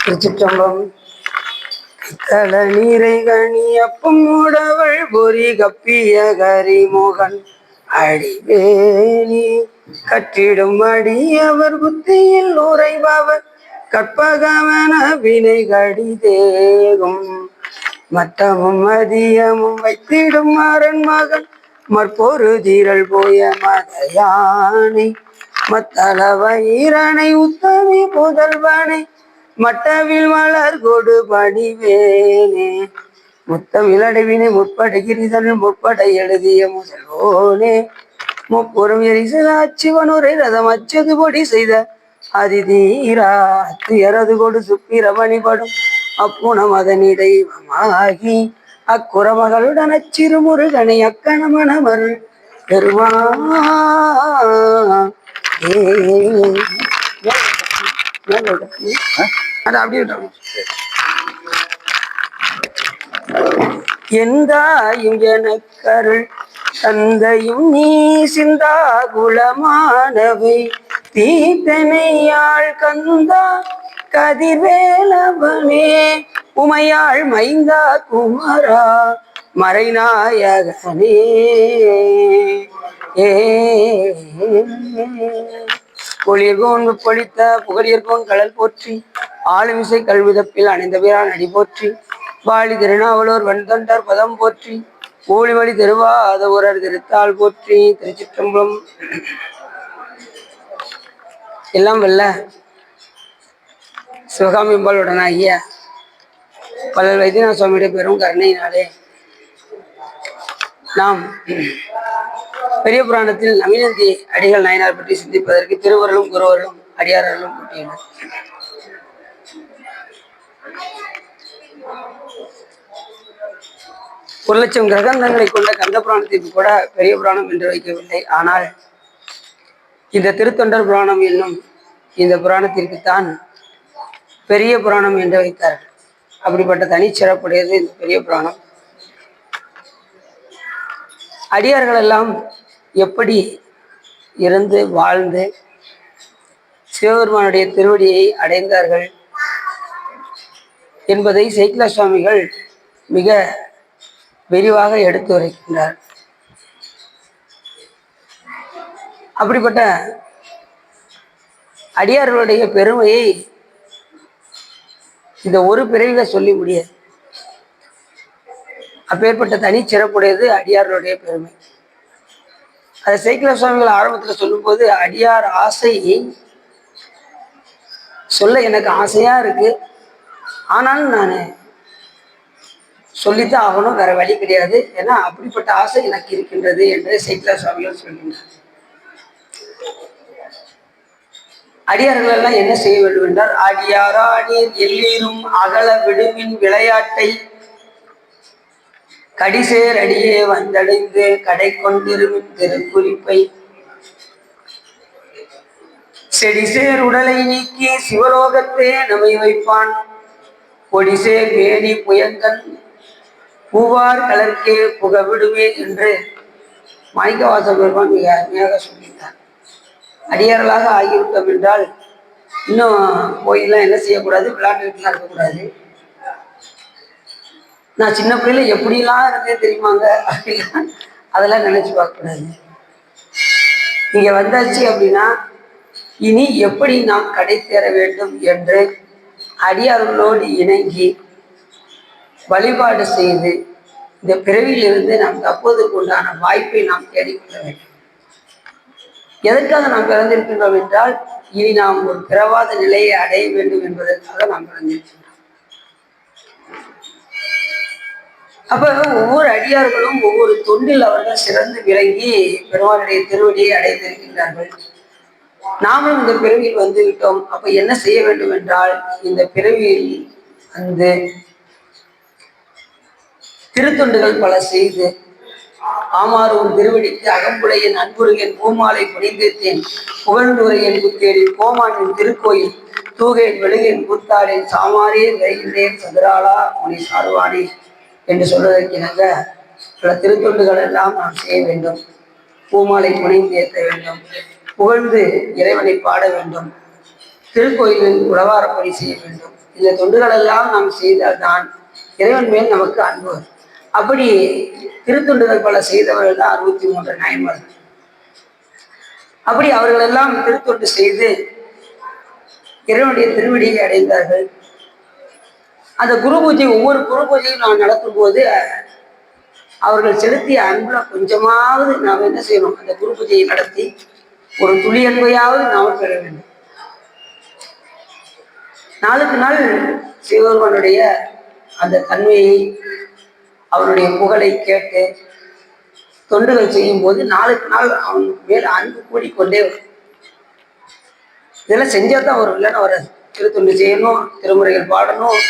திருச்சிற்றம்பலம். தல நீரை கணி அப்பம் உடவள் பொறி கப்பிய கரிமுகன் அடிவேணி கற்றிடும் அடி அவர் புத்தியில் உரைபவர் கற்பகவன வினை கடிதேகும் மத்தமும் மதியமும் வைத்திடும் அரண் மகன் மற்பொரு தீரல் போய மதையானை மத்தளவயிரனை உத்தமி புதல்வனை மட்டவில் மலர் கொடு பணிவேனே முத்தமிழ் அடைவினை முற்படுகிறதன் முற்பட எழுதிய முதல்வோனே முப்புறம் எரிசலாட்சிவனுரை ரதம் அச்சது பொடி செய்த அதிதீரா துயரது கொடு சுப்பிரமணிபடும் அப்புணம் அதனிடைவமாகி அக்குறமகளுடன் அச்சிறுமுருகனை அக்கணமணமருள் பெருமா எந்தாயும் எனக்கருள் தந்தையும் நீ சிந்தா குலமானவை தீத்தனையாள் கந்தா கதிர்வேலவனே உமையாள் மைந்தா குமரா மறைநாயகனே பொழியர்கோன் பொழித்த புகழியர்கோன் கடல் போற்றி ஆளுமிசை கல்விதப்பில் அணிந்த வீரான் அடி போற்றி வாழி திருநாவலூர் வெண்தொண்டர் பதம் போற்றி ஊழிவழி திருவாத ஊரர் திருத்தாள் போற்றி. திருச்சிற்றம்பலம். எல்லாம் வல்ல சிவகாமி அம்பாளுடனாகிய பல்லல் வைத்தியநாத சுவாமியுடைய பெரும் கருணையினாலே நாம் பெரிய புராணத்தில் நவீனந்தி அடிகள் நாயனார் பற்றி சிந்திப்பதற்கு திருவருளும் குருவர்களும் அடியாரர்களும் கூட்டியுள்ளனர். ஒரு லட்சம் கிரகந்தங்களை கொண்ட கந்த புராணத்திற்கு கூட பெரிய புராணம் என்று வைக்கவில்லை. ஆனால் இந்த திருத்தொண்டர் புராணம் என்னும் இந்த புராணத்திற்குத்தான் பெரிய புராணம் என்று வைத்தார்கள். அப்படிப்பட்ட தனிச்சிறப்புடையது இந்த பெரிய புராணம். அடியார்கள் எல்லாம் எப்படி இருந்து வாழ்ந்து சிவபெருமானுடைய திருவடியை அடைந்தார்கள் என்பதை சேக்கிழ சுவாமிகள் மிக விரிவாக எடுத்து உரைக்கின்றார். அப்படிப்பட்ட அடியார்களுடைய பெருமையை இந்த ஒரு பிறவில சொல்லி முடியாது. அப்பேற்பட்ட தனிச்சிறப்புடையது அடியார்களுடைய பெருமை. அதை சேக்கிழ சுவாமிகள் ஆரம்பத்தில் சொல்லும்போது, அடியார் ஆசை சொல்ல எனக்கு ஆசையா இருக்கு, ஆனாலும் நான் சொல்லித்தான் ஆகணும், வேற வழி கிடையாது, ஏன்னா அப்படிப்பட்ட ஆசை எனக்கு இருக்கின்றது என்று சேக்கிழ சுவாமிகள் சொல்கின்றார். அடியார்கள் எல்லாம் என்ன செய்ய வேண்டும் என்றால், அடியாராடீர் எல்லீரும் அகல விடுவின் விளையாட்டை கடிசேர் அடியே வந்தடைந்து கடை கொண்டிருமின் திருக்குறிப்பை செடிசேர் உடலை நீக்கி சிவலோகத்தே நமை வைப்பான் கொடிசேர் வேணி புயங்கன் பூவார் கலர்க்கே புக விடுவேன் என்று மாணிக்கவாச பெருமான் மிக அருமையாக சொல்லிட்டார். அடியார்களாக ஆகிவிட்டோம் என்றால் இன்னும் போயெல்லாம் என்ன செய்யக்கூடாது, விளையாட்டுலாம் இருக்கக்கூடாது. நான் சின்ன பிள்ளைல எப்படிலாம் இருந்தேன் தெரியுமாங்க அப்படிலாம் அதெல்லாம் நினைச்சு பார்க்கக்கூடாது. இங்க வந்தாச்சு அப்படின்னா இனி எப்படி நாம் கடை தேர வேண்டும் என்று அடியார்களோடு இணங்கி வழிபாடு செய்து இந்த பிறவியிலிருந்து நாம் தப்புவதற்கு உண்டான வாய்ப்பை நாம் தேடிக்கொள்ள வேண்டும். எதற்காக நாம் பிறந்திருக்கின்றோம் என்றால், இனி நாம் ஒரு பிறவாத நிலையை அடைய வேண்டும் என்பதற்காக நாம் பிறந்திருக்கின்றோம். அப்ப ஒவ்வொரு அடியார்களும் ஒவ்வொரு தொண்டில் அவர்கள் சிறந்து விளங்கி பெருமானுடைய திருவடியை அடைந்திருக்கின்றார்கள். நாமும் இந்த பிறவியில் வந்து விட்டோம். அப்ப என்ன செய்ய வேண்டும் என்றால், இந்த பிறவியில் வந்து திருத்தொண்டுகள் பல செய்து ஆமாறும் திருவடிக்கு அகம்புலையின் அன்புருகன் பூமாலை புனிந்தேன் புகழ்ந்துரையன் புத்தேடி கோமானின் திருக்கோயில் தூகேன் வெளுகேன் கூத்தாடேன் சாமாரே விரைகின்றேன் சதுராளா உனி சார்வானே என்று சொல்வதற்கிணங்க பல திருத்தொண்டுகள் எல்லாம் நாம் செய்ய வேண்டும். பூமாலை புனைந்து ஏற்ற வேண்டும், புகழ்ந்து இறைவனை பாட வேண்டும். திருக்கோயிலில் உழவாரப்பணி செய்ய வேண்டும். இந்த தொண்டுகள் எல்லாம் நாம் செய்தால்தான் இறைவன் மேல் நமக்கு அன்பு வரும். அப்படி திருத்தொண்டுகள் பல செய்தவர்கள் தான் 63 நாயன்மார்கள். அப்படி அவர்கள் எல்லாம் திருத்தொண்டு செய்து இறைவனுடைய திருவடியை அடைந்தார்கள். அந்த குரு பூஜை, ஒவ்வொரு குரு பூஜையும் நாம் நடத்தும் போது அவர்கள் செலுத்திய அன்புல கொஞ்சமாவது நாம் என்ன செய்யணும், அந்த குரு பூஜையை நடத்தி ஒரு துளி அன்பையாவது நாம் பெற வேண்டும். நாளுக்கு நாள் சிவபெருமானுடைய அந்த தன்மையை, அவருடைய புகழை கேட்டு தொண்டுகள் செய்யும் போது நாளுக்கு நாள் அவனுக்கு மேல் அன்பு கூடிக்கொண்டே வரும். இதெல்லாம் செஞ்சால் தான் வரும், இல்லைன்னா வராது. திருத்தொண்டு செய்யணும், திருமுறைகள் பாடணும்,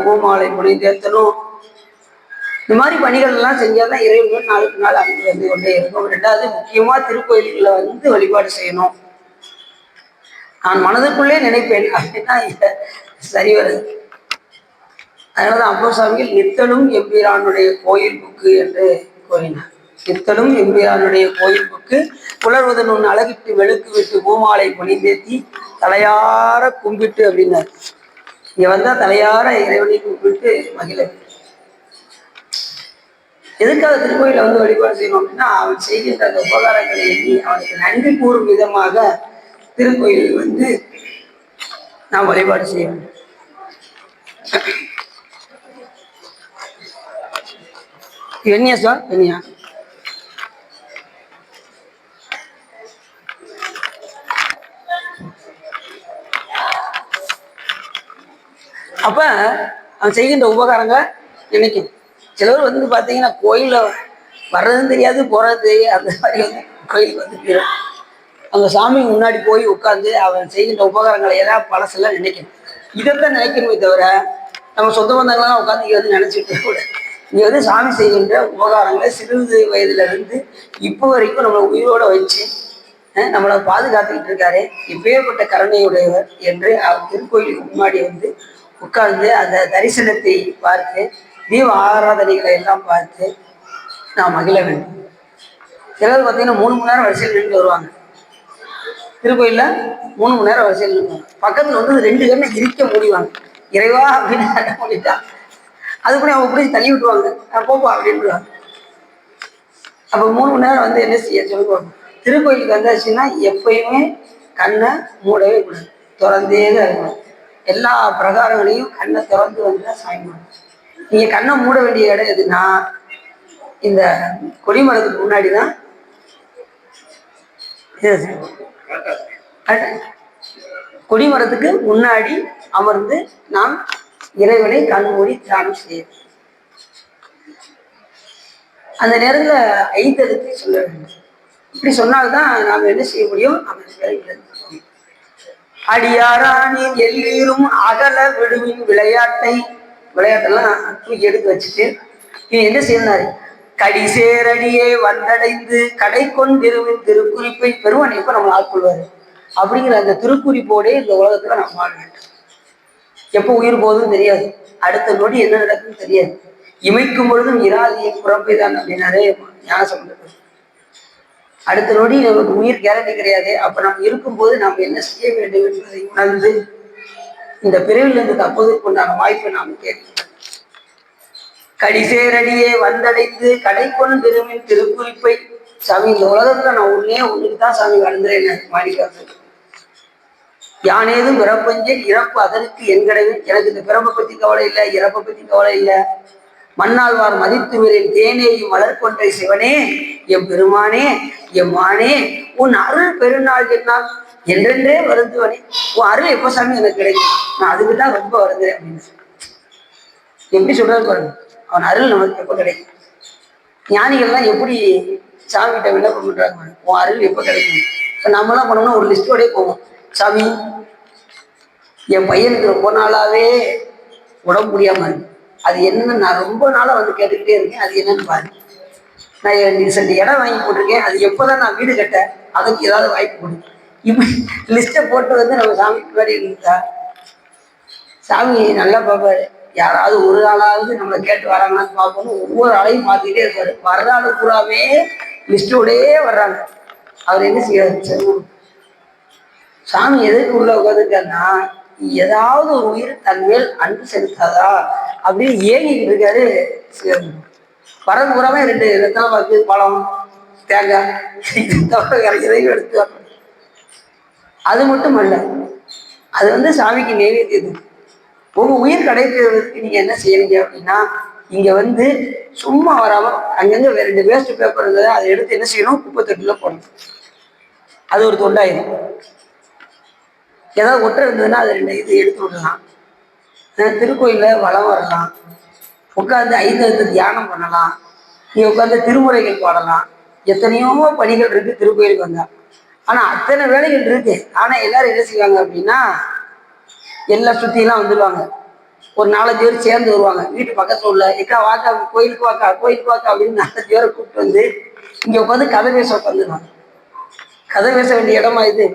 பூமாலை புனிதேற்றணும், இந்த மாதிரி பணிகள் எல்லாம் செஞ்சால் தான் இறைவன் நாளுக்கு நாள் அன்பு வந்து கொண்டே இருக்கும். ரெண்டாவது, முக்கியமாக திருக்கோயில்களை வந்து வழிபாடு செய்யணும். நான் மனதுக்குள்ளே நினைப்பேன் அப்படின்னா சரி வருது. அதனாலதான் அப்போ சாமிகள் நித்தலும் எம்பிரானுடைய கோயில் புக்கு என்று கூறினார். நித்தலும் எம்பிரானுடைய கோயில் புக்கு புலர்வதன் ஒன்று அழகிட்டு வெளுக்கு விட்டு பூமாலை புனிந்தேத்தி தலையார கும்பிட்டு அப்படின்னார். இங்க வந்தா தலையார இறைவனை கும்பிட்டு மகிழ. எதுக்காக திருக்கோயில வந்து வழிபாடு செய்யணும் அப்படின்னா, அவன் செய்கின்ற அந்த உபகாரங்களை எண்ணி அவனுக்கு நன்றி கூறும் விதமாக திருக்கோயிலில் வந்து நாம் வழிபாடு செய்ய வேண்டும். என்னையா சார் என்னையா அப்ப அவன் செய்கின்ற உபகாரங்களை நினைக்கும். சிலர் வந்து பார்த்தீங்கன்னா கோயிலில் வர்றதும் தெரியாது, போறது தெரியாது, அந்த மாதிரி வந்து கோயிலுக்கு வந்து போயிடும். அந்த சாமி முன்னாடி போய் உட்காந்து அவன் செய்கின்ற உபகாரங்களை ஏதாவது பழசெல்லாம் நினைக்கணும். இதைத்தான் நினைக்கணுமே தவிர நம்ம சொந்த பந்தங்கள்லாம் உட்காந்து இங்கே வந்து நினைச்சிட்டு கூட, இங்கே வந்து சாமி செய்கின்ற உபகாரங்களை சிறிது வயதுல இருந்து இப்போ வரைக்கும் நம்மளை உயிரோட வச்சு நம்மளை பாதுகாத்துக்கிட்டு இருக்காரு இப்பேற்பட்ட கருணையுடையவர் என்று அவர் திருக்கோயிலுக்கு முன்னாடி வந்து உட்கார்ந்து அந்த தரிசனத்தை பார்த்து தீப ஆராதனைகளை எல்லாம் பார்த்து நான் மகிழ வேண்டும். சிலர் பார்த்தீங்கன்னா 3 மணி நேரம் வரிசையில் நின்று வருவாங்க. திருக்கோயிலில் 3 மணி நேரம் வரிசையில் நிற்பாங்க. பக்கத்தில் வந்து 2 கண்ணை இருக்க முடிவாங்க. இறைவா அப்படின்னு கட்ட முடிட்டா அது கூட அவங்க பிடிச்சி தள்ளி விட்டுவாங்க. போப்பா அப்படின்றாங்க. அப்போ 3 மணி நேரம் வந்து என்ன செய்ய சொல்லுவாங்க. திருக்கோயிலுக்கு வந்தாச்சுன்னா எப்பயுமே கண்ணை மூடவே கூடாது, திறந்தே தான் இருக்கணும். எல்லா பிரகாரங்களையும் கண்ணை திறந்து வந்து தான் சாயணும். நீங்கள் கண்ணை மூட வேண்டிய இடம் எதுனா இந்த கொடிமரத்துக்கு முன்னாடி தான். கொடிமரத்துக்கு முன்னாடி அமர்ந்து நாம் இறைவனை கண் மூடி தியானம் செய்ய. அந்த நேரத்தில் ஐந்தெழுத்தை சொல்ல வேண்டும். இப்படி சொன்னால்தான் நாம் என்ன செய்ய முடியும், அடியாரானின் எல்லீரும் அகல விடுவின் விளையாட்டெல்லாம் தூக்கி எடுத்து வச்சுட்டு நீ என்ன செய்தாரு, கடிசேரடியே வந்தடைந்து கடை கொண்டிருவின் திருக்குறிப்பை பெருவன் எப்ப நம்மளை ஆட்கொள்வாரு அப்படிங்கிற அந்த திருக்குறிப்போடே இந்த உலகத்துல நம்ம வாழ வேண்டும். எப்போ உயிர் போதும் தெரியாது, அடுத்த நொடி என்ன நடக்குன்னு தெரியாது. இமைக்கும் பொழுதும் இராதியை புறப்பைதான் அப்படின்னாரே ஞான சம்பந்தர். அடுத்த நொடி நமக்கு உயிர் கேரண்டி கிடையாது. அப்ப நம்ம இருக்கும்போது நாம் என்ன செய்ய வேண்டும் என்பதை உணர்ந்து இந்த பிரிவிலிருந்து தப்பதற்குண்டான வாய்ப்பை நாம் கேட்கிறோம். கடிசேரடியே வந்தடைந்து கடை கொண்டிருவின் திருக்குறிப்பை. சாமி, இந்த உலகத்துல நான் ஒண்ணுக்கு தான் சாமி வாழ்ந்துறேன். மாணிக்காசு யானேதும் பிறப்பஞ்சே இறப்பு அதற்கு என்கடவே. எனக்கு இந்த பிறப்பை பத்தி கவலை இல்லை, இறப்பை பத்தி கவலை இல்லை. மண்ணாழ்வார் மதித்து வீரின் தேனேயும் மலர்கொன்றை சிவனே எம் பெருமானே எம் மானே உன் அருள் பெருநாள் என்னால் என்றென்றே வருந்துவனே. உன் அருள் எப்ப சாமி எனக்கு கிடைக்கும், நான் அதுக்கு தான் ரொம்ப வருந்துறேன் அப்படின்னு எப்படி சொல்றது பாருங்க. அவன் அருள் நமக்கு எப்ப கிடைக்கும். ஞானிகள்லாம் எப்படி சாமி கிட்ட விண்ணப்பம் பண்றாங்க, உன் அருள் எப்ப கிடைக்கும். இப்ப நம்மளாம் பண்ணோம்னா ஒரு லிஸ்டோடய போவோம். சாமி, என் பையனுக்கு ரொம்ப நாளாவே உடம்பு முடியாம இருக்கு, அது என்னன்னு நான் ரொம்ப நாளா வந்து கேட்டுக்கிட்டே இருக்கேன், அது என்னன்னு பாரு. நான் ரீசெண்ட் இடம் வாங்கி போட்டிருக்கேன், அது எப்போதான் நான் வீடு கட்ட, அதுக்கு ஏதாவது வாய்ப்பு கொடு. இப்படி லிஸ்ட்டை போட்டு வந்து நம்ம சாமிக்கு முன்னாடி இருந்தா சாமி நல்லா பார்ப்பாரு. யாராவது ஒரு ஆளாவது நம்மளை கேட்டு வராங்கன்னு பார்க்கணும். ஒவ்வொரு ஆளையும் பார்த்துக்கிட்டே இருப்பாரு. வர்ற ஆளு பூராவே லிஸ்டோடே வர்றாங்க. அவர் என்ன செய்யறாரு, சாமி எதுக்கு உள்ள உட்காந்துருக்காருன்னா, ஏதாவது ஒரு உயிர் தன் மேல் அன்பு செலுத்தாதா அப்படின்னு ஏங்கிட்டு இருக்காரு. வரது பூராமே 2 ரத்தன பாக்கு, பழம், தேங்காய் இதையும் எடுத்து. அது மட்டும் அல்ல, அது சாமிக்கு நைவேத்தியது. உங்க உயிர் கிடைக்கிறதுக்கு நீங்க என்ன செய்யறீங்க அப்படின்னா, இங்க சும்மா வராம அங்கங்க 2 வேஸ்ட் பேப்பர் இருந்தது, அதை எடுத்து என்ன செய்யணும், குப்பை தொட்டில போடணும். அது ஒரு தொண்டாயிரும். ஏதாவது ஒற்றை இருந்ததுன்னா அது 2 இது எடுத்து விடலாம். திருக்கோயில வளம் வரலாம், உட்காந்து 5 தியானம் பண்ணலாம், நீ உட்காந்து திருமுறைகள் பாடலாம். எத்தனையோ பணிகள் இருக்கு திருக்கோயிலுக்கு வந்தா. ஆனா அத்தனை வேலைகள் இருக்கு. ஆனா எல்லாரும் என்ன செய்வாங்க அப்படின்னா, எல்லா சுத்திலாம் வந்துடுவாங்க. ஒரு 4-5 பேர் சேர்ந்து வருவாங்க. வீட்டு பக்கத்துல உள்ள எக்கா வாக்கா, கோயிலுக்கு வாக்கா, கோயிலுக்கு வாக்கா அப்படின்னு 4-5 பேரை கூப்பிட்டு இங்க உட்காந்து கதை பேச உட்காந்துருவாங்க. கதை பேச வேண்டிய இடமா இது?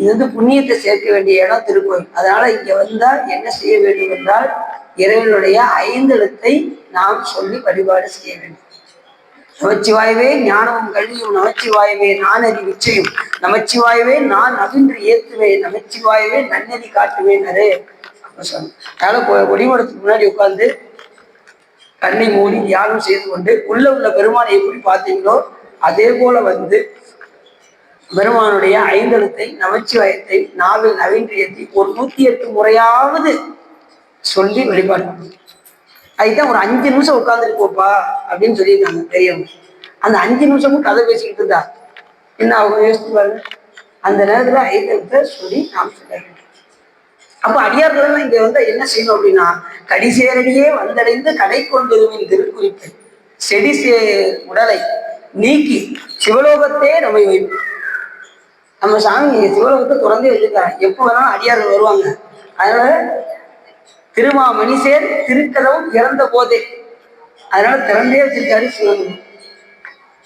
இது புண்ணியத்தை சேர்க்க வேண்டிய இடம் திருக்கோயில். அதனால இங்க வந்தால் என்ன செய்ய வேண்டும் என்றால், இறைவனுடைய 5 எழுத்தை நாம் சொல்லி வழிபாடு செய்ய வேண்டும். நமச்சிவாயவே ஞானமும் கல்வியும், நமச்சிவாயவே நான் அறி நிச்சயம், நமச்சிவாயவே நான் அவின்று ஏத்துவேன், நமச்சிவாயவே நன்னதி காட்டுவேன். அதனால கொடிமரத்துக்கு முன்னாடி உட்கார்ந்து கண்ணை மூடி தியானம் செய்து கொண்டு உள்ள பெருமானை எப்படி பார்த்தீங்களோ அதே போல பெருமானுடைய 5 எழுத்தை நமச்சிவாயத்தை நாவில் நவின்று ஏற்றி ஒரு 108 முறையாவது சொல்லி வழிபாடு. அதுதான் ஒரு 5 நிமிஷம் உட்கார்ந்துட்டு போப்பா அப்படின்னு சொல்லியிருக்காங்க பெரியவங்க. அந்த 5 நிமிஷமும் கதை பேசிக்கிட்டு இருந்தா என்ன அவங்க யோசிச்சு பாருங்க. அந்த நேரத்துல 5 எழுத்தை சொல்லி நாம் சொல்ல வேண்டும். அப்ப அடியார்கள் இங்க என்ன செய்யணும் அப்படின்னா, கடிசேரடியே வந்தடைந்து கடை கொண்டிருவின் திருக்குறிப்பு செடி உடலை நீக்கி சிவலோகத்தே நம்மை வைப்போம். நம்ம சாமி சிவலோகத்தை திறந்தே வச்சிருக்காங்க, எப்போ வேணாலும் அடியார்கள் வருவாங்க. அதனால திருமாமணிசேர் திருக்கதவும் இறந்த போதே, அதனால திறந்தே வச்சிருக்காரு சிவன்.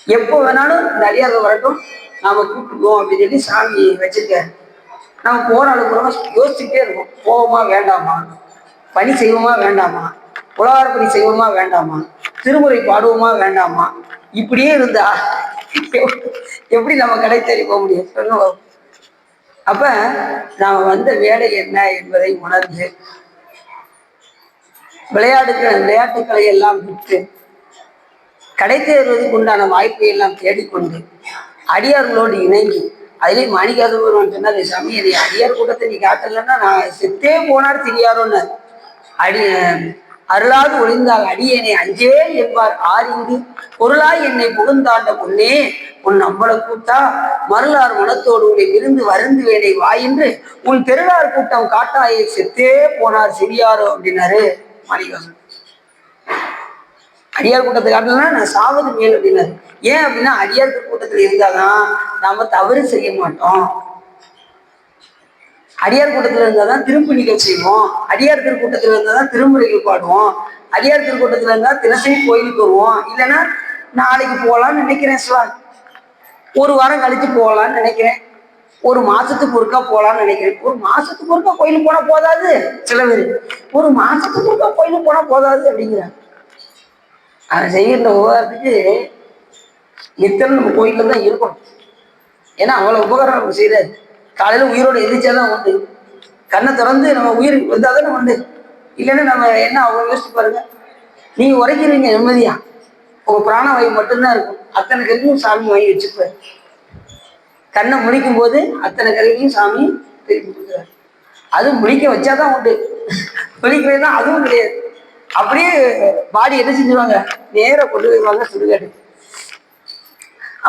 எப்போ வேணாலும் இந்த அடியார்கள் வரட்டும், நாம கூப்பிட்டுக்குவோம் அப்படின்னு சொல்லி சாமி வச்சிருக்காரு. நம்ம போற அனுப்புறோமா யோசிச்சுட்டே இருக்கோம், போவோமா வேண்டாமா, பணி செய்வோமா வேண்டாமா, உலகார பணி செய்வோமா வேண்டாமா, திருமுறை பாடுவோமா வேண்டாமா, இப்படியே இருந்தா எப்படி நம்ம கடை தேடி போக முடியும் சொல்லுவோம். அப்ப நாம வந்த வேலை என்ன என்பதை உணர்ந்து விளையாட்டுக்களை எல்லாம் விட்டு கடை தேர்வதற்கு உண்டான வாய்ப்பை எல்லாம் தேடிக்கொண்டு அடியார்களோடு இணங்கி, அதுலேயும் மாணிக்காதவர் சொன்னார், சாமி அதை அடியார் கூட்டத்தை நீ காட்டலன்னா நான் செத்தே போனார் தெரியாரோன்னு. அருளாது ஒளிந்தால் அடியேனை அஞ்சே என்பார் ஆறிங்கு பொருளாய் என்னை புகுந்தாண்ட பொண்ணே உன் நம்பள கூட்டா மருளார் மனத்தோடு உன்னை விருந்து வருந்து வேலை வாயின்று உன் பெருளார் கூட்டம் காட்டாயை செத்தே போனார் சிறியாரோ அப்படின்னாரு மாணிக்காசன். அடியார் கூட்டத்தை காட்டலன்னா நான் சாவது மேல் அப்படின்னாரு. ஏன் அப்படின்னா அடியார் கூட்டத்தில் இருந்தாதான் நாம தவறு செய்ய மாட்டோம். அடியார் கூட்டத்தில் இருந்தாதான் திருப்பணிகள் செய்வோம். அடியார் திருக்கூட்டத்தில் இருந்தாதான் திருமுறைகள் பாடுவோம். அடியார் திருக்கூட்டத்தில் இருந்தா தினசரி கோயிலுக்கு வருவோம். இல்லைன்னா நாளைக்கு போகலான்னு நினைக்கிறேன் சிவா, ஒரு வாரம் கழிச்சு போகலான்னு நினைக்கிறேன், ஒரு மாசத்துக்கு ஒருக்கா போகலான்னு நினைக்கிறேன். ஒரு மாசத்துக்கு ஒருக்கா கோயிலுக்கு போனா போதாது, சில பேர் ஒரு மாசத்துக்கு ஒருக்கா கோயிலுக்கு போனா போதாது அப்படிங்கிறாங்க. அதை செய்கிற உபகாரத்துக்கு நித்தம் நம்ம கோயில்ல தான் இருக்கணும். ஏன்னா அவ்வளவு உபகாரம் நம்ம செய்யறாரு. காலையில உயிரோடு எதிர்ச்சாதான் உண்டு, கண்ணை திறந்து நம்ம உயிர் வந்தாதானே உண்டு. இல்லைன்னா நம்ம என்ன அவ்வளோ யோசிச்சு பாருங்க. நீங்க உரைக்கிறீங்க நிம்மதியா, உங்க பிராணவாயு மட்டும்தான் இருக்கும். அத்தனை கருவியும் சாமி வாங்கி வச்சுப்பாரு. கண்ணை முழிக்கும் போது அத்தனை கருவியும் சாமி திருப்பி கொடுக்குறாரு. அதுவும் முழிக்க வச்சாதான் உண்டு, முழிக்கிறதுனா அதுவும் கிடையாது. அப்படியே பாடி என்ன செஞ்சுருவாங்க, நேர கொண்டு போய்வாங்க சுடுகாடு.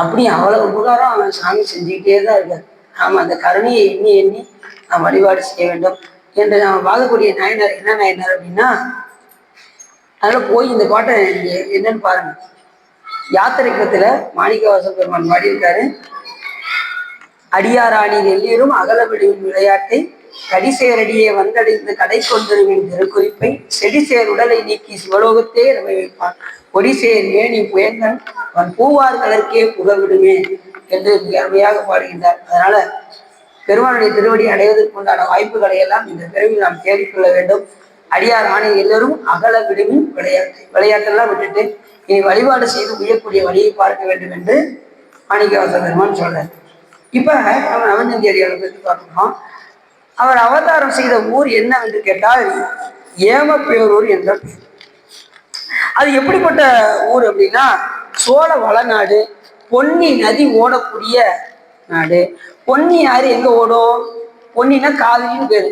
அப்படி அவ்வளவு உபகாரம் அவன் சாமி செஞ்சுக்கிட்டே தான் இருக்காரு. நாம அந்த கருணையை எண்ணி எண்ணி நாம் வழிபாடு செய்ய வேண்டும் என்று நாம் பார்க்கக்கூடிய நாயனார் என்ன நாயனார் அப்படின்னா, அதனால போய் இந்த பாட்டை என்னன்னு பாருங்க. யாத்திரைக்கத்துல மாணிக்கவாச பெருமான் பாடியிருக்காரு. அடியாராணியில் எல்லீரும் அகல விடுவின் விளையாட்டை கடிசேரடியே வந்தடைந்து கடை கொண்டிருவின் திருக்குறிப்பை செடிசேர் உடலை நீக்கி சிவலோகத்தே ரவை வைப்பான் கொடிசேர் மேனி புயங்கன் அவன் பூவார் கலர்க்கே புகவிடுமே என்று அருமையாக பாடுகின்றார். அதனால பெருமானுடைய திருவடி அடைவதற்கு உண்டான வாய்ப்புகளை எல்லாம் இந்த பிறவில் நாம் தேடிக்கொள்ள வேண்டும். அடியார் ஆணை எல்லோரும் அகல விடுவின் விளையாட்டெல்லாம் விட்டுட்டு இனி வழிபாடு செய்து உயரக்கூடிய வழியை பார்க்க வேண்டும் என்று மாணிக்கவாச பெருமான் சொல்றார். இப்ப நம்ம நவஞ்சந்தியடிகளை பற்றி பார்க்கணும். அவர் அவதாரம் செய்த ஊர் என்ன என்று கேட்டால் ஏமப்பேரூர் என்ற பேர். அது எப்படிப்பட்ட ஊர் அப்படின்னா சோழ வளநாடு, பொன்னி நதி ஓடக்கூடிய நாடு. பொன்னி ஆறு எங்க ஓடும்? பொன்னினா காவிரின்னு பேரு.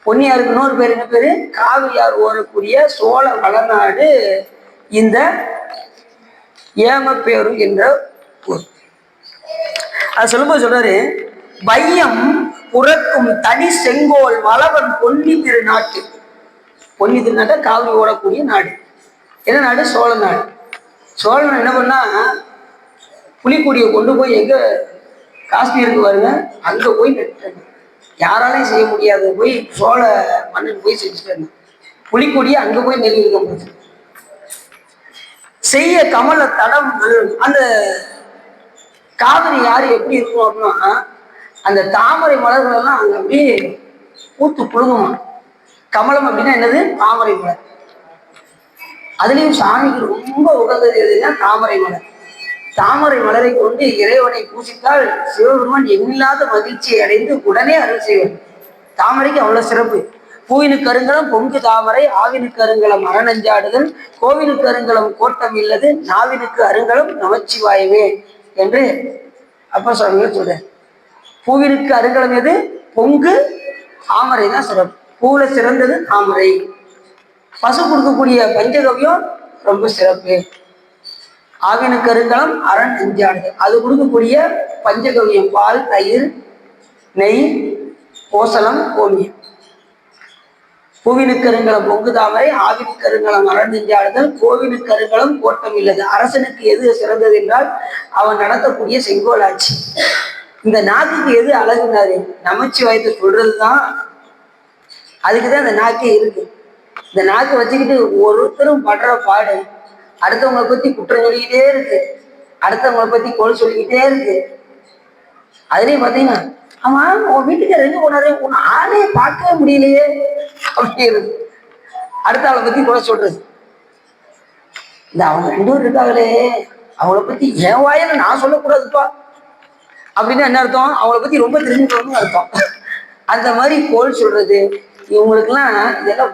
பொன்னியாருக்கு இன்னொரு பேர் என்ன பேரு? காவிரியார் ஓடக்கூடிய சோழ வளநாடு இந்த ஏமப்பேரூர் என்ற ஊர். அது சொல்லும்போது சொல்றாரு, வையம் புறக்கும் தனி செங்கோல் வளவன் பொன்னி திருநாட்டு. பொன்னி திருநாட்டை காவிரி ஓடக்கூடிய நாடு. என்ன நாடு? சோழ நாடு. சோழ நாடு என்ன பண்ணா புலிக்குடியை கொண்டு போய் எங்க காஷ்மீருக்கு வருங்க, அங்க போய் நட்டுட்டாங்க. யாராலையும் செய்ய முடியாது. போய் சோழ மன்னன் போய் செஞ்சுட்டாங்க. புலிக்குடியை அங்க போய் நெருங்கி போச்சு. செய்ய கமல தடம். அந்த காவிரி யாரு எப்படி இருக்கும் அப்படின்னா அந்த தாமரை மலர்கள் எல்லாம் அங்க அப்படியே பூத்து புழுங்குமா. கமலம் அப்படின்னா என்னது? தாமரை மலர். அதுலயும் சாமிக்கு ரொம்ப உகந்தது எதுன்னா தாமரை மலர். தாமரை மலரை கொண்டு இறைவனை பூசித்தால் சிவபெருமான் எண்ணில்லாத மகிழ்ச்சியை அடைந்து உடனே அருள் செய்வார். தாமரைக்கு அவ்வளவு சிறப்பு. பூவினுக்கு கருங்கலம் பொங்கு தாமரை, ஆவினுக்கு அருங்கலம் அரணஞ்சாடுதல், கோவிலுக்கு அருங்கலம் கோட்டம் இல்லது, நாவினுக்கு அருங்கலம் நமச்சிவாயவே என்று அப்ப சுவாமிகள் சொல்றார். பூவினுக்கு அருங்கலம் எது? பொங்கு தாமரை தான் சிறப்பு. பூவுல சிறந்தது தாமரை. பசு கொடுக்கக்கூடிய பஞ்சகவியம் ரொம்ப சிறப்பு. ஆவினுக்கு அருங்கலம் அரண் நெஞ்சாடுதல், அது கொடுக்கக்கூடிய பஞ்சகவியம் பால், தயிர், நெய், கோசலம், கோமியம். பூவினுக்கு அருங்கலம் பொங்கு தாமரை, ஆவினுக்கு அருங்கலம் அரண் நெஞ்சாடுதல், கோவிலுக்கு அருங்கலம் கோட்டம் இல்லது. அரசனுக்கு எது சிறந்தது என்றால் அவன் நடத்தக்கூடிய செங்கோல் ஆட்சி. இந்த நாக்குக்கு எது அழகுனாரு? நமச்சிவாயத்தை சொல்றதுதான். அதுக்குதான் இந்த நாக்கே இருக்கு. இந்த நாக்கை வச்சுக்கிட்டு ஒருத்தரும் படுற பாடு, அடுத்தவங்களை பத்தி குற்றம் சொல்லிக்கிட்டே இருக்கு, அடுத்தவங்களை பத்தி கோல் சொல்லிக்கிட்டே இருக்கு. அதுலயும் பாத்தீங்கன்னா, ஆமா உன் வீட்டுக்கு எங்க போனாரு, உன் ஆளையே பார்க்கவே முடியலையே அப்படிங்கிறது. அடுத்த ஆளை பத்தி கூட சொல்றது. இந்த அவங்க 2 பேரும் இருக்காங்களே, அவங்கள பத்தி என் வாயில நான் சொல்லக்கூடாதுப்பா அப்படின்னு என்ன அர்த்தம்? அவங்கள பத்தி ரொம்ப தெரிஞ்சுக்கணும்னு அர்த்தம். அந்த மாதிரி கோல் சொல்றது. இவங்களுக்குலாம் இதெல்லாம்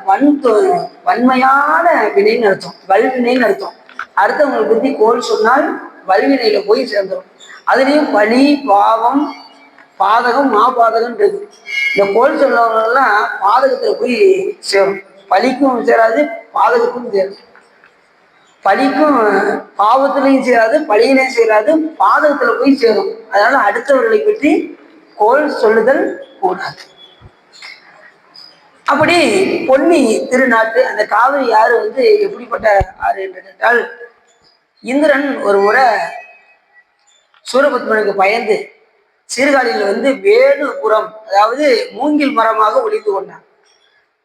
வன்மையான வினைன்னு அர்த்தம், வல்வினைன்னு அர்த்தம். அடுத்தவங்களை பத்தி கோல் சொன்னால் வல்வினையில போய் சேர்ந்துடும். அதுலயும் பழி, பாவம், பாதகம், மாபாதகம் இருக்கு. இந்த கோல் சொல்றவங்கெல்லாம் பாதகத்துல போய் சேரும். பழிக்கும் சேராது, பாதகத்துக்கும் சேரும். பழிக்கும் பாவத்திலையும் சேராது, பழியிலையும் சேராது, பாதகத்துல போய் சேரும். அதனால அடுத்தவர்களை பற்றி கோல் சொல்லுதல் கூடாது. அப்படி பொன்னி திருநாட்டு அந்த காவிரி ஆறு எப்படிப்பட்ட ஆறு என்று கேட்டால், இந்திரன் ஒரு முறை சூரபத்மனுக்கு பயந்து சீர்காழியில் வேணுபுரம், அதாவது மூங்கில் மரமாக ஒளிந்து கொண்டான்.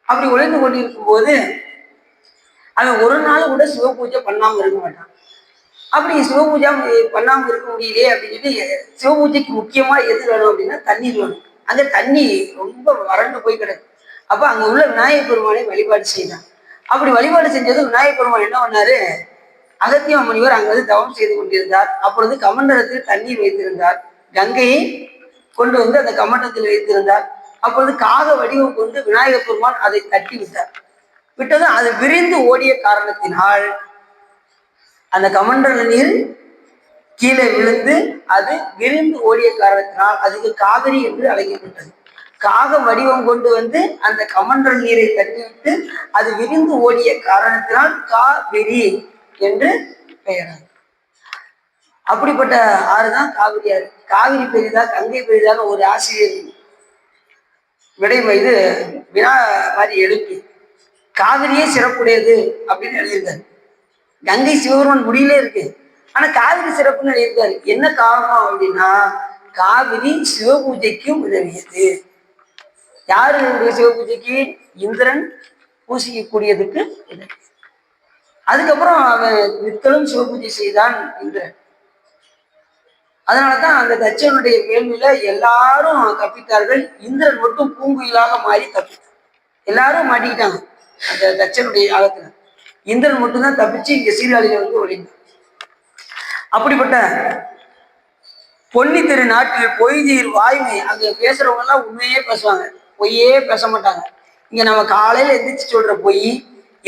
அப்படி ஒளிந்து கொண்டிருக்கும் போது அவன் ஒரு நாள் கூட சிவ பூஜை பண்ணாம இருக்க மாட்டான். அப்படி சிவ பூஜை பண்ணாம இருக்க முடியலையே அப்படின்னு சொல்லி, சிவ பூஜைக்கு முக்கியமா எது வேணும் அப்படின்னா தண்ணீர் வேணும். அங்க தண்ணி ரொம்ப வறண்டு போய் கிடக்கு. அப்ப அங்க உள்ள விநாயகப் பெருமானை வழிபாடு செய்தான். அப்படி வழிபாடு செஞ்சது விநாயகப் பெருமான் என்ன பண்ணாரு, அகத்திய முனிவர் அங்கு தவம் செய்து கொண்டிருந்தார். அப்பொழுது கமண்டலத்தில் தண்ணீர் வைத்திருந்தார். கங்கையை கொண்டு அந்த கமண்டலத்தில் வைத்திருந்தார். அப்பொழுது காக வடிவம் கொண்டு விநாயகப் பெருமான் அதை தட்டி விட்டார். விட்டதும் அது விரிந்து ஓடிய காரணத்தினால் அந்த கமண்டல நீர் கீழே விழுந்து அது விரிந்து ஓடிய காரணத்தினால் அதுக்கு காவிரி என்று அழைக்கப்பட்டது. காக வடிவம் கொண்டு அந்த கமண்டல் நீரை தட்டிவிட்டு அது விரிந்து ஓடிய காரணத்தினால் காவிரி என்று பெயராது. அப்படிப்பட்ட ஆறுதான் காவிரி ஆறு. காவிரி பெரிதா கங்கை பெரிதான்னு ஒரு ஆசிரியர் வினா மாதிரி எழுப்பி காவிரியே சிறப்புடையது அப்படின்னு எழுதியிருக்காரு. கங்கை சிவபெருமான் முடியிலே இருக்கு, ஆனா காவிரி சிறப்புன்னு எழுதியிருக்காரு. என்ன காரணம் அப்படின்னா, காவிரி சிவபூஜைக்கும் உதவியது. யாருடைய சிவபூஜைக்கு? இந்திரன் பூசிக்கக்கூடியதுக்கு. அதுக்கப்புறம் அவன் நித்தலும் சிவபூஜை செய்தான் இந்திரன். அதனாலதான் அந்த தட்சனுடைய வேள்வியில எல்லாரும் தப்பித்தார்கள். இந்திரன் மட்டும் பூங்குயிலாக மாறி தப்பித்தார். எல்லாரும் மாட்டிக்கிட்டாங்க அந்த தட்சனுடைய யாகத்துல. இந்திரன் மட்டும்தான் தப்பிச்சு இங்க சீர்காழியில ஒளிந்தார். அப்படிப்பட்ட பொன்னி திரு நாட்டில் பொய்தீர் வாய்மை. அங்க பேசுறவங்க எல்லாம் உண்மையே பேசுவாங்க, பொய்யே பேச மாட்டாங்க. இங்க நம்ம காலையில எந்திரிச்சு சொல்ற பொய்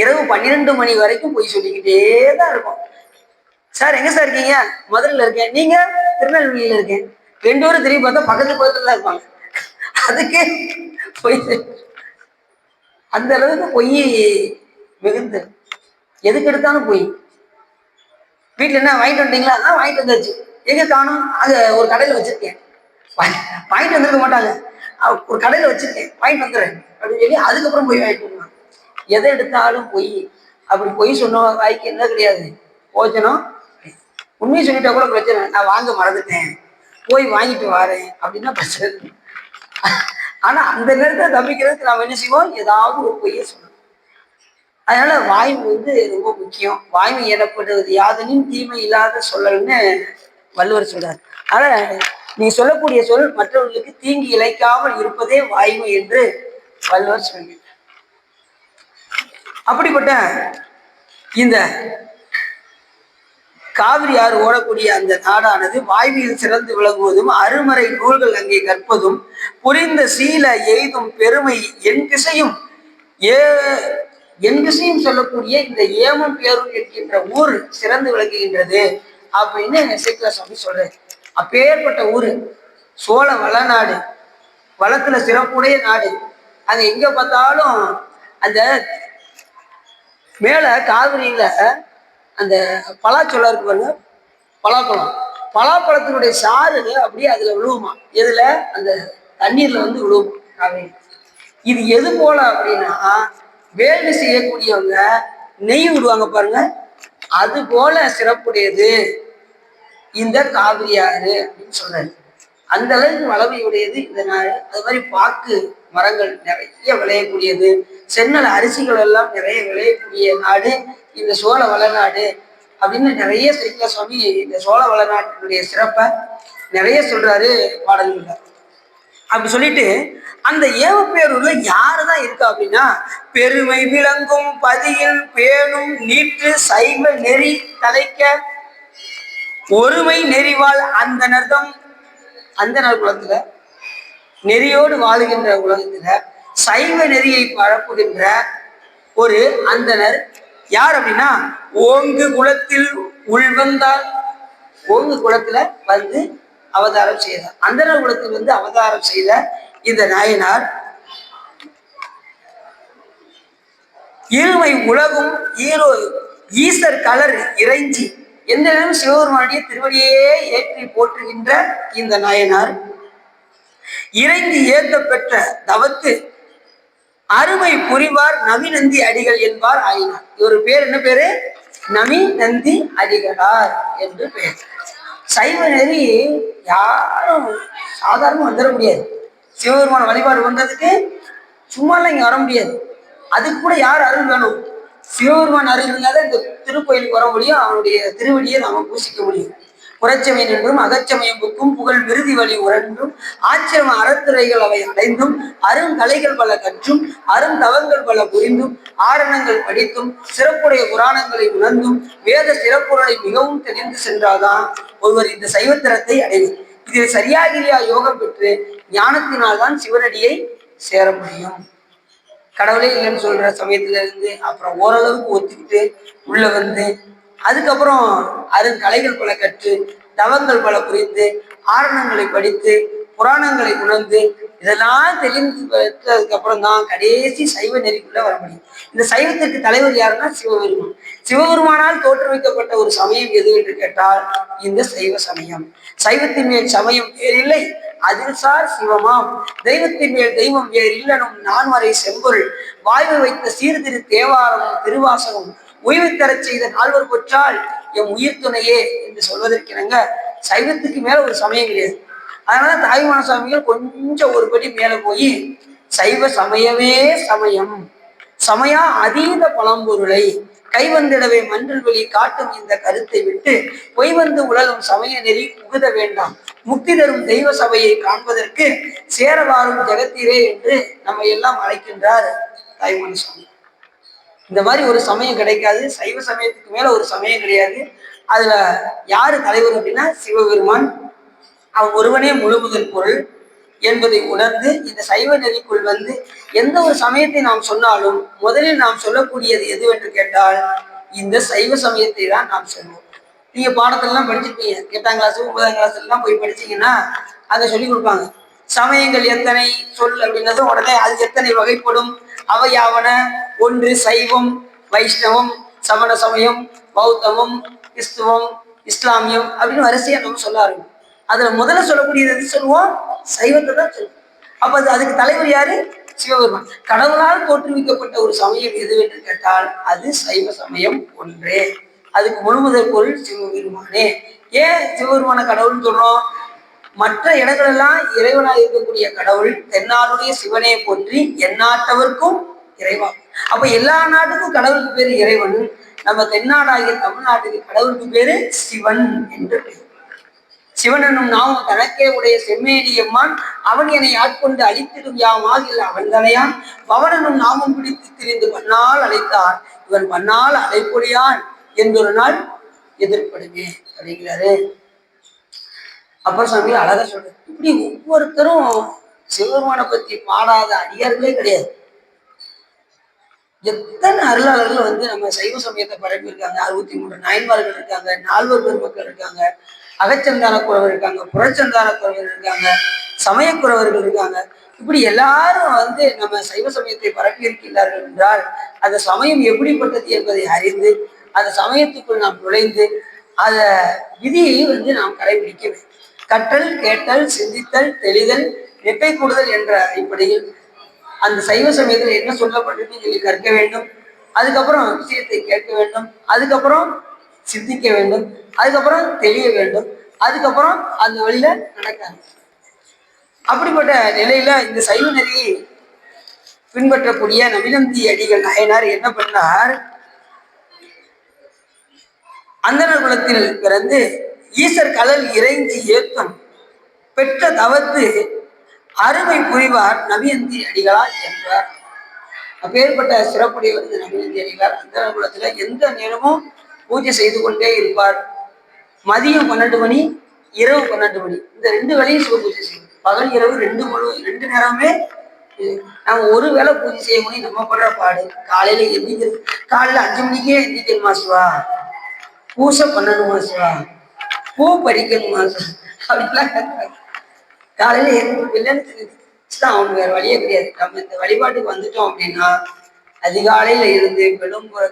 இரவு 12 மணி வரைக்கும் பொய் சொல்லிக்கிட்டே தான் இருக்கும். சார் எங்க சார் இருக்கீங்க? மதுரையில இருக்கேன். நீங்க? திருநெல்வேலியில இருக்கேன். 2 பேரும் திரும்பி பார்த்தா பக்கத்து பக்கத்துல தான் இருப்பாங்க. அதுக்கே பொய். அந்த அளவுக்கு பொய் மிகுந்து. எதுக்கு எடுத்தாலும் பொய். வீட்டுல என்ன வாங்கிட்டு வந்துட்டீங்களா? வாங்கிட்டு வந்தாச்சு. எங்க காணும்? அங்க ஒரு கடையில வச்சிருக்கேன். வாங்கிட்டு வந்துருக்க மாட்டாங்க. ஒரு கடையில வச்சிருக்கேன், வாங்கிட்டு வந்துடுறேன் அப்படின்னு சொல்லி அதுக்கப்புறம் போய் வாங்கிட்டு வருவாங்க. எதை எடுத்தாலும் பொய். அப்படி பொய் சொன்ன வாய்க்கு என்ன கிடையாது, போச்சனம். உண்மையை சொல்லிட்டா கூட பிரச்சனை, நான் வாங்க மறந்துட்டேன், போய் வாங்கிட்டு வரேன் அப்படின்னா பிரச்சனை. ஆனா அந்த நேரத்தை தப்பிக்கிறதுக்கு நாம் என்ன செய்வோம், ஏதாவது ஒரு பொய்யை சொல்லணும். அதனால வாய்மை ரொம்ப முக்கியம். வாய்மை எனப்படுவது யாதனின் தீமை இல்லாத சொல்லல்னு வள்ளுவர் சொல்றார். அதனால நீ சொல்லக்கூடிய சொல் மற்றவர்களுக்கு தீங்கி இழைக்காமல் இருப்பதே வாய்மை என்று வள்ளுவர் சொல்கிறார். அப்படிப்பட்ட இந்த காவிரி ஆறு ஓடக்கூடிய அந்த நாடானது வாய்மையில் சிறந்து விளங்குவதும் அருமறை நூல்கள் அங்கே கற்பதும் புரிந்த சீல எய்தும் பெருமை என் திசையும் சொல்லக்கூடிய இந்த ஏமம் பேரூர் என்கின்ற ஊர் சிறந்து விளங்குகின்றது அப்படின்னு சேக்கிழார் சுவாமி சொல்றாரு. அப்பேற்பட்ட ஊரு சோழ வளநாடு, வளத்துல சிறப்புடைய நாடு. அங்க எங்க பார்த்தாலும் அந்த மேல காவிரியில அந்த பலாச்சொல்ல இருக்கு பாருங்க, பலாப்பழம், பலாப்பழத்தினுடைய சாறு அப்படியே அதுல விழுவுமா. எதுல? அந்த தண்ணீர்ல விழுவுமா காவிரி. இது எது போல அப்படின்னா, வேள்வி செய்யக்கூடியவங்க நெய் விடுவாங்க பாருங்க, அது போல சிறப்புடையது இந்த காவிரி ஆறு அப்படின்னு சொல்றாரு. அந்த அளவுக்கு வளமையுடையது இந்த நாடு. அது மாதிரி பாக்கு மரங்கள் நிறைய விளையக்கூடியது, சென்னல் அரிசிகள் எல்லாம் நிறைய விளையக்கூடிய நாடு இந்த சோழ வளநாடு அப்படின்னு நிறைய சேக்கிழார் சுவாமி இந்த சோழ வளநாட்டினுடைய சிறப்பை நிறைய சொல்றாரு பாடல்கள். அப்படி சொல்லிட்டு அந்த ஏவப்பேரூர்ல யாருதான் இருக்கா அப்படின்னா, பெருமை விளங்கும் பதியில் பேணும் நீட்டு சைவ நெறி தலைக்க ஒருமை நெறிவாள் அந்த நர்தம். அந்த குலத்துல நெறியோடு வாழுகின்ற உலகத்துல சைவ நெறியை பரப்புகின்ற ஒரு அந்தனர் யார் அப்படின்னா, ஓங்கு குலத்தில் உள்வந்தால். ஓங்கு குலத்துல அவதாரம் செய்தார். அந்தனர் குலத்தில் அவதாரம் செய்த இந்த நாயனார் இருமை உலகும் ஈசர் கலர் இறைஞ்சி எந்த நேரம் சிவபெருமானுடைய திருவடியே ஏற்றி போற்றுகின்ற இந்த நாயனார் இறைந்து ஏற்ற பெற்ற தவத்து அருமை புரிவார் நவி நந்தி அடிகள் என்பார் ஆயினார். இவர் பேர் என்ன பேரு? நவி நந்தி அடிகளார் என்று பேர். சைவ நெறி யாரும் சாதாரண வந்துட முடியாது. சிவபெருமான வழிபாடு பண்றதுக்கு சும்மாலாம் இங்க வர முடியாது. அதுக்கு கூட யார் அருள் வேணும்? சிவபெருமான் அருள் இல்லாத இந்த திருக்கோயிலுக்கு வர முடியும், அவனுடைய திருவடியை நாம பூசிக்க முடியும். புறச்சமயம் என்றும் அகச்சமயம் புக்கும் புகழ் விருதி வழி உரண்டும் ஆச்சிரம அறத்துறைகள் அவை அடைந்தும் அருங்கலைகள் பல கற்றும் அருந்தவங்கள் பல புரிந்தும் ஆரணங்கள் படித்தும் சிறப்புடைய புராணங்களை உணர்ந்தும் வேத சிறப்புகளை மிகவும் தெரிந்து சென்றால்தான் ஒருவர் இந்த சைவத்திரத்தை அடைவர். இதில் சரியாகிரியா யோகம் பெற்று ஞானத்தினால்தான் சிவனடியை சேர முடியும். கடவுளே இல்லைன்னு சொல்ற சமயத்துல இருந்து அப்புறம் ஓரளவுக்கு ஒத்துக்கிட்டு உள்ள அதுக்கப்புறம் அருங்கலைகள் பல கற்று தவங்கள் பல புரிந்து ஆரணங்களை படித்து புராணங்களை உணர்ந்து இதெல்லாம் தெரிந்து பெற்றதுக்கு அப்புறம் தான் கடைசி சைவ நெறிக்குள்ள வர முடியும். இந்த சைவத்திற்கு தலைவர் யாருன்னா சிவபெருமான். சிவபெருமானால் தோற்றுவிக்கப்பட்ட ஒரு சமயம் எது என்று கேட்டால் இந்த சைவ சமயம். சைவத்தின் மேல் சமயம் வேறில்லை, அதில் சார் சிவமாம். தெய்வத்தின் மேல் தெய்வம் வேறு இல்லனும் நான்மறை செம்பொருள் வாய்வு வைத்த சீர்திரு தேவாரமும் திருவாசகம் உய்வு தரச் செய்த நால்வர் கொற்றால் எம் உயிர் துணையே என்று சொல்வதற்கிணங்க சைவத்துக்கு மேல ஒரு சமயம் கிடையாது. அதனால தாய்மான சுவாமிகள் கொஞ்சம் ஒரு படி மேல போய் சைவ சமயமே சமயம், சமயா அதீத பழம்பொருளை கைவந்திடவே மன்றல் வெளி காட்டும் இந்த கருத்தை விட்டு பொய் உழலும் சமய நெறி புகுத வேண்டாம், முக்தி தரும் தெய்வ சபையை காண்பதற்கு சேரவாரும் ஜெகத்தீரே என்று நம்ம எல்லாம் அழைக்கின்றார் தாய்மான சுவாமி. இந்த மாதிரி ஒரு சமயம் கிடைக்காது, சைவ சமயத்துக்கு மேல ஒரு சமயம் கிடையாது. அதுல யாரு தலைவர் அப்படின்னா சிவபெருமான். அவன் ஒருவனே முழுமுதல் பொருள் என்பதை உணர்ந்து இந்த சைவ நெறிக்குள் வந்து எந்த ஒரு சமயத்தை நாம் சொன்னாலும் முதலில் நாம் சொல்லக்கூடியது எதுவென்று கேட்டால் இந்த சைவ சமயத்தை தான் நாம் சொல்லுவோம். நீங்க பாடத்திலாம் படிச்சிருப்பீங்க, 8ஆம் கிளாஸ் 9ஆம் கிளாஸ் எல்லாம் போய் படிச்சீங்கன்னா அதை சொல்லி கொடுப்பாங்க. சமயங்கள் எத்தனை சொல் அப்படின்னதும் உடனே அது எத்தனை வகைப்படும், அவையாவன: ஒன்று சைவம், வைஷ்ணவம், சமண சமயம், பௌத்தமும், கிறிஸ்துவம், இஸ்லாமியம் அப்படின்னு வரிசையா நம்ம சொல்ல ஆரம்பிக்கும். அதுல முதல்ல சொல்லக்கூடியது எது சொல்லுவோம்? சைவத்தை தான் சொல்லுவோம். அப்ப அதுக்கு தலைவர் யாரு? சிவபெருமான். கடவுளால் தோற்றுவிக்கப்பட்ட ஒரு சமயம் எது என்று கேட்டால் அது சைவ சமயம் ஒன்றே. அதுக்கு முழுமுதல் பொருள் சிவபெருமானே. ஏன் சிவபெருமான கடவுள்னு சொல்றோம்? மற்ற இடங்களெல்லாம் இறைவனாக இருக்கக்கூடிய கடவுள் தென்னாடுடைய சிவனையை போற்றி எந்நாட்டவருக்கும் இறைவா. அப்ப எல்லா நாட்டுக்கும் கடவுளுக்கு பேரு இறைவன். நம்ம தென்னாடாகிய தமிழ்நாட்டுக்கு கடவுளுக்கு பேரு சிவன் என்று பேர். சிவன் என்னும் நாமும் தனக்கே உடைய செம்மேனியம்மான் அவன் என்னை ஆட்கொண்டு அழித்திடும் யாமாகில் அவன் தனையான் பவன் என்னும் நாமும் பிடித்து திரிந்து பன்னால் அழைத்தான் இவன் பன்னால் அழைப்பொழியான் என்றொரு நாள் எதிர்ப்படுமே அப்படிங்கிறாரு. அப்பர் சாமி அழகா சொல்றாரு. இப்படி ஒவ்வொருத்தரும் சிவபெருமானை பத்தி பாடாத அடியார்களே கிடையாது. எத்தனை அருளாளர்கள் வந்து நம்ம சைவ சமயத்தை பரப்பியிருக்காங்க. 63 நாயன்மார்கள் இருக்காங்க, 4 பெருமக்கள் இருக்காங்க, அகச்சந்தான குறவர் இருக்காங்க, புறச்சந்தான குறவர் இருக்காங்க, சமயக்குறவர்கள் இருக்காங்க. இப்படி எல்லாரும் வந்து நம்ம சைவ சமயத்தை பரப்பி இருக்கின்றார்கள் என்றால் அந்த சமயம் எப்படிப்பட்டது என்பதை அறிந்து அந்த சமயத்துக்குள் நாம் நுழைந்து அத விதியை வந்து நாம் கடைபிடிக்க வேண்டும். கற்றல், கேட்டல், சிந்தித்தல், தெளிதல், நெட்டை கூடுதல் என்ற அடிப்படையில் அந்த சைவ சமயத்தில் என்ன சொல்லப்பட்டிருக்கு சொல்லி கற்க வேண்டும். அதுக்கப்புறம் விஷயத்தை கேட்க வேண்டும், அதுக்கப்புறம் சிந்திக்க வேண்டும், அதுக்கப்புறம் தெளிய வேண்டும், அதுக்கப்புறம் அந்த வழியில நடக்காது. அப்படிப்பட்ட நிலையில இந்த சைவ நெறியை பின்பற்றக்கூடிய நபிநந்தி அடிகள் நாயனார் என்ன பண்ணார்? அந்தணர் குலத்தில் பிறந்து ஈசர் கடல் இறைஞ்சி ஏத்தம் பெற்ற தவத்து அருமை புரிவார் நபிநந்தி அடிகளார் என்றார். அப்பேற்பட்ட சிறப்புடையவர் இந்த நபிநந்தி அடிகளார். அந்தணர் குலத்துல எந்த நேரமும் பூஜை செய்து கொண்டே இருப்பார். மதியம் 12 மணி, இரவு 12 மணி, இந்த 2 வேளையும் சிவ பூஜை செய்யும். பகல் இரவு 2 நேரமே நாங்க ஒரு வேளை பூஜை செய்ய முடியும். நம்ம படுற பாடு காலையில எந்திக்கிறது, காலையில 5 மணிக்கே எந்திக்கணுமா சிவா, பூசை பண்ணணுமா சிவா, பூ பறிக்கணுமா அப்படிலாம் காலையில இல்லைன்னு அவங்க வேற வழியே கிடையாது. நம்ம இந்த வழிபாட்டுக்கு வந்துட்டோம் அப்படின்னா அதிகாலையில இருந்து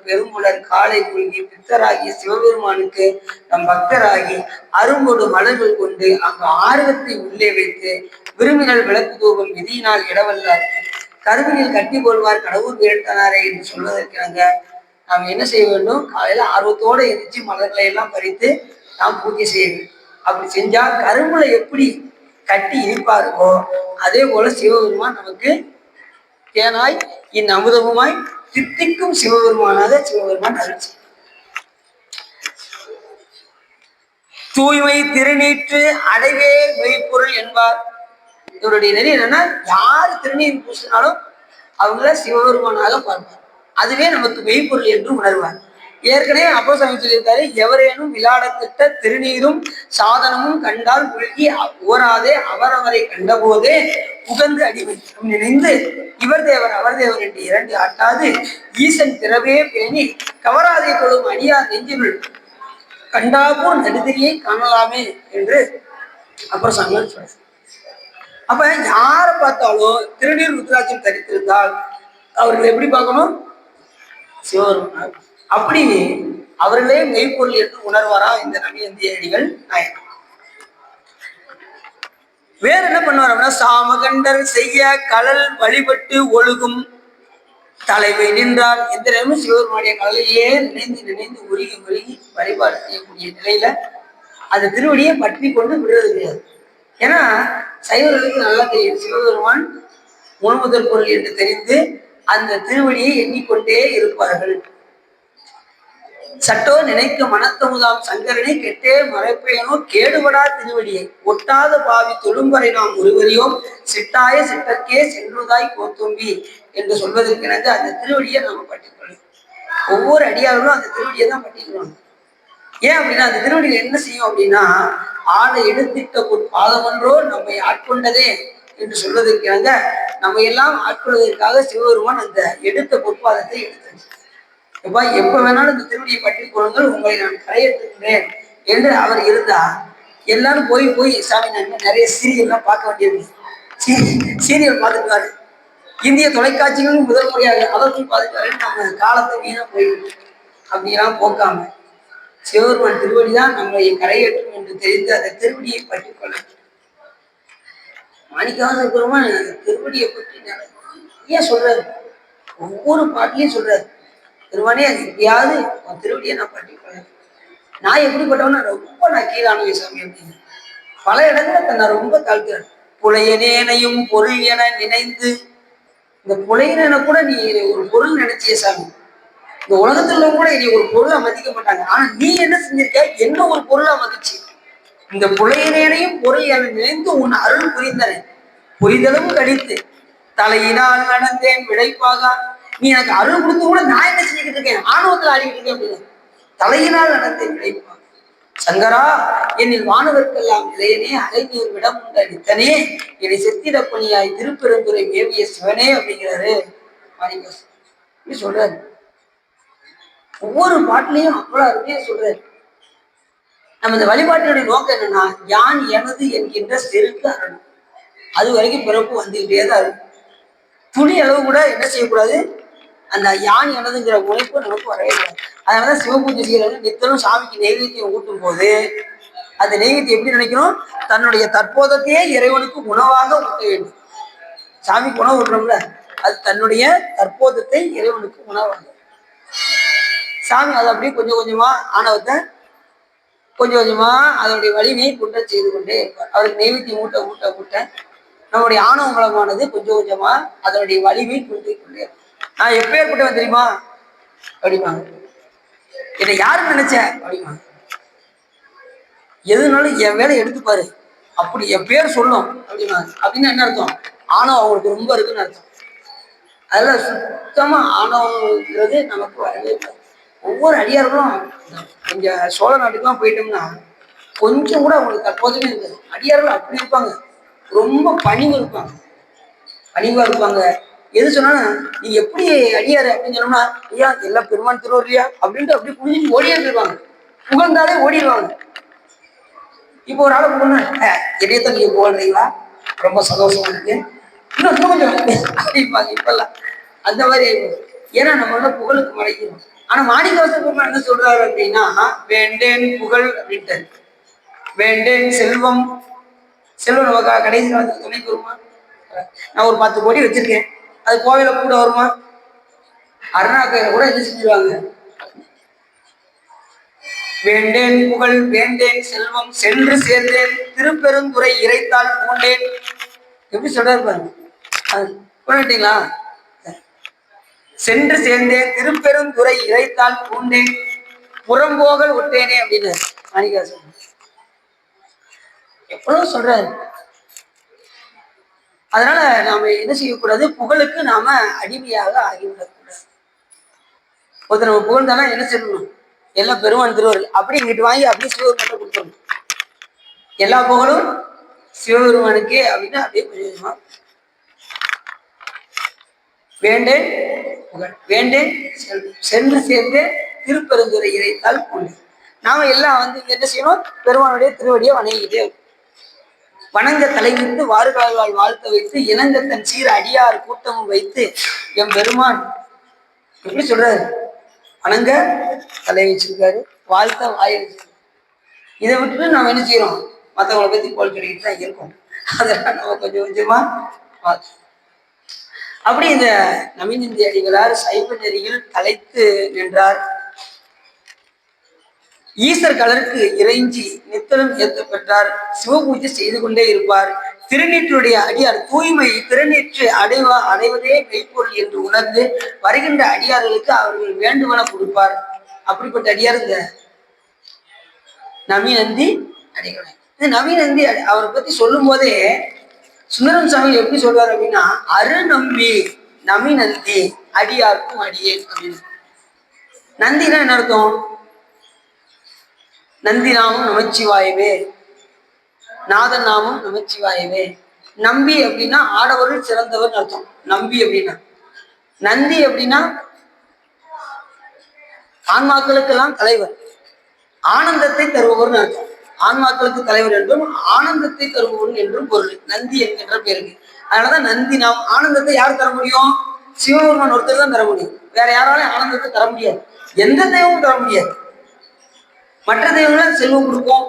பெரும்புலர் காலை மூழ்கி பித்தராகி சிவபெருமானுக்கு நம் பக்தராகி அரும்பொடு மலர்கள் கொண்டு அங்கு ஆர்வத்தை உள்ளே வைத்து விரும்பினல் விளக்கு தூபம் விதியினால் இடவல்லார் கருவினில் கட்டி கொள்வார் கடவுள் வேட்டனாரே என்று சொல்வதற்காக நாம் என்ன செய்ய வேண்டும்? காலையில ஆர்வத்தோடு எரிச்சு மலர்களை எல்லாம் பறித்து நாம் பூஜை செய்ய வேண்டும். அப்படி செஞ்சா கரும்புல எப்படி கட்டி இருப்பாருவோ அதே போல சிவபெருமான் நமக்கு தேனாய் அமுதமுமாய் தித்திக்கும் சிவபெருமானாக சிவபெருமான் அருள். தூய்மை திருநீற்று அடைவே மெய்ப்பொருள் என்பார். இவருடைய நெறி என்னன்னா, யாரு திருநீர் பூசினாலும் அவங்கள சிவபெருமானாக பார்ப்பார். அதுவே நமக்கு மெய்ப்பொருள் என்று உணர்வார். ஏற்கனவே அப்போஸ்தலர் சொல்லியிருக்காரு, எவரேனும் விளையாடத்திட்ட திருநீரும் சாதனமும் கண்டால் உருகி ஓராதே அவரவரை கண்ட போதே உகந்து அடிமை நினைந்து இவர் தேவர் அவர் தேவர் என்று 2 ஆட்டாது ஈசன் திறவே பேணி கவராதை கொள்ளும் அடியார் நெஞ்சினுள் கண்டாபோர் நடுதிரியை காணலாமே என்று அப்புறம் சொல்ற. அப்ப யாரை பார்த்தாலும் திருநீர் ருத்ராட்சம் தரித்திருந்தால் அவர்கள் எப்படி பார்க்கணும்? சிவபெருமான். அப்படி அவர்களே மெய்ப்பொருள் என்று உணர்வாரா இந்த நபிநந்தி அடிகள் நாயகம். வேற என்ன பண்ணுவார் அப்படின்னா, சாமகண்டர் செய்ய கடல் வழிபட்டு ஒழுகும் தலைமை நின்றார். எந்த நேரமும் சிவபெருமானுடைய கடலையே நினைந்து உருகி வழிபாடு செய்யக்கூடிய நிலையில அந்த திருவடியை பற்றி கொண்டு விடுறது கிடையாது. ஏன்னா சைவர்களுக்கு நல்லா தெரியும், சிவபெருமான் முழுமுதல் பொருள் என்று தெரிந்து அந்த திருவடியை எண்ணிக்கொண்டே இருப்பார்கள். சட்டோ நினைக்க மனத்தமுதாம் சங்கரனை கெட்டே மறைப்பேனோ கேடுபடா திருவடியை ஒட்டாத பாவி தொழும்பரை நாம் ஒருவரையோம் சிட்டாய சிட்டற்கே சென்றுதாய் கோத்தும்பி என்று சொல்வதற்கு அந்த திருவடியை நாம பற்றிக்கொள்ளும். ஒவ்வொரு அடியார்களும் அந்த திருவடியை தான் பற்றிக்கொள்ளும். ஏன் அப்படின்னா அந்த திருவடியில் என்ன செய்யும் அப்படின்னா, ஆளை எடுத்திட்ட ஒரு பாதமன்றோ நம்மை ஆட்கொண்டதே என்று சொல்வதற்காக நம்ம எல்லாம் ஆட்கொள்வதற்காக சிவபெருமான் அந்த எடுத்த பொற்பாதத்தை எடுத்தார். எப்பா எப்ப வேணாலும் இந்த திருவடியை பற்றி கொள்ளுங்கள், உங்களை நான் கரையேற்றுகின்றேன் என்று அவர் இருந்தா எல்லாரும் போய் போய் சாமி நான் நிறைய சீரியல்லாம் பார்க்க வேண்டியது. சீரியல் பார்த்துட்டாரு. இந்திய தொலைக்காட்சிகளும் முதல் முறையாக அதை போய் பார்த்துட்டாரு. நம்ம காலத்தை வீணா போய்விட்டு அப்படியெல்லாம் போக்காம சிவபெருமான் திருவடி தான் நம்மளை கரையேற்றும் என்று தெரிந்து அந்த திருவடியை பற்றி கொள்ள மாணிக்கவாச பெருமான் திருவடியை பற்றி நிறைய சொல்றாரு. ஒவ்வொரு பாட்டிலையும் சொல்றாரு, பெருமானே அது எப்படியாவது உன் திருவடியை நான் பற்றி கொள்ள. நான் எப்படிப்பட்டவனா ரொம்ப நான் கீழானவை சாமி அப்படின்னு பல இடங்களை தன்னை ரொம்ப தாழ்த்துறேன். புலையனேனையும் பொருள் என நினைந்து, இந்த புலையன கூட நீ ஒரு பொருள் நினைச்சிய சாமி, இந்த உலகத்துல கூட இனி ஒரு பொருளை மதிக்க மாட்டாங்க. ஆனா நீ என்ன செஞ்சிருக்க, என்ன ஒரு பொருளை மதிச்சு இந்த புலையனேனையும் பொருள் என நினைந்து உன் அருள் புரிந்தன புரிதலும் கடித்து தலையினால் நடந்தேன் விளைப்பாக. நீ எனக்கு அருள் கொடுத்து கூட நான் என்ன செஞ்சுக்கிட்டு இருக்கேன், ஆணவத்தில் ஆடிக்கிட்டு இருக்கேன் அப்படின்னு. தலையினால் நடந்தேன் விளைப்பாக. சங்கரா என்னில் வானவர்க்கெல்லாம் இளையனே அலைநீர் விடம் உண்ட நித்தனே என்னை செத்திட பணியாய் திருப்பெருந்துரை மேவிய சிவனே அப்படிங்கிறாரு மாணிக்கவாசகர். சொல்றாரு ஒவ்வொரு பாட்டிலையும் அவ்வளவு அருமையா சொல்றாரு. நம்ம இந்த வழிபாட்டினுடைய நோக்கம் என்னன்னா, யான் எனது என்கின்ற செருக்கு அறணும். அது வரைக்கும் பிறப்பு வந்துகிட்டே தான் இருக்கும். துணி அளவு கூட என்ன செய்யக்கூடாது, அந்த யான் எனதுங்கிற உழைப்பு நமக்கு வரவே கூடாது. அதனாலதான் சிவபூஜை செய்யறது நித்தலும் சாமிக்கு நெய்வேத்தியம் ஊட்டும் போது அந்த நெய்வேத்தியம் எப்படி நினைக்கணும், தன்னுடைய தற்போதத்தையே இறைவனுக்கு உணவாக ஊட்ட வேண்டும். சாமிக்கு உணவு ஊட்டுறோம்ல, அது தன்னுடைய தற்போதத்தை இறைவனுக்கு உணவாக. சாமி அதை அப்படியே கொஞ்சம் கொஞ்சமா ஆணவத்தை கொஞ்சம் கொஞ்சமா அதனுடைய வலிமையை குன்ற செய்து கொண்டே இருப்பார். அவருக்கு நெய்வேத்தியம் ஊட்ட ஊட்ட ஊட்ட நம்முடைய ஆணவ மூலமானது கொஞ்சம் கொஞ்சமா அதனுடைய வலிமை குன்றி கொண்டே இருக்கும். நான் எப்பேற்பட்டவன் தெரியுமா அப்படிப்பாங்க, என்னை யாருன்னு நினைச்ச அப்படிப்பாங்க. எதுனாலும் என் வேலை எடுத்துப்பாரு, அப்படி என் பேர் சொல்லும் அப்படின்னாங்க. அப்படின்னு என்ன அர்த்தம், ஆணவம் அவங்களுக்கு ரொம்ப இருக்குன்னு அர்த்தம். அதெல்லாம் சுத்தமா ஆணவங்கிறது நமக்கு வரவே இல்லை. ஒவ்வொரு அடியார்களும் இங்க சோழ நாட்டுக்குலாம் போயிட்டோம்னா கொஞ்சம் கூட அவங்களுக்கு தற்போதுமே இருக்காது. அடியார்கள் அப்படி இருப்பாங்க, ரொம்ப பணிவு இருப்பாங்க, பணிவா இருப்பாங்க. எது சொன்னாலும் நீ எப்படி அடியாரு அப்படின்னு சொன்னோம்னா, ஐயா எல்லாம் பெருமான் திருவள்ளியா அப்படின்ட்டு அப்படி குடிஞ்சு ஓடியே இருப்பாங்க. புகழ்ந்தாலே ஓடிடுவாங்க. இப்போ ஒரு ஆளை புகழ்னா, இடையத்தான் நீங்க புகழ்றீங்களா, ரொம்ப சந்தோஷமா இருக்கு, இன்னும் கொஞ்சம் அப்படிப்பாங்க. இப்பெல்லாம் அந்த மாதிரி ஏன்னா நம்ம புகழுக்கு மறைக்கிறோம். ஆனா மாணிக்கவாசகர் பெருமான் என்ன சொல்றாரு அப்படின்னா, வேண்டேன் புகழ் அப்படின்ட்டு, வேண்டேன் செல்வம். செல்வம் நமக்கு கடைசி காலத்துல துணைக்கு வருமா? நான் ஒரு 10 கோடி வச்சிருக்கேன், அது கோவில கூட வருமா? அருணாக்கையில கூட என்ன செஞ்சிருவாங்க, வேண்டேன் புகழ் வேண்டேன் செல்வம் சென்று சேர்ந்தேன் திருப்பெருந்துறை இறைத்தால் பூண்டேன். எப்படி சொல்றாரு பாருங்க, புரிஞ்சுட்டீங்களா? சென்று சேர்ந்தேன் திருப்பெருந்துறை இறைத்தால் பூண்டேன் புறம்போகல் விட்டேனே அப்படின்னு மாணிக்கவாசகர் எவ்வளவு சொல்றாரு. அதனால நாம என்ன செய்யக்கூடாது, புகழுக்கு நாம அடிமையாக ஆகிவிடக்கூடாது. ஒருத்தர் நம்ம புகழ்ந்தானா என்ன செய்யணும், எல்லாம் பெருமான் திருவருள் அப்படி இங்கிட்டு வாங்கி அப்படியே சிவபெருமான கொடுத்துடணும். எல்லா புகழும் சிவபெருமானுக்கே அப்படின்னு அப்படியே கொஞ்சமா வேண்டேன் புகழ் வேண்டேன் சென்று சேர்ந்து திருப்பெருந்துறை இறைத்தால் போனேன். நாம எல்லாம் என்ன செய்யணும், பெருமானுடைய திருவடியை வணங்கிக்கிட்டே வணங்க தலைவிட்டு வாறுகால்வாள் வாழ்த்த வைத்து இணங்க தன் சீர அடியார் கூட்டமும் வைத்து எம் பெருமான் எப்படி சொல்றாரு, வணங்க தலை வச்சிருக்காரு, வாழ்த்த வாய வச்சிருக்காரு. இதை விட்டுட்டு நம்ம என்ன செய்யறோம், மற்றவங்களை பத்தி கோல் சொல்லிக்கிட்டு தான் இருக்கோம். அதெல்லாம் நம்ம கொஞ்சம் கொஞ்சமா அப்படி இந்த நவீனந்தி அடிகளார் சைவ நெறியில் தலைத்து நின்றார். ஈசர் கலருக்கு இறைஞ்சி நித்தலும் ஏற்ற பெற்றார். சிவபூஜை செய்து கொண்டே இருப்பார். திருநீற்றுடைய அடியார் தூய்மை திருநீற்று அடைவதே மெய்ப்பொருள் என்று உணர்ந்து வருகின்ற அடியார்களுக்கு அவர்கள் வேண்டுமென கொடுப்பார். அப்படிப்பட்ட அடியார் இந்த நவீனந்தி அடிகளார். இந்த நவீனந்தி அவரை பத்தி சொல்லும் போதே சுந்தரம் சாமி எப்படி சொல்றாரு அப்படின்னா, அரு நம்பி நவீனந்தி அடியார்க்கும் அடியேன் அப்படின்னு. நந்தினா என்ன அர்த்தம், நந்தினாமும் நமச்சிவாயவே நாதன் நாமம் நமச்சிவாயவே. நம்பி அப்படின்னா ஆடவர்கள் சிறந்தவர் அர்த்தம். நம்பி அப்படின்னா. நந்தி அப்படின்னா ஆன்மாக்களுக்கெல்லாம் தலைவர், ஆனந்தத்தை தருபவர் அர்த்தம். ஆன்மாக்களுக்கு தலைவர் என்றும் ஆனந்தத்தை தருபவர் என்றும் பொருள் நந்தி என்கின்ற பேருக்கு. அதனாலதான் நந்தி. நாம் ஆனந்தத்தை யார் தர முடியும்? சிவபெருமான் ஒருத்தர் தான் தர முடியும். வேற யாராலும் ஆனந்தத்தை தர முடியாது. எந்த தெய்வமும் தர முடியாது. மற்ற தெய்வங்கள் செல்வம் கொடுக்கும்,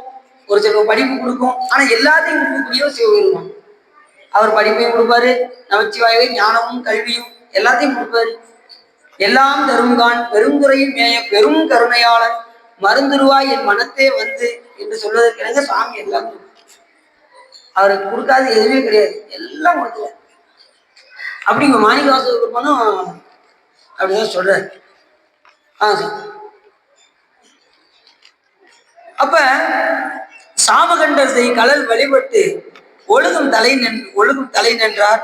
ஒரு செல்வம் படிப்பு கொடுக்கும். ஆனா எல்லாத்தையும் கொடுக்கக்கூடிய சிவபெருமான். அவர் படிப்பையும் கொடுப்பாரு, நமச்சிவாயவே ஞானமும் கல்வியும் எல்லாத்தையும் கொடுப்பாரு. எல்லாம் தரும்கான் பெருந்துறையில் மேய பெரும் கருணையாளன் மருந்துருவாய் என் மனத்தே வந்து என்று சொல்வதற்கு சாமி எல்லாம் அவருக்கு கொடுக்காது எதுவுமே கிடையாது, எல்லாம் கொடுத்துருவார். அப்படிங்க மாணிக்கவாசக பெருமானும் அப்படிதான் சொல்றாரு. அப்ப சாமகண்டத்தை கலல் வழிபட்டு ஒழுகும் தலை நின்றார்.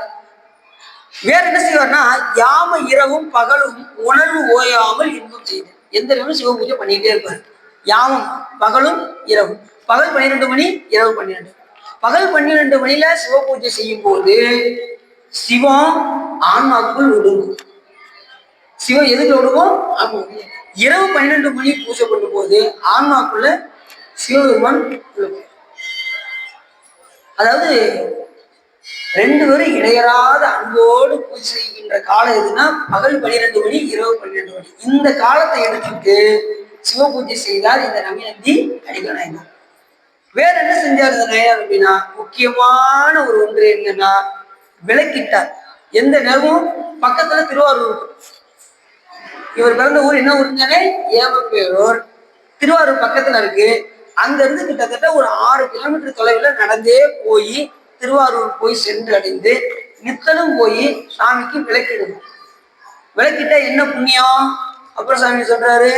வேற என்ன செய்வார்னா, யாம இரவும் பகலும் உணர்வு ஓயாமல் இன்பம் செய்து எந்த நேரமும் சிவ பூஜை பண்ணிக்கிட்டே இருப்பார். யாமம் பகலும் இரவும். பகல் 12 மணி, இரவு 12. பகல் 12 மணில சிவ பூஜை செய்யும் போது சிவம் ஆன்மாக்குள் ஒடுங்கும். சிவம் எதுக்கு ஒடுங்கும்? இரவு 12 மணி பூஜை பண்ணும் போது ஆன்மாக்குள்ள சிவபெருமான். அதாவது 2 பேரும் இடையறாத அன்போடு பூஜை செய்கின்ற காலம் எதுனா பகல் 12 மணி, இரவு 12 மணி. இந்த காலத்தை எடுத்துட்டு சிவ பூஜை செய்தார் இந்த நமிநந்தி அடிகளாயினார். வேற என்ன செஞ்சார் இந்த நயனார் அப்படின்னா, முக்கியமான ஒரு ஒன்று என்னன்னா விளக்கிட்டார். எந்த நேரமும் பக்கத்துல திருவாரூர், இவர் பிறந்த ஊர் என்ன ஊருங்கனே ஏமப்பேரூர், திருவாரூர் பக்கத்துல இருக்கு. அங்க இருந்து கிட்டத்தட்ட ஒரு 6 கிலோமீட்டர் தொலைவில் நடந்தே போய் திருவாரூர் போய் சென்று அடைந்து நித்தலும் போய் சாமிக்கு விளக்கிடுவோம். விளக்கிட்டா என்ன புண்ணியம்? அப்புறம் சாமி சொல்றாரு,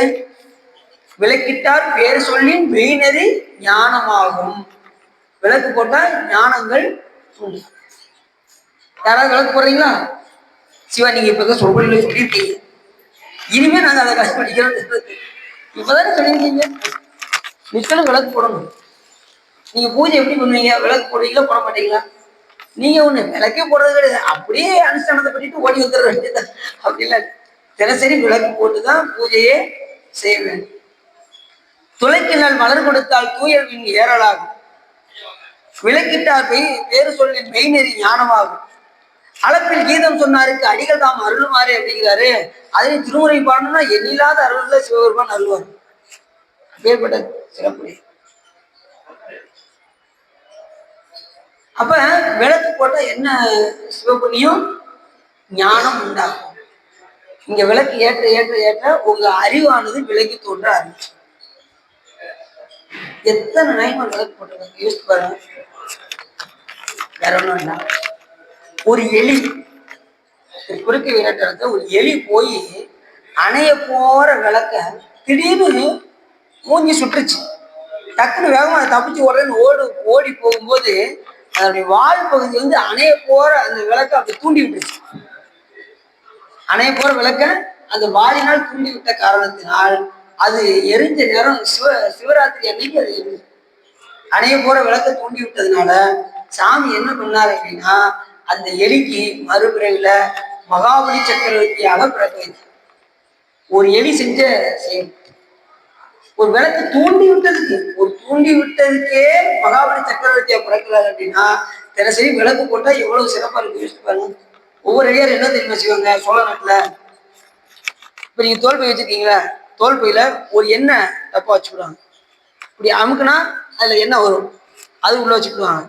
விளக்கிட்டார் பேர் சொல்லி மெய்நெறி ஞானமாகும். விளக்கு போட்டா ஞானங்கள் உண்டு. யாராவது விளக்கு போடுறீங்களா? சிவா நீங்க இப்பதான் சொல்றீங்க, சொல்லியிருக்கீங்க, இனிமே நாங்க அதை கஷ்டப்படிக்கிறோம். இப்பதானே சொல்லியிருக்கீங்க, நிச்சயம் விளக்கு போடணும். நீங்க பூஜை எப்படி பண்ணுவீங்க? விளக்கு போடுவீங்களா, போட மாட்டீங்களா? நீங்க ஒண்ணு விளக்கே போடுறது கிடையாது, அப்படியே அனுஷ்டானத்தை பண்ணிட்டு ஓடி வந்துட வேண்டியது. அப்படி இல்லை, தினசரி விளக்கு போட்டுதான் பூஜையே செய்ய வேண்டும். துளைக்கினால் மலர் கொடுத்தால் தூயல்வின் ஏறலாகும். விளக்கிட்டார் பேரு சொல்லி மெய்நெறி ஞானமாகும். அளப்பில் கீதம் சொன்னாருக்கு அடிகள் தாம் அருளுமாறு அப்படிங்கிறாரு. அதனை திருமுறை பாடணும்னா எண்ணில்லாத அருள்ல சிவபெருமான் அருள்வார். அப்பேற்பட்ட சிறப்புடைய. அப்ப விளக்கு போட்டா என்ன சிவபுண்ணியம்? ஞானம் உண்டாகும். இங்க விளக்கு ஏற்ற ஏற்ற ஏற்ற உங்க அறிவானது விளக்கி தோன்ற ஆரம்பிச்சு. எத்தனை நயங்கள் விளக்கு போட்டிருக்காங்க யோசிச்சு பாருங்க. வேற ஒண்ணும் இல்லை, ஒரு எலி குறுக்கு வீரட்ட ஒரு எலி போய் அணைய போற விளக்க திடீர்னு மூஞ்சி சுட்டுச்சு. டக்குன்னு வேகமா அதை தப்பிச்சு ஓடி போகும்போது அதனுடைய வால் பகுதி வந்து அணைய போற அந்த விளக்க அப்படி தூண்டி விட்டுருச்சு. அணைய போற விளக்க அந்த வாலினால் தூண்டி விட்ட காரணத்தினால் அது எரிஞ்ச நேரம் சிவராத்திரி அன்னைக்கு அது எரிஞ்சு. அணைய போற விளக்க தூண்டி விட்டதுனால சாமி என்ன பண்ணாரு அப்படின்னா, அந்த எலிக்கு மறுபிறவில மகாபலி சக்கரவர்த்தியாக பிறக்க வைத்தார். ஒரு எலி செஞ்ச செயல். ஒரு விளக்கு தூண்டி விட்டதுக்கே மகாபலி சக்கரவர்த்தியா பிறக்கிறாரு அப்படின்னா, தினசரி விளக்கு போட்டா எவ்வளவு சிறப்பா இருக்கு யோசிச்சு பாருங்க. ஒவ்வொரு அடியார் என்ன தெரியுமா செய்வாங்க சோழ நாட்டுல? இப்ப நீங்க தோல் பை வச்சிருக்கீங்களா, தோல் பையில ஒரு எண்ணெய் டப்பா வச்சுக்கிடுவாங்க. இப்படி அமுக்குனா அதுல எண்ணெய் வரும், அது உள்ள வச்சுக்கிடுவாங்க.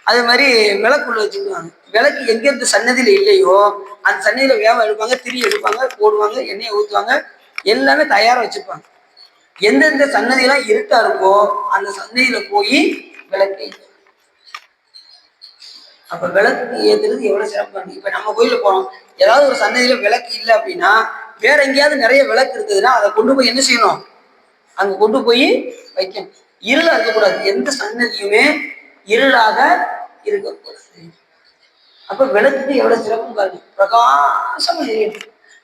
அதே மாதிரி விளக்கு உள்ள வச்சுக்கிடுவாங்க. விளக்கு எங்கேருந்து சன்னதியில இல்லையோ அந்த சன்னதியில வேகம் எடுப்பாங்க, திரி எடுப்பாங்க, போடுவாங்க, எண்ணெயை ஊற்றுவாங்க, எல்லாமே தயாரா வச்சுப்பாங்க. எந்தெந்த சன்னதியெல்லாம் இருட்டா இருக்கோ அந்த சன்னதியில போய் விளக்கு. அப்ப விளக்கு ஏத்துறது எவ்வளவு சிறப்பா இருக்கு. இப்ப நம்ம கோயில போறோம், ஏதாவது ஒரு சன்னதியில விளக்கு இல்லை அப்படின்னா வேற எங்கேயாவது நிறைய விளக்கு இருந்ததுன்னா அதை கொண்டு போய் என்ன செய்யணும்? அங்க கொண்டு போய் வைக்கணும். இருளா இருக்கக்கூடாது, எந்த சன்னதியுமே இருளாக இருக்கக்கூடாது. அப்ப விளக்குக்கு எவ்வளவு சிறப்பும் பாருங்க. பிரகாசம்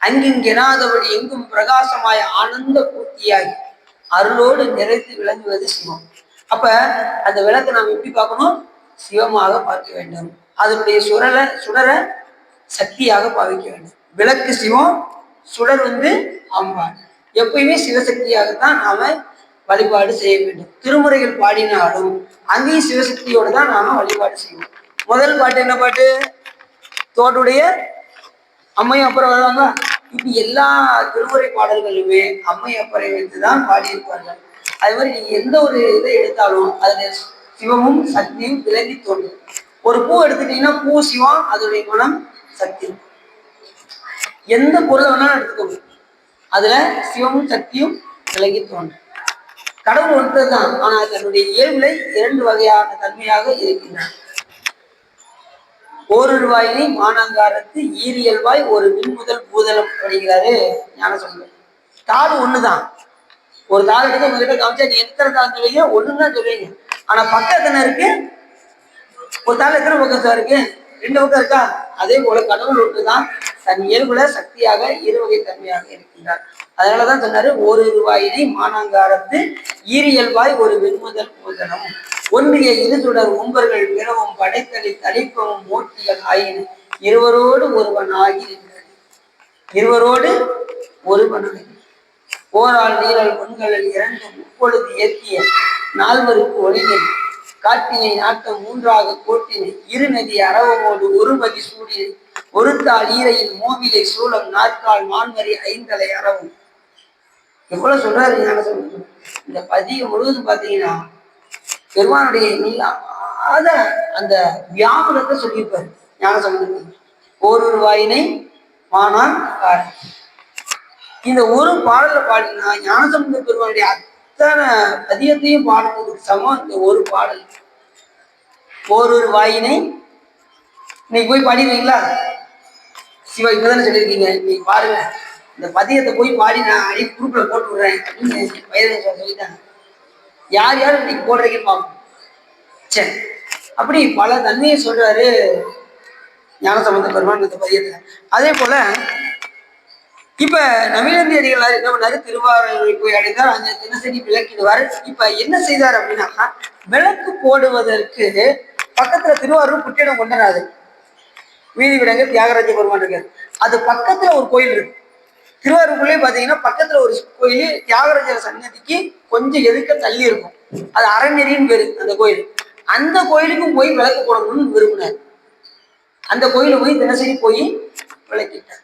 அங்கிங்கெனாதபடி எங்கும் பிரகாசமாய ஆனந்த பூர்த்தியாகி அருளோடு நிறைத்து விளங்குவது சிவம். அப்ப அந்த விளக்கை நாம் எப்படி பார்க்கணும்? சிவமாக பார்க்க வேண்டும். அதனுடைய சுடர சக்தியாக பாவிக்க வேண்டும். விளக்கு சிவம், சுடர் அம்பாள். எப்பயுமே சிவசக்தியாகத்தான் நாம வழிபாடு செய்ய வேண்டும். திருமுறைகள் பாடினாலும் அங்கேயும் சிவசக்தியோடு தான் நாம வழிபாடு செய்வோம். முதல் பாட்டு என்ன பாட்டு? தோட்டுடைய அம்மையும் அப்புறம் வருவாங்க. இப்படி எல்லா திருமுறை பாடல்களுமே அம்மை அப்பரை வைத்துதான் பாடியிருப்பார்கள். அது மாதிரி நீங்க எந்த ஒரு இதை எடுத்தாலும் அதுல சிவமும் சக்தியும் விலகி தோன்றும். ஒரு பூ எடுத்துட்டீங்கன்னா பூ சிவம், அதனுடைய குணம் சக்தி. எந்த பொருளை வேணாலும் எடுத்துக்கோங்க, அதுல சிவமும் சக்தியும் விலகி தோன்றும். கடவுள் ஒன்றுதான், ஆனா தன்னுடைய இயல்புலை 2 வகையான தன்மையாக இருக்கின்றன. ஓரொரு வாயினை மானங்காரத்து ஈரியல்வாய் ஒரு மின்முதல் பூதலம் அப்படிங்கிறாரு ஞானசம்பந்தர். தாடு ஒண்ணுதான். ஒரு தாள் எடுத்து உங்ககிட்ட காமிச்சா நீ எத்தனை தாள் சொல்லுவீங்க? ஒண்ணுதான் சொல்லுவீங்க. ஆனா பக்கத்துல இருக்கு. ஒரு தாள் எத்தனை பக்கம் இருக்கு? 2 பக்கம் இருக்கா? அதே போல கடவுள் ஒன்றுதான், தன் இயல்புல சக்தியாக 2 வகை தன்மையாக இருக்கின்றார். அதனாலதான் சொன்னாரு, ஓரொரு வாயினை மானங்காரத்து ஈரியல்வாய் ஒரு வெண்முதல் பூதனம் ஒன்றிய இருதுடர் உம்பர்கள் பிறவும் படைத்தளி தளிப்பவும் மூர்த்திகள் ஆயின இருவரோடு ஒருவன் ஆகி நின்றது. இருவரோடு ஒருவன் போரால் நீரல் பொன்களில் 2 முப்பொழுது ஏற்றிய 4வருக்கு ஒளிகள் காட்டினை நாட்டம் 3ஆக கோட்டினை இருநதி அரவமோடு ஒருமதி சூடினை ஒரு தாள் ஈரையில் மூவிலை சூளம் 4கால் மான்மறி 5 அறவும். எவ்வளவு சொல்றாரு ஞான சம்பந்தர். இந்த பதியம் முழுவதும் பாத்தீங்கன்னா பெருமானுடைய இல்லாத அந்த வியாபனத்தை சொல்லியிருப்பாரு ஞான சம்பந்தர். ஓரொரு வாயினை மானான் காரணம். இந்த ஒரு பாடலை பாடினா ஞானசம்பந்த பெருமானுடைய அத்தனை பதியத்தையும் பாடுறதுக்கு சமம் இந்த ஒரு பாடல். ஓரொரு வாயினை இன்னைக்கு போய் பாடிடுவீங்களா? சிவா இப்பதானே சொல்லியிருக்கீங்க, இன்னைக்கு பாருங்க இந்த பதியத்தை போய் பாடி நான் அடி குரூப்ல போட்டு விடுறேன் அப்படின்னு வயது சொல்லிட்டாங்க. யார் யாரும் இன்னைக்கு போடுறீங்கன்னு பார்ப்போம். சரி, அப்படி பல தன்மையை சொல்றாரு ஞானசம்பந்த பெருமான் இந்த பதியத்துல. அதே போல இப்ப நவீனந்தி அடிகளார் என்ன பண்ணாரு? திருவாரூரை போய் அடைந்தார், அங்க தினசரி விளக்கிடுவார். இப்ப என்ன செய்தார் அப்படின்னா, விளக்கு போடுவதற்கு பக்கத்துல திருவாரூர் புற்றிடம் கொண்டனாது வீதி விடங்க தியாகராஜ பெருமான் இருக்காரு. அது பக்கத்துல ஒரு கோயில் இருக்கு. திருவாரூருக்குள்ளே பாத்தீங்கன்னா பக்கத்துல ஒரு கோயில் தியாகராஜர் சன்னதிக்கு கொஞ்சம் எதுக்க தள்ளி இருக்கும். அது அறநெறின்னு பேரு அந்த கோயில். அந்த கோயிலுக்கும் போய் விளக்கு போடணும்னு விரும்பினார். அந்த கோயில போய் தினசரி போய் விளக்கிட்டார்.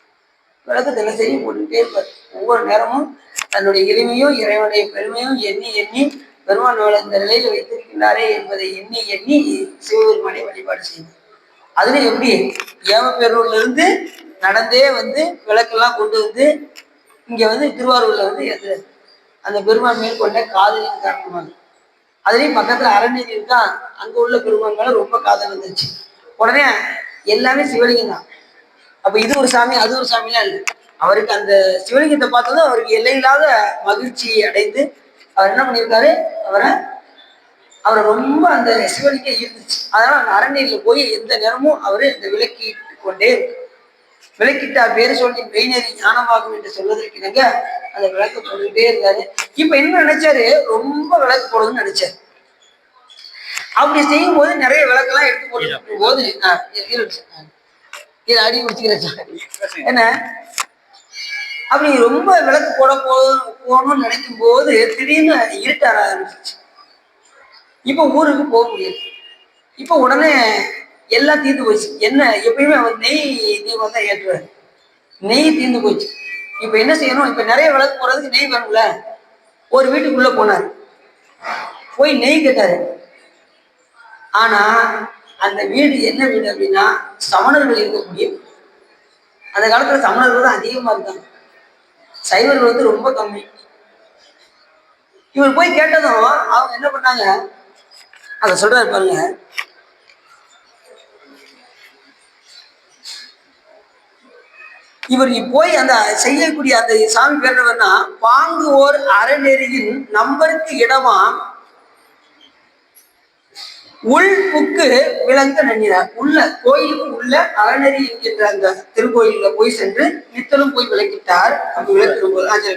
விளக்கு தினசரி போட்டுக்கிட்டே இருப்பார். ஒவ்வொரு நேரமும் தன்னுடைய எளிமையும் இறைவனுடைய பெருமையும் எண்ணி எண்ணி பெருமான் இந்த நிலையில வைத்திருக்கின்றாரே என்பதை எண்ணி எண்ணி சிவபெருமானை வழிபாடு செய்வார். அதுல எப்படி ஏமப்பேரூர்ல இருந்து நடந்தே விளக்கெல்லாம் கொண்டு இங்க திருவாரூர்ல ஏத்துறது அந்த பெருமான் மேல் கொண்ட காதலின் காரணமாக. அதுலயும் பக்கத்துல அறநெறி இருக்கா, அங்க உள்ள பெருமான்களை ரொம்ப காதல் வந்துருச்சு. உடனே எல்லாமே சிவலிங்கம் தான். அப்ப இது ஒரு சாமி அது ஒரு சாமிலாம் இல்லை. அவருக்கு அந்த சிவலிங்கத்தை பார்த்ததும் அவருக்கு எல்லையில்லாத மகிழ்ச்சியை அடைந்து அவர் என்ன பண்ணியிருக்காரு, அவரை ரொம்ப அந்த சிவலிங்கம் ஈர்ந்துச்சு. அதனால அந்த அறநெறியில போய் எந்த நேரமும் அவரு இந்த விளக்கிட்டு கொண்டே இருக்கு. விளக்கிட்டார் பேரு சொல்லி மெய்நெறி ஞானமாகும் என்று சொல்வதற்கு இணங்க அந்த விளக்கு போட்டுக்கிட்டே இருக்காரு. இப்ப என்ன நினைச்சாரு, ரொம்ப விளக்கு போடணும்னு நினைச்சாரு. அப்படி செய்யும் போது நிறைய விளக்கெல்லாம் எடுத்து போட்டு போது இதை அடி முடிச்சுக்கிறேன் என்ன, அப்படி ரொம்ப விளக்கு போகணும்னு நினைக்கும் போது திடீர்னு இருட்டார ஆரம்பிச்சிச்சு. இப்ப ஊருக்கு போக முடியாது. இப்ப உடனே எல்லாம் தீர்ந்து போச்சு. என்ன, எப்பயுமே அவர் நெய் தீபம் தான் ஏற்றுவார். நெய் தீர்ந்து போச்சு. இப்ப என்ன செய்யணும்? இப்ப நிறைய விளக்கு போறதுக்கு நெய் வேணும்ல. ஒரு வீட்டுக்குள்ள போனாரு, போய் நெய் கேட்டாரு. ஆனா அந்த வீடு என்ன வீடு அப்படின்னா சமணர்கள் இருக்கக்கூடிய. அந்த காலத்துல சமணர்கள் தான் அதிகமா இருக்காங்க, சைவர்கள் ரொம்ப கம்மி. இவர் போய் கேட்டதும் அவங்க என்ன பண்ணாங்க, அத சொல்றாரு பாருங்க. இவர் போய் அந்த செய்யக்கூடிய அந்த சாமி பேர்னா பாங்கு ஓர் அறநெறியின் நம்பருக்கு இடமா உள் புக்கு விளங்க நன்னினார். உள்ள கோயிலுக்கு உள்ள அறநெறி என்கின்ற அந்த திருக்கோயில போய் சென்று நித்தலும் போய் விளக்கிட்டார். அப்படி விளக்கும் போது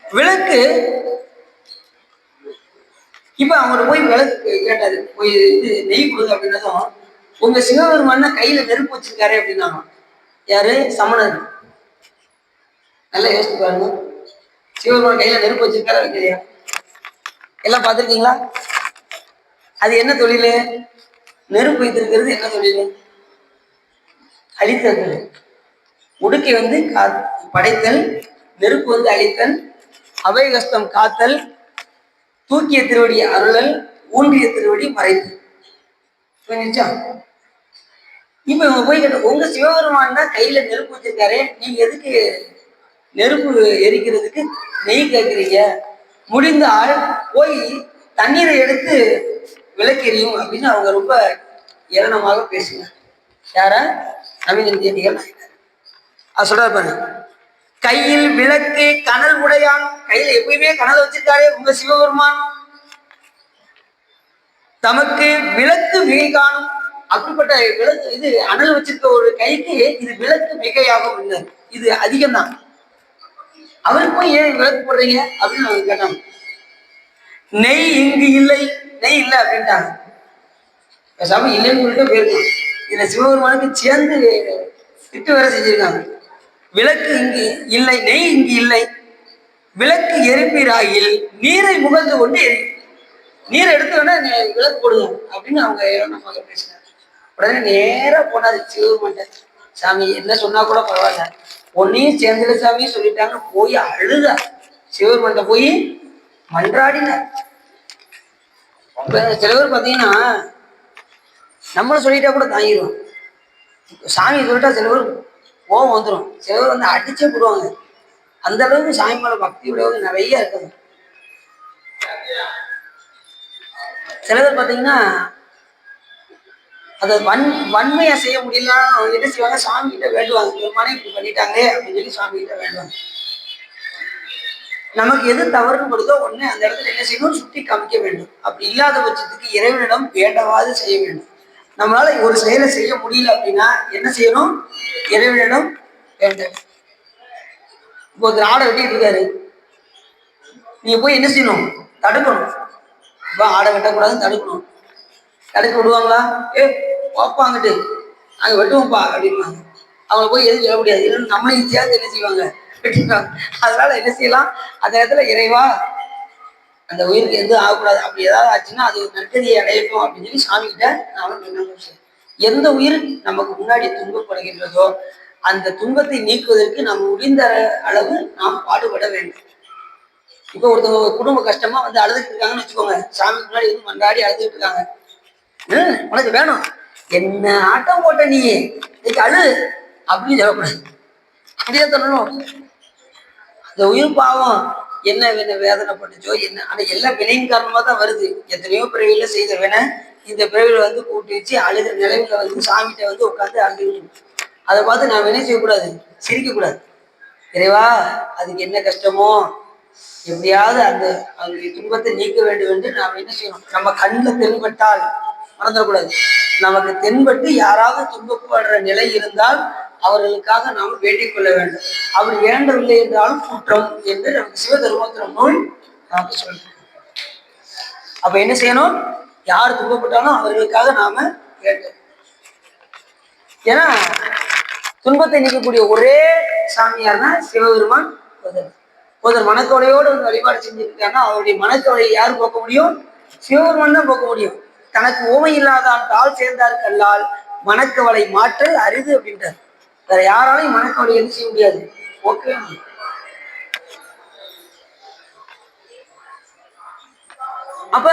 விளக்கு இப்ப அவங்க போய் விளக்கு கேட்டாரு, போய் இது நெய் கொடுங்க அப்படின்னதும், உங்க சிவபெருமான் கையில நெருப்பு வச்சிருக்காரு அப்படின்னாங்க. யாரு? சமணர். நல்லா யோசிச்சு பாருங்க, சிவபெருமான் கையில நெருப்பு வச்சிருக்காரு வைக்கலையா? எல்லாம் பார்த்துருக்கீங்களா? அது என்ன தொழில்? நெருப்பு வைத்திருக்கிறது என்ன தொழில்? அழித்தல். உடுக்கை வந்து படைத்தல், நெருப்பு வந்து அழித்தல், அபய கஷ்டம் காத்தல், தூக்கிய திருவடி அருளல், ஊன்றிய திருவடி மறைத்தல். இப்ப இவங்க போய் கேட்ட, உங்க சிவபெருமான் தான் கையில நெருப்பு வச்சிருக்காரு, நீங்க எதுக்கு நெருப்பு எரிக்கிறதுக்கு நெய் கேட்குறீங்க? முடிந்தால் போய் தண்ணீரை எடுத்து விளக்கெரியும் அப்படின்னு அவங்க ரொம்ப ஏளனமாக பேசினார். யார? நவீன தேதிகள் அது சொல்றாரு பாருங்க, கையில் விளக்கு கனல் உடையான். கையில எப்பயுமே கனல் வச்சிருக்காரே உங்க சிவபெருமான், தமக்கு விளக்கு மிகை காணும். அப்படிப்பட்ட விளக்கு இது அனல் வச்சிருக்க ஒரு கைக்கு இது விளக்கு மிகையாகும் இல்லை, இது அதிகம்தான். அவருக்கும் ஏன் விளக்கு போடுறீங்க அப்படின்னு அவங்க கேட்டாங்க. நெய் இங்கு இல்லை, நெய் இல்லை அப்படின்ட்டாங்க. பேசாம இல்லைன்னு சொல்லிட்டு போயிருக்கோம். இதுல சிவபெருமானுக்கு சேர்ந்து திட்டு வேற செஞ்சிருக்காங்க. விளக்கு இங்கு இல்லை, நெய் இங்கு இல்லை, விளக்கு எரிப்பீராயில் நீரை முகந்து கொண்டு எரி, நீரை எடுத்து வேணா விளக்கு போடுங்க அப்படின்னு அவங்க ஏளனமாக பேசினாங்க. உடனே நேரா போனாரு சிவபெருமான். சாமி என்ன சொன்னா கூட பரவாயில்ல, ஒன்னையும் சேர்ந்துல சாமி சொல்லிட்டாங்க. போய் அழுதா, சிவபெருமான் போய் மன்றாடினார். சில பேர் பார்த்தீங்கன்னா நம்மள சொல்லிட்டா கூட தாங்கிடும், சாமி சொல்லிட்டா சில பேர் கோபம் வந்துடும், சில பேர் வந்து அடிச்சே போடுவாங்க. அந்த அளவுக்கு சாமி மேல பக்தி உடையவங்க நிறைய இருக்குது. சில பேர் பார்த்தீங்கன்னா அதை வன்மையா செய்ய முடியலன்னா அவங்க என்ன செய்வாங்க, சாமி கிட்ட வேண்டுவாங்க, பெருமானே இப்படி பண்ணிட்டாங்களே அப்படின்னு சொல்லி சாமி கிட்ட வேண்டுவாங்க. நமக்கு எது தவறுன்னு படுதோ உடனே அந்த இடத்துல என்ன செய்யணும், சுட்டி காமிக்க வேண்டும். அப்படி இல்லாத பட்சத்துக்கு இறைவனிடம் வேண்டவாது செய்ய வேண்டும். நம்மளால ஒரு செயலை செய்ய முடியல அப்படின்னா என்ன செய்யணும், இறைவனிடம் வேண்டும். இப்போ ஒரு ஆடை வெட்டிட்டு இருக்காரு, நீங்க போய் என்ன செய்யணும், தடுக்கணும். இப்போ ஆடை வெட்டக்கூடாதுன்னு தடுக்கணும். தடுக்க விடுவாங்களா? பார்ப்பாங்கட்டு நாங்க வெட்டுவோம்ப்பா அப்படின்வாங்க. அவங்க போய் எதுவும் சொல்ல முடியாது, இல்லைன்னு நம்மளையும் சேர்ந்து என்ன செய்வாங்க, வெட்டிடுவாங்க. அதனால என்ன செய்யலாம், அந்த இடத்துல இறைவா அந்த உயிருக்கு எதுவும் ஆகக்கூடாது, அப்படி ஏதாவது ஆச்சுன்னா அது நற்கதியை அடையட்டும் அப்படின்னு சொல்லி சாமி கிட்ட நாம செய்யணும். எந்த உயிர் நமக்கு முன்னாடி துன்பப்படுகின்றதோ அந்த துன்பத்தை நீக்குவதற்கு நம்ம முடிந்த அளவு நாம் பாடுபட வேண்டும். இப்போ ஒருத்தவங்க குடும்ப கஷ்டமா வந்து அழுதுட்டு இருக்காங்கன்னு வச்சுக்கோங்க, சாமி முன்னாடி வந்து மன்றாடி அழுதுட்டு இருக்காங்க. உனக்கு வேணும், என்ன ஆட்டம் போட்ட நீ இன்னைக்கு அழு அப்படின்னு சொல்லக்கூடாது. அப்படியே சொல்லணும். அந்த உயிர் பாவம் என்ன வேதனைப்பட்டுச்சோ என்ன, ஆனா எல்லா வினையின் காரணமா தான் வருது. எத்தனையோ பிறவியில செய்த வினை இந்த பிறவில வந்து கூட்டி வச்சு அழுகிற நிலைமையில வந்து சாமிகிட்ட வந்து உட்காந்து அழுகணும். அதை பார்த்து நான் வினை செய்யக்கூடாது, சிரிக்கக்கூடாது. இறைவா அதுக்கு என்ன கஷ்டமோ எப்படியாவது அதனுடைய துன்பத்தை நீக்க வேண்டும் என்று நாம் என்ன செய்யணும், நம்ம கண்ணில் தென்பட்டால் மறந்துடக்கூடாது. நமக்கு தென்பட்டு யாராவது துன்பப்படுற நிலை இருந்தால் அவர்களுக்காக நாம் வேண்டிக் கொள்ள வேண்டும். அப்படி வேண்டவில்லை என்றாலும் குற்றம் என்று நமக்கு சிவதர்மோத்தர நூல் நமக்கு சொல்றோம். அப்ப என்ன செய்யணும், யார் துன்பப்பட்டாலும் அவர்களுக்காக நாம வேண்டும். ஏன்னா துன்பத்தை நீக்கக்கூடிய ஒரே சாமியார்னா சிவபெருமான். ஒருத்தர் மனக்கவலையோடு வந்து வழிபாடு செஞ்சிருக்காங்கன்னா அவருடைய மனக்கவலையை யார் போக்க முடியும், சிவபெருமான் தான் போக்க முடியும். தனக்கு ஓமை இல்லாதான் தாள் சேர்ந்தார் கல்லால் மனக்கவலை மாற்றல் அரிது அப்படின்றார். வேற யாராலையும் மனக்கவலை எது செய்ய முடியாது. ஓகே, அப்ப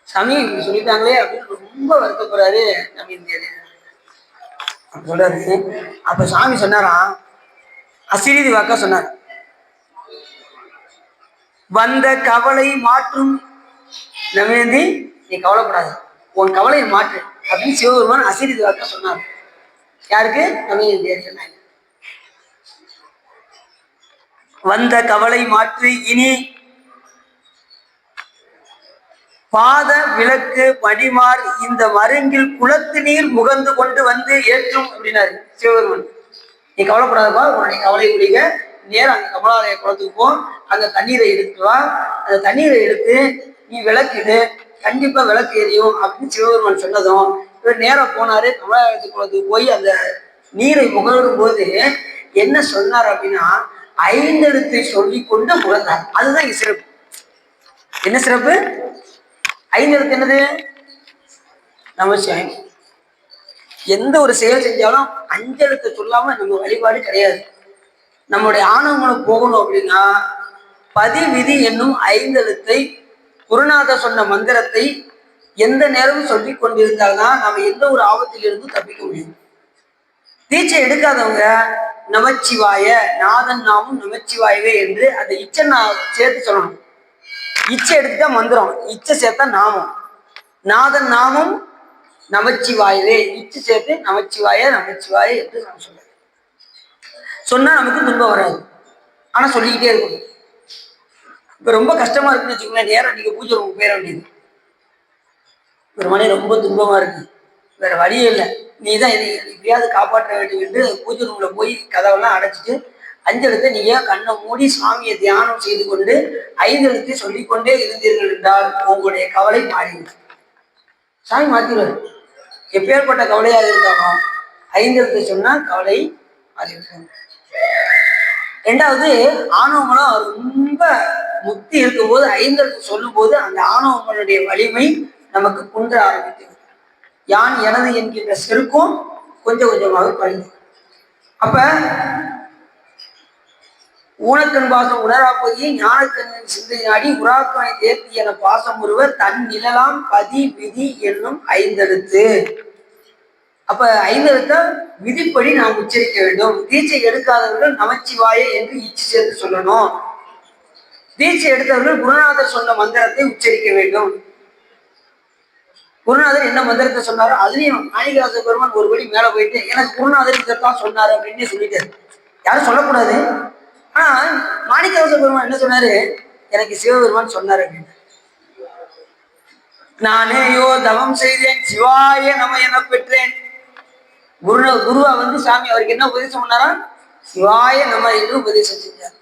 சாமி இப்படி சொல்லிட்டாங்களே அப்படின்னு ரொம்ப வருத்தப்படுறாரு நவீன் சொல்றாரு. அப்ப சாமி சொன்னாராம், அசிரீதி வாக்கா சொன்னார், வந்த கவலை மாற்றும் நவீனந்தி, நீ கவலைப்படாத, உன் கவலையை மாற்று அப்படின்னு சிவபெருமான் அசிரீதி வாக்கா சொன்னார். யாருக்கு? நவீனந்தி. வந்த கவலை மாற்று, இனி பாத விளக்கு படிமார் இந்த மருங்கில் குளத்து நீர் முகந்து கொண்டு வந்து ஏற்றும் அப்படின்னாரு சிவபெருமன். நீ கவலைப்படாதப்பா, உன்னுடைய கவலை குடிக்க நேரம் அங்க கமலாலய குளத்துக்கு போ, அங்க தண்ணீரை எடுத்துட்டு வா, அந்த தண்ணீரை எடுத்து நீ விளக்கிடு, கண்டிப்பா விளக்கு எரியும் அப்படின்னு சிவபெருமான் சொன்னதும் இவர் நேரம் போனாரு. கமலாலயத்து குளத்துக்கு போய் அந்த நீரை முகழும் போது என்ன சொன்னார் அப்படின்னா, ஐந்தெழுத்தை சொல்லி கொண்டு முகழ்ந்தார். அதுதான் இங்க சிறப்பு. என்ன சிறப்பு? ஐந்தெழுத்து என்னது? நமச்சிவாயம். எந்த ஒரு செயல் செஞ்சாலும் அஞ்செழுத்தை சொல்லாம நம்ம வழிபாடு கிடையாது. நம்முடைய ஆணவங்களும் போகணும் அப்படின்னா பதிவிதி என்னும் ஐந்தெழுத்தை குருநாதர் சொன்ன மந்திரத்தை எந்த நேரமும் சொல்லிக் கொண்டிருந்தால்தான் நம்ம எந்த ஒரு ஆபத்திலிருந்து தப்பிக்க முடியும். தீட்சை எடுக்காதவங்க நமச்சிவாய நாதன் நாமும் நமச்சிவாயவே என்று அந்த இச்சை சேர்த்து சொல்லணும். இச்சை எடுத்துட்டா மந்திரம், இச்சை சேர்த்தா நாமம். நாதன் நாமும் நமச்சிவாயவே, இச்சை சேர்த்து நமச்சிவாய நமச்சிவாய என்று நான் சொல்றேன். சொன்னா நமக்கு துன்பம் வராது, ஆனா சொல்லிக்கிட்டே இருக்கணும். இப்ப ரொம்ப கஷ்டமா இருக்குன்னு வச்சுக்கோங்களேன், நேரம் நீங்க பூஜை ரூமுக்கு போயிட வேண்டியது. ஒரு மணி ரொம்ப துன்பமா இருக்கு, வேற வழியே இல்லை, நீ தான் எப்படியாவது காப்பாற்ற வேண்டும் என்று பூஜை ரூம்ல போய் கதவெல்லாம் அடைச்சிட்டு அஞ்செழுத்தை நீங்க கண்ணை மூடி சாமியை தியானம் செய்து கொண்டு ஐந்தெழுத்தை சொல்லிக்கொண்டே இருந்தீர்கள் என்றால் உங்களுடைய கவலை மாறிவிடும். சாமி மாத்திடுவார். எப்பேற்பட்ட கவலையாக இருந்தாலும் ஐந்தெழுத்தை சொன்னா கவலை மாறிவிடும். ரெண்டாவது, ஆணவங்களும் ரொம்ப முக்தி இருக்கும்போது ஐந்தெழுத்து சொல்லும் போது அந்த ஆணவங்களுடைய வலிமை நமக்கு குன்ற ஆரம்பிக்கிறது. யான் எனது என்கின்ற செருக்கும் கொஞ்சம் கொஞ்சமாக குறைந்து. அப்ப ஊனக்கண் பாசம் உணராப்பதியை ஞானக்கண்ணின் சிந்தை நாடி உராக்கனை தேர்த்தி என பாசம் ஒருவர் தன் நிழலாம் பதி விதி என்னும் ஐந்தெழுத்து. அப்ப ஐந்தெழுத்த விதிப்படி நாம் உச்சரிக்க வேண்டும். தீட்சை எடுக்காதவர்கள் நமச்சிவாய என்று இச்சு சேர்த்து சொல்லணும். தீட்சை எடுத்தவர்கள் குருநாதர் சொன்ன மந்திரத்தை உச்சரிக்க வேண்டும். குருநாதர் என்ன மந்திரத்தை சொன்னாரோ அதுலயும் மாணிக்கவாசக பெருமான் ஒருபடி மேல போயிட்டு எனக்கு குருநாதர் இதைத்தான் சொன்னாரு அப்படின்னு சொல்லிட்டாரு. யாரும் சொல்லக்கூடாது. ஆனா மாணிக்கவாசக பெருமான் என்ன சொன்னாரு? எனக்கு சிவபெருமான் சொன்னாரு அப்படின்னு. நானேயோ தவம் செய்தேன், சிவாய நம என பெற்றேன். குருவா சாமி அவருக்கு என்ன உபதேசம் பண்ணாரா? சிவாய நம என்று உபதேசம் செஞ்சார்.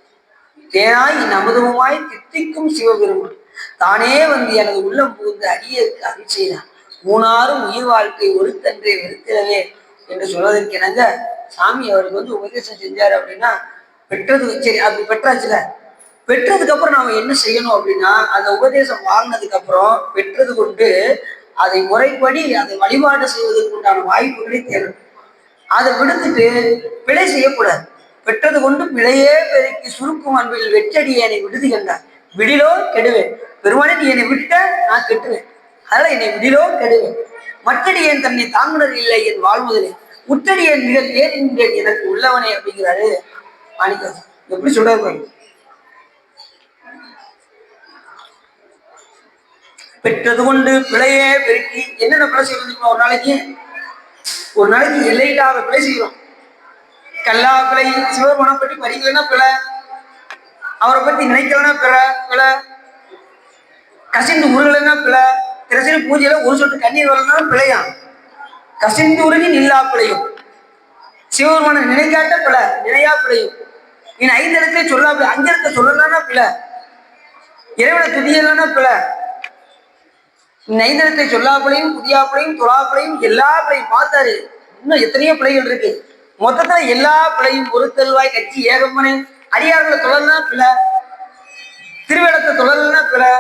தேனாய் நமதுமாய் தித்திக்கும் சிவபெருமான் தானே எனது உள்ளம் புகுந்து அடியருக்கு அருள் செய்தார். மூணாறும் உயிர் வாழ்க்கை ஒருத்தன்றே வெறுத்திடவே என்று சொல்வதற்கு இணங்க சாமி அவருக்கு உபதேசம் செஞ்சாரு அப்படின்னா பெற்றது. சரி, அது பெற்றாச்சுல. பெற்றதுக்கு அப்புறம் நாம என்ன செய்யணும் அப்படின்னா, அந்த உபதேசம் வாங்கினதுக்கு அப்புறம் பெற்றது கொண்டு அதை முறைப்படி அதை வழிபாடு செய்வதற்கு உண்டான வாய்ப்புகளை தேடும். அதை விடுத்துட்டு பிழை செய்யக்கூடாது. பெற்றது கொண்டு பிழையே பெருக்கி சுருக்கும் அன்பில் வெற்றடி என்னை விடுதி கண்டார். விடிலோ கெடுவேன். பெருமானே நீ என்னை விட்ட நான் கெட்டுவேன், அதனால என்னை விடிலோ கெடுவேன். மற்றடி என் தன்னை தாங்குனர் இல்லை என் வாழ்முதலே உற்றடி என் மிக தேர்ந்தேன் எனக்கு உள்ளவனே அப்படிங்கிறாரு மாணிக்கவாசகர். எப்படி சொல்றாரு? பெற்றது கொண்டு பிழையே பெருக்கி என்னென்ன பிழை செய்யணும்? ஒரு நாளைக்கு எல்லையில்லாத பிழை செய்யறோம். கல்லா பிழை, சிவபெருமானை பற்றி படிக்கலன்னா பிழை, அவரை பத்தி நினைக்கலன்னா பிழை, கசிந்து உருகலன்னா பிழை, திரசின பூஜையில ஒரு சொட்டு கண்ணீர் வரலன்னா பிழையாம். கசிந்து உருகி நில்லா பிழையும், சிவபெருமான நினைக்காட்ட பிழை, நினையா பிழையும். நீ ஐந்தெழுத்தை சொல்லா பிழை, அஞ்செழுத்தை சொல்லலான்னா பிழை, இறைவனை துதியலன்னா பிழை. ஐந்தெழுத்தை சொல்லா பிழையும், புதியா பிழையும், தொழா பிழையும், எல்லா பிழையும் பார்த்தாரு. இன்னும் எத்தனையோ பிழைகள் இருக்கு. மொத்தத்துல எல்லா பிழையும் ஒரு தெருவாய் கட்சி ஏகம்மனை அடியார்களை தொழல்னா பிழை, திருவேடத்தை தொழல்னா பிழை,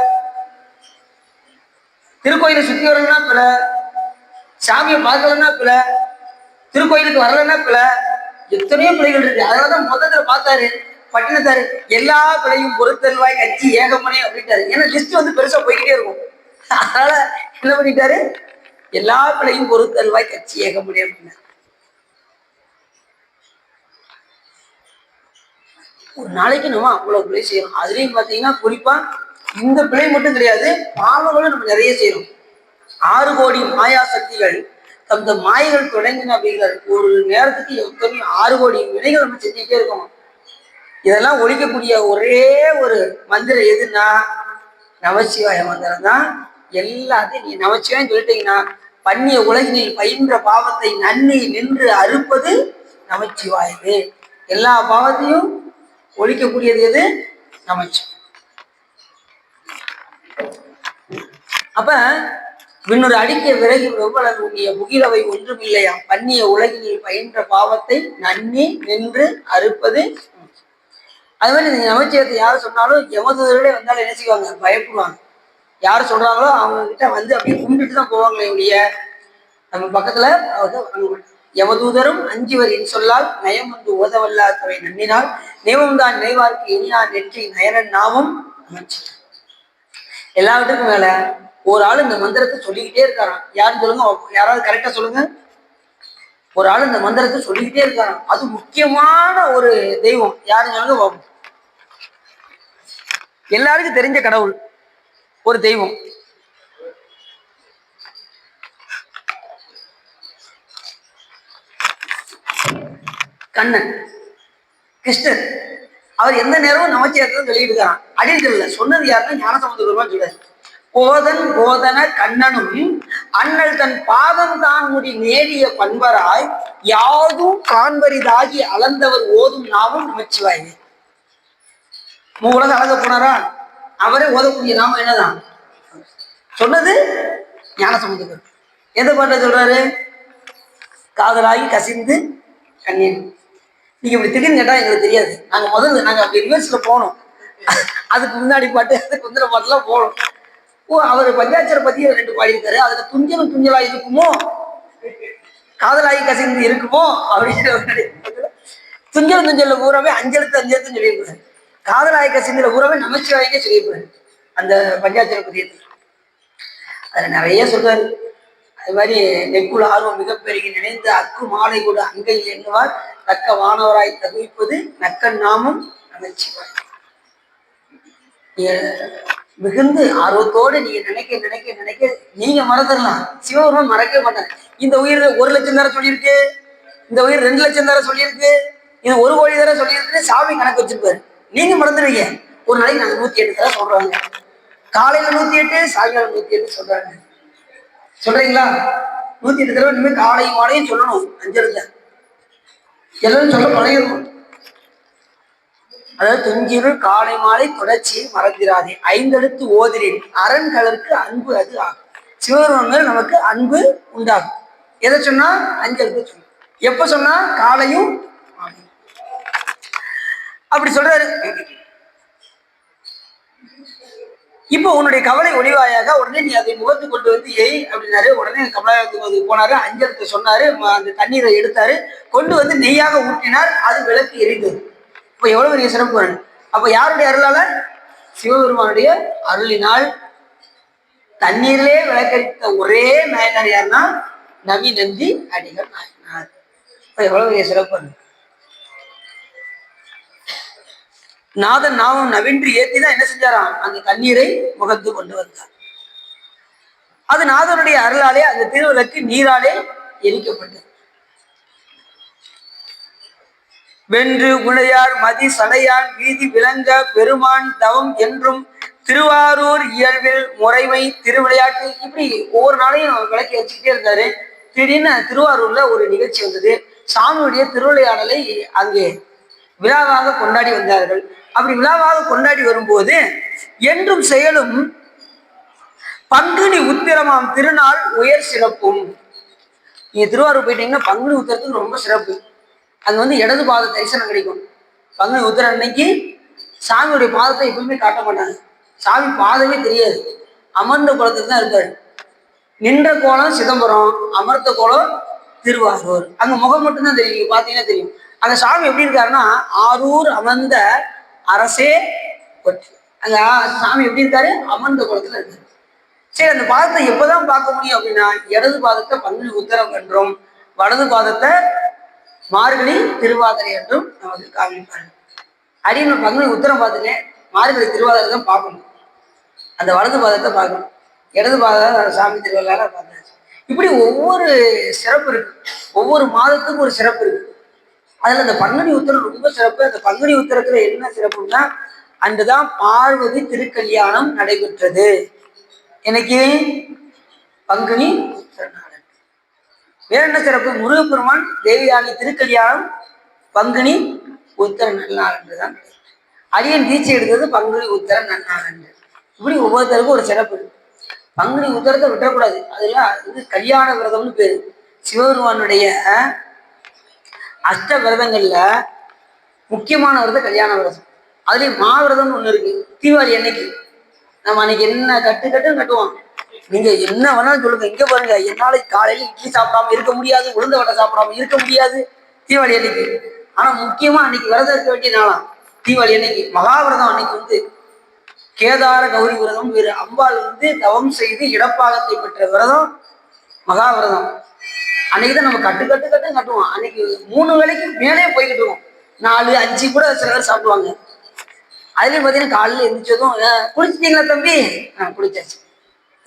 திருக்கோயிலை சுத்தி வரலன்னா பிழை, சாமியை பார்க்கலன்னா பிழை, திருக்கோயிலுக்கு வரலன்னா பிழை, எத்தனையோ பிழைகள் இருக்கு. அதனாலதான் மொத்தத்துல பார்த்தாரு பட்டினத்தாரு எல்லா பிழையும் பொறுத்தல்வாய் கட்சி ஏகமனே அப்படின்ட்டாரு. ஏன்னா லிஸ்ட் பெருசா போய்கிட்டே இருக்கும். அதனால என்ன பண்ணிட்டாரு? எல்லா பிழையும் பொறுத்தல்வாய் கட்சி ஏகமனே அப்படின்னா. ஒரு நாளைக்கு நம்ம அவ்வளவு பிழை செய்யணும். அதுலயும் பாத்தீங்கன்னா குறிப்பா இந்த பிழை மட்டும் கிடையாது, பாவங்களும் நம்ம நிறைய செய்யணும். 6 கோடி மாயா சக்திகள் தந்த மாயைகள் தொடங்கின அப்படிங்கிறார். ஒரு நேரத்துக்கு எத்தனை 6 கோடி வினைகள் நம்ம செஞ்சுட்டே இருக்கோம். இதெல்லாம் ஒழிக்கக்கூடிய ஒரே ஒரு மந்திரம் எதுன்னா நமச்சிவாய மந்திரம் தான். எல்லாத்தையும் நீ நமச்சிவாயம் சொல்லிட்டீங்கன்னா பண்ணிய உலகினில் பயின்ற பாவத்தை நன்னி நின்று அறுப்பது நமச்சிவாயவே. எல்லா பாவத்தையும் ஒழிக்கக்கூடியது எது? நமச்சிவாயம். அப்ப விண்ணொரு அடிக்க விறகி வெவ்வளவு உண்ணிய முகிலவை ஒன்றும் இல்லையா பண்ணிய உலகினில் பயின்ற பாவத்தை நன்னி நின்று அறுப்பது. அது மாதிரி நீங்க நமச்சிவாயத்தை யாரும் சொன்னாலும் யமதூதர்களே வந்தாலும் என்ன செய்வாங்க, பயப்படுவாங்க. யார் சொல்றாங்களோ அவங்க கிட்ட வந்து அப்படியே கும்பிட்டு தான் போவாங்களே ஒழிய நம்ம பக்கத்துல யமதூதரும் அஞ்சுவர் என் சொல்லால் நயம் வந்து ஓதவல்லாதவை நன்னினால் நேவம்தான் நினைவார்க்கு இனியார் நெற்றி நயரன் நாமும் அமைச்சு. எல்லாவற்றுக்கும் மேல ஒரு ஆள் இந்த மந்திரத்தை சொல்லிக்கிட்டே இருக்காராம். யாருன்னு சொல்லுங்க, யாராவது கரெக்டா சொல்லுங்க. ஒரு ஆள் இந்த மந்திரத்தை சொல்லிக்கிட்டே இருக்காராம். அது முக்கியமான ஒரு தெய்வம். யாருன்னு சொல்லுங்க. எல்லாருக்கும் தெரிஞ்ச கடவுள் ஒரு தெய்வம். கண்ணன், கிருஷ்ணர். அவர் எந்த நேரமும் நமச்சிவாயத்தை சொல்லிட்டு இருக்காராம். அப்படின்னு சொல்லல, சொன்னது யாருன்னா ஞானசம்பந்த பெருமாள் சொல்றாரு. போதன் போதன கண்ணனும் அண்ணல் தன் பாதம் தான் முடி நேடிய பண்பராய் யாதும் காண்பரிதாகி அளந்தவர் ஓதும் நாமும் நமச்சிவாயே. உலக அழக போனாரா, அவரே ஓதக்கூடிய நாமம் என்னதான் சொன்னது ஞானசம்பந்த பெருமாள். எந்த பாட்ட சொல்றாரு? காதலாகி கசிந்து கண்ணீர். நீங்க இப்படி திடீர்னு கேட்டா எங்களுக்கு தெரியாது. நாங்க அப்படி ரிவர்ஸ்ல போனோம். அதுக்கு முன்னாடி பாட்டு, அதுக்கு முந்தின பாட்டுலாம் போனோம். அவர் பஞ்சாட்சர பத்தி 2 பாடியிருக்காரு. அதுல துஞ்சலும் துஞ்சலா இருக்குமோ, காதலாகி கசிந்து இருக்குமோ அப்படின்னு. துஞ்சல் துஞ்சல்ல பூராவே 5 எழுத்து 5 எழுத்துன்னு சொல்லியிருக்காரு. காதலாகி கசிந்துல பூராவே நமச்சிவாயனே சொல்லியிருப்பாரு அந்த பஞ்சாட்சர பதியத்தை. அதுல நிறைய சொல்றாரு. அது மாதிரி நெக்குள் ஆர்வம் மிகப்பெருகி நினைந்து அக்கு மாலை கூட அங்கையில் எண்ணுவார் தக்க வானவராய் தகுவிப்பது நக்கன் நாமும் நமச்சிவாய். மிகுந்து ஆர்வத்தோடு நீங்க நினைக்க நினைக்க நினைக்க நீங்க மறந்துடலாம். சிவபெருமான் மறக்கவே மாட்டாங்க. இந்த உயிர் 1 லட்சம் தர சொல்லியிருக்கு, இந்த உயிர் 2 லட்சம் தர சொல்லியிருக்கு, இது 1 கோடி தர சொல்லியிருக்கு. சாமி கணக்கு வச்சிருப்பாரு. நீங்க மறந்துடுவீங்க. ஒரு நாளைக்கு நாங்க 108 தர சொல்றாங்க. காலையில 108, சாயங்காலம் 108 சொல்றாங்க. சொல்றீங்களா? 108 தடவை இனிமே காலையும் மாலையும் சொல்லணும். 5 எழுத்து எல்லாரும் சொல்ல பழகிடணும். அதாவது துஞ்சிரு காலை மாலை தொடர்ச்சி மறந்திராதே 5 எழுத்து ஓதிரின் அரண்களுக்கு அன்பு அது ஆகும். சிவபெருமான் நமக்கு அன்பு உண்டாகும். எதை சொன்னா 5 எழுத்து சொன்ன. எப்ப சொன்னா காலையும் அப்படி சொல்றாரு. இப்போ உன்னுடைய கவலை ஒளிவாயாக உடனே நீ அதை முகத்து கொண்டு வந்து எய் அப்படின்னாரு. உடனே கமலாலயத்துக்கு போனாரு. 5 எழுத்து சொன்னாரு. அந்த தண்ணீரை எடுத்தாரு, கொண்டு வந்து நெய்யாக ஊற்றினார். அது விளக்கு எரிந்தது. இப்ப எவ்வளவு பெரிய சிறப்பு. அப்ப யாருடைய அருளால? சிவபெருமானுடைய அருளினால் தண்ணீரிலே விளக்கரித்த ஒரே நாயனார் யாருன்னா நவி நந்தி அடிகள் நாயனார். இப்ப எவ்வளவு பெரிய சிறப்பு. நாதன் நாமம் நவின்று ஏத்திதான் என்ன செஞ்சாராம், அந்த தண்ணீரை முகத்து கொண்டு வந்தார். அது நாதனுடைய அருளாலே அந்த திருவிளக்கு நீராலே எரிக்கப்பட்டது. வென்று உளையார் மதி சடையான் வீதி விளங்க பெருமான் தவம் என்றும் திருவாரூர் இயல்பில் முறைமை திருவிளையாட்டு. இப்படி ஒவ்வொரு நாளையும் விளக்கி வச்சுக்கிட்டே இருந்தாரு. திடீர்னு திருவாரூர்ல ஒரு நிகழ்ச்சி வந்தது. சாமியுடைய திருவிளையாடலை அங்கே விழாவாக கொண்டாடி வந்தார்கள். அப்படி விழாவாக கொண்டாடி வரும்போது என்றும் செயலும் பங்குனி உத்திரமாம் திருநாள் உயர் சிறப்பும். நீங்க திருவாரூர் போயிட்டீங்கன்னா பங்குனி உத்திரத்துக்கு ரொம்ப சிறப்பு. அங்க வந்து இடது பாத தரிசனம் கிடைக்கும். பங்குனி உத்திர அன்னைக்கு சாமியுடைய பாதத்தை எப்பவுமே காட்ட மாட்டாங்க. சாமி பாதமே தெரியாது. அமர்ந்த கோலத்துக்கு தான் இருப்பாரு. நின்ற கோலம் சிதம்பரம், அமர்ந்த கோலம் திருவாரூர். அங்க முகம் மட்டும்தான் தெரியும். நீங்க பாத்தீங்கன்னா தெரியும். அந்த சாமி எப்படி இருக்காருன்னா ஆரூர் அமர்ந்த அரசே கொற்று. அங்க சாமி எப்படி இருக்காரு? அமர்ந்த கோலத்துல இருக்காரு. சரி, அந்த பாதத்தை எப்பதான் பார்க்க முடியும் அப்படின்னா இடது பாதத்தை பங்குனி உத்திரம் என்றும் வலது பாதத்தை மார்கழி திருவாதிரை என்றும் நமக்கு காமிப்பாரு. அடின்னு பங்குனி உத்திரம் பார்த்துட்டேன், மார்கழி திருவாதிரை தான் பார்க்கணும். அந்த வலது பாதத்தை பார்க்கணும். இடது பாதம் சாமி திருவிழால பார்த்தாச்சு. இப்படி ஒவ்வொரு சிறப்பு இருக்கு. ஒவ்வொரு மாதத்துக்கும் ஒரு சிறப்பு இருக்கு. அதுல அந்த பங்குனி உத்திரம் ரொம்ப சிறப்பு. அந்த பங்குனி உத்திரத்துல என்ன சிறப்புன்னா அன்றுதான் பார்வதி திருக்கல்யாணம் நடைபெற்றது. எனக்கு பங்குனி உத்திர நாள். வேற என்ன சிறப்பு? முருகப்பெருமான் தேவியானி திருக்கல்யாணம் பங்குனி உத்திர நன்னாள் என்றுதான். அரியன் தீட்சை எடுத்தது பங்குனி உத்திர நன்னாள் என்று. இப்படி ஒவ்வொருத்தருக்கும் ஒரு சிறப்பு இருக்கு. பங்குனி உத்தரத்தை விட்டுறக்கூடாது. அதுல இது கல்யாண விரதம்னு பேரு. சிவபெருமானுடைய அஷ்ட விரதங்கள்ல முக்கியமான விரதம் கல்யாண விரதம். அதுலயும் மாவிரதம்னு ஒண்ணு இருக்கு. தீபாவளி அன்னைக்கு நம்ம அன்னைக்கு என்ன கட்டுன்னு கட்டுவோம். நீங்க என்ன வேணாலும் சொல்லுங்க. இங்க பாருங்க, என்னால காலையில இட்லி சாப்பிடாம இருக்க முடியாது, உளுந்த வடை சாப்பிடாம இருக்க முடியாது தீபாவளி அன்னைக்கு. ஆனா முக்கியமா அன்னைக்கு விரதம் இருக்க வேண்டிய நாளாம் தீபாவளி அன்னைக்கு. மகாவிரதம் அன்னைக்கு கேதார கௌரி விரதம் வேறு. அம்பாள் தவம் செய்து இடப்பாகத்தை பெற்ற விரதம் மகாவிரதம். அன்னைக்குதான் நம்ம கட்டுன்னு கட்டுவோம். அன்னைக்கு 3 வேளைக்கு மேலே போய்கிட்டுவோம். 4, 5 கூட சில பேர் சாப்பிடுவாங்க. அதுலயும் பாத்தீங்கன்னா காலையில எந்திரிச்சதும் குளிச்சிட்டீங்களா தம்பி? குளிச்சாச்சு.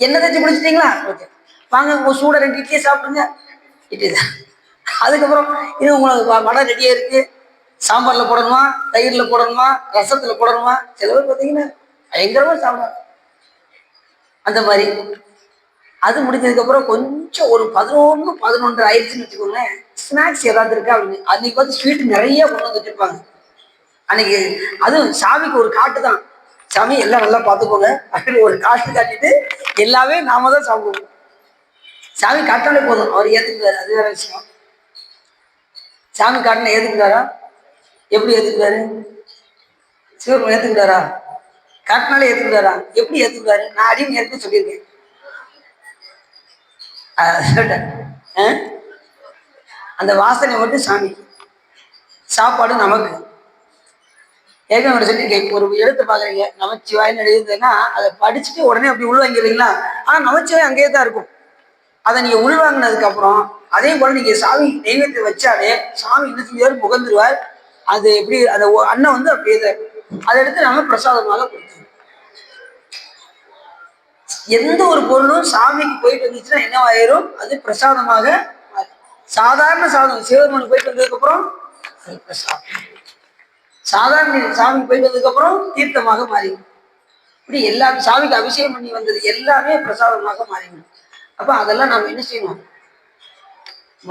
என்ன தச்சு குளிச்சிட்டீங்களா? வாங்க உங்க சூட 2 இட்லியை சாப்பிடுங்க. இட்லி தான். அதுக்கப்புறம் இது உங்களுக்கு வடை ரெடியா இருக்கு. சாம்பார்ல போடணுமா, தயிர்ல போடணுமா, ரசத்துல போடணுமா? சில பேர் பார்த்தீங்கன்னா பயங்கரமா சாப்பிடுவாங்க. அந்த மாதிரி அது முடிஞ்சதுக்கு அப்புறம் கொஞ்சம் ஒரு 11, 11 ஆயிடுச்சுன்னு வச்சுக்கோங்க. ஸ்நாக்ஸ் ஏதாவது இருக்கா அப்படின்னு அன்னைக்கு ஸ்வீட் நிறைய கொண்டு வந்து வச்சிருப்பாங்க அன்னைக்கு. அதுவும் சாமிக்கு ஒரு காட்டு தான். சாமி எல்லாம் நல்லா பார்த்துக்கோங்க அப்படின்னு ஒரு காட்டு காட்டிட்டு எல்லாமே நாம தான் சாப்பிடுவோம். சாமி காட்டினாலே போதும், அவர் ஏத்துக்குவாரு. அது வேற விஷயம். சாமி காட்டினா ஏத்துக்கிட்டாரா? எப்படி ஏத்துக்கிட்டாரு? சிவன் ஏத்துக்கிட்டாரா? காட்டினாலே ஏத்துக்கிட்டாரா? எப்படி ஏத்துக்கிட்டாரு? நான் அடிமை ஏற்க சொல்லியிருக்கேன். அந்த வாசனை மட்டும் சாமிக்கு, சாப்பாடு நமக்கு. ஏற்கனவே சொல்லியிருக்கேன். ஒரு எழுத்து பாக்குறீங்க, நமச்சிவாய்னு எழுதுன்னா அதை படிச்சுட்டு உடனே அப்படி உள்வாங்கிறீங்களா? ஆனா நமச்சிவாய் அங்கேயே தான் இருக்கும். அதை நீங்க உள்வாங்கினதுக்கு அப்புறம் அதே போல நீங்க சாமி நெய்வேத்தியை வச்சாலே சாமி என்ன செய்வார்? முகந்துருவார். அது எப்படி அந்த அன்னம் அப்படியே தான் அதை எடுத்து நம்ம பிரசாதமாக கொடுத்தோம். எந்த ஒரு பொருளும் சாமிக்கு போயிட்டு வந்துச்சுன்னா என்னவாயிரும்? அது பிரசாதமாக. சாதாரண சாதம் சிவபெருமானுக்கு போயிட்டு வந்ததுக்கு அப்புறம் சாதாரண சாமிக்கு போயிட்டு வந்ததுக்கு அப்புறம் தீர்த்தமாக மாறிடும். இப்படி எல்லாமே சாமிக்கு அபிஷேகம் பண்ணி வந்தது எல்லாமே பிரசாதமாக மாறிடும். அப்ப அதெல்லாம் நம்ம என்ன செய்யணும்?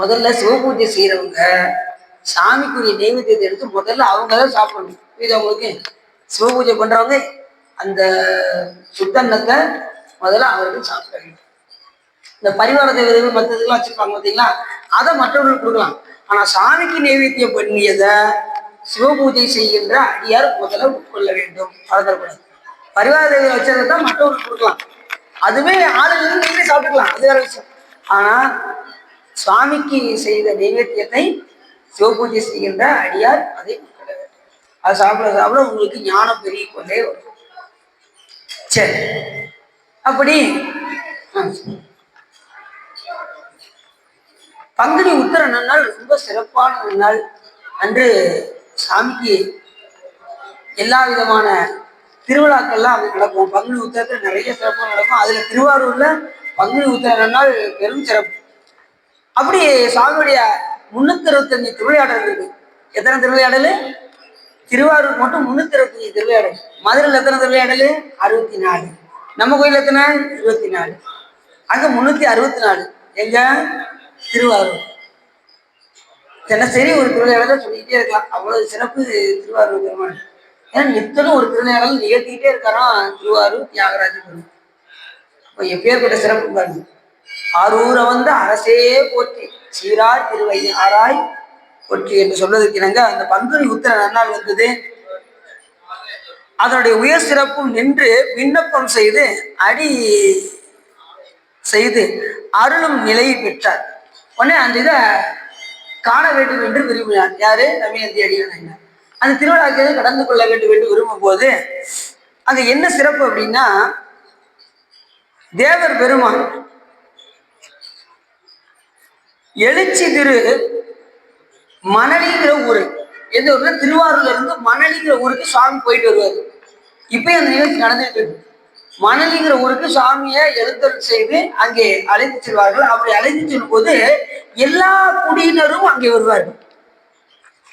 முதல்ல சிவபூஜை செய்யறவங்க சாமிக்குரிய நெய்வேத்தியத்தை எடுத்து முதல்ல அவங்கதான் சாப்பிடணும். இது அவங்களுக்கு சிவபூஜை பண்றவங்க அந்த சுத்தன்னத்தை முதல்ல அவர்கள் சாப்பிட வேண்டும். இந்த பரிவார தேவதைகள் மற்றதுக்கெல்லாம் வச்சிருப்பாங்க பார்த்தீங்களா, அதை மற்றவர்களுக்கு கொடுக்கலாம். ஆனா சாமிக்கு நைவேத்தியம் பண்ணியதை சிவபூஜை செய்கின்ற அடியார் முதல்ல உட்கொள்ள வேண்டும். மறந்துடக்கூடாது. பரிவார தேவதை வச்சதை தான் மற்றவர்களுக்கு கொடுக்கலாம். அதுவே ஆளுநர் நீங்களே சாப்பிட்டுக்கலாம், அது வேற விஷயம். ஆனா சுவாமிக்கு செய்த நைவேத்தியத்தை சிவபூஜை செய்கின்ற அடியார் அதை உட்கொள்ள வேண்டும். அது சாப்பிட உங்களுக்கு ஞானம் பெருகி கொண்டே வரும். சரி, அப்படி பங்குனி உத்தர நன்னாள் ரொம்ப சிறப்பான நாள். அன்று சாமிக்கு எல்லா விதமான திருவிழாக்கள்லாம் அங்கே நடக்கும். பங்குனி உத்தரத்துல நிறைய சிறப்பாக நடக்கும். அதுல திருவாரூர்ல பங்குனி உத்தர நன்னாள் பெரும் சிறப்பு. அப்படி சாமியுடைய 365 திருவிளையாடல் இருக்கு. எத்தனை திருவிளையாடல்? திருவாரூர் மட்டும் 365 திருவிளையாடல். மதுரையில் எத்தனை திருவிளையாடல்? 64. நம்ம கோயில் எத்தனை? 24. அங்க 364. எங்க? திருவாரூர். தினசரி ஒரு திருவிளையாடலை சொல்லிக்கிட்டே இருக்கலாம். அவ்வளவு சிறப்பு திருவாரூர் பெருமாள். ஏன்னா நித்தனும் ஒரு திருவிளையாடல் நிகழ்த்திக்கிட்டே இருக்காராம் திருவாரூர் தியாகராஜ பெருமாள். இப்போ எப்பேற்பட்ட சிறப்பு பாருங்க. ஆரூர வந்த அரசே போற்றி சீராய் திருவையாராய் போற்றி என்று சொல்வதற்கு இணங்க அந்த பங்குனி உத்தர நன்னாள் வந்தது. அதனுடைய உயர் சிறப்பும் நின்று விண்ணப்பம் செய்து அடி செய்து அருளும் நிலையை பெற்றார். உடனே அந்த இதை காண வேண்டும் என்று விரும்பினார். யாரு? ரவிநந்தி அடிகள். அந்த திருவிழாக்கு கடந்து கொள்ள வேண்டும் என்று விரும்பும் போது அங்க என்ன சிறப்பு அப்படின்னா, தேவர் பெருமான் எழுச்சி திரு மணலிங்கிற ஊரு, எந்த ஊர்ல? திருவாரூர்ல இருந்து மணலிங்கிற ஊருக்கு சுவாமி போயிட்டு வருவாரு. இப்பயும் அந்த நிகழ்ச்சி நடந்துட்டு இருக்கு. மணலிங்கிற ஊருக்கு சுவாமியை எழுந்தருள் செய்து அங்கே அழைத்து செல்வார்கள். அப்படி அழைத்து செல்லும் போது எல்லா குடியினரும் அங்கே வருவார்கள்.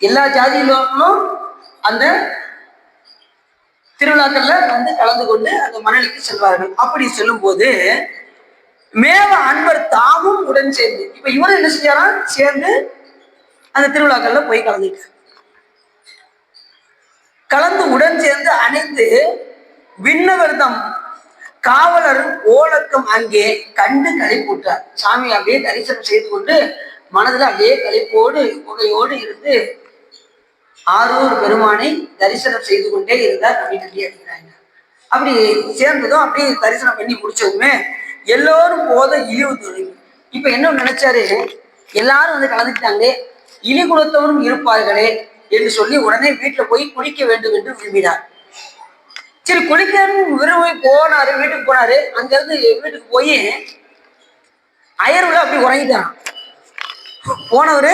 எல்லா ஜாதியிலும் அந்த திருவிழாக்கள்ல கலந்து கொண்டு அந்த மணலிக்கு செல்வார்கள். அப்படி செல்லும் போது மேவ அன்பர் தாமும் உடன் சேர்ந்து, இப்ப இவரும் என்ன செஞ்சாரா? சேர்ந்து அந்த திருவிழாக்கள்ல போய் கலந்து உடன் சேர்ந்து அணைந்து விண்ணவர்தம் காவலர் ஓலக்கம் அங்கே கண்டு களிப்புற்றார். சாமி அப்படியே தரிசனம் செய்து கொண்டு மனதில் அப்படியே களிப்போடு புகையோடு இருந்து ஆரூர் பெருமானை தரிசனம் செய்து கொண்டே இருந்தார். நம்பி நன்றி அடிக்கிறாங்க. அப்படி சேர்ந்ததும் அப்படியே தரிசனம் பண்ணி முடிச்சதுமே எல்லோரும் போத இழிவு தொழில். இப்ப என்ன நினைச்சாரு, எல்லாரும் வந்து கலந்துக்கிட்டாங்களே, இழி குலத்தவரும் இருப்பார்களே என்று சொல்லி உடனே வீட்டுல போய் குளிக்க வேண்டும் என்று விரும்பினார். சரி குளிக்கணும் விரும்பி போனாரு, வீட்டுக்கு போனாரு. அங்க இருந்து வீட்டுக்கு போய் அயர்வுல அப்படி உறங்கிட்டான். போனவரு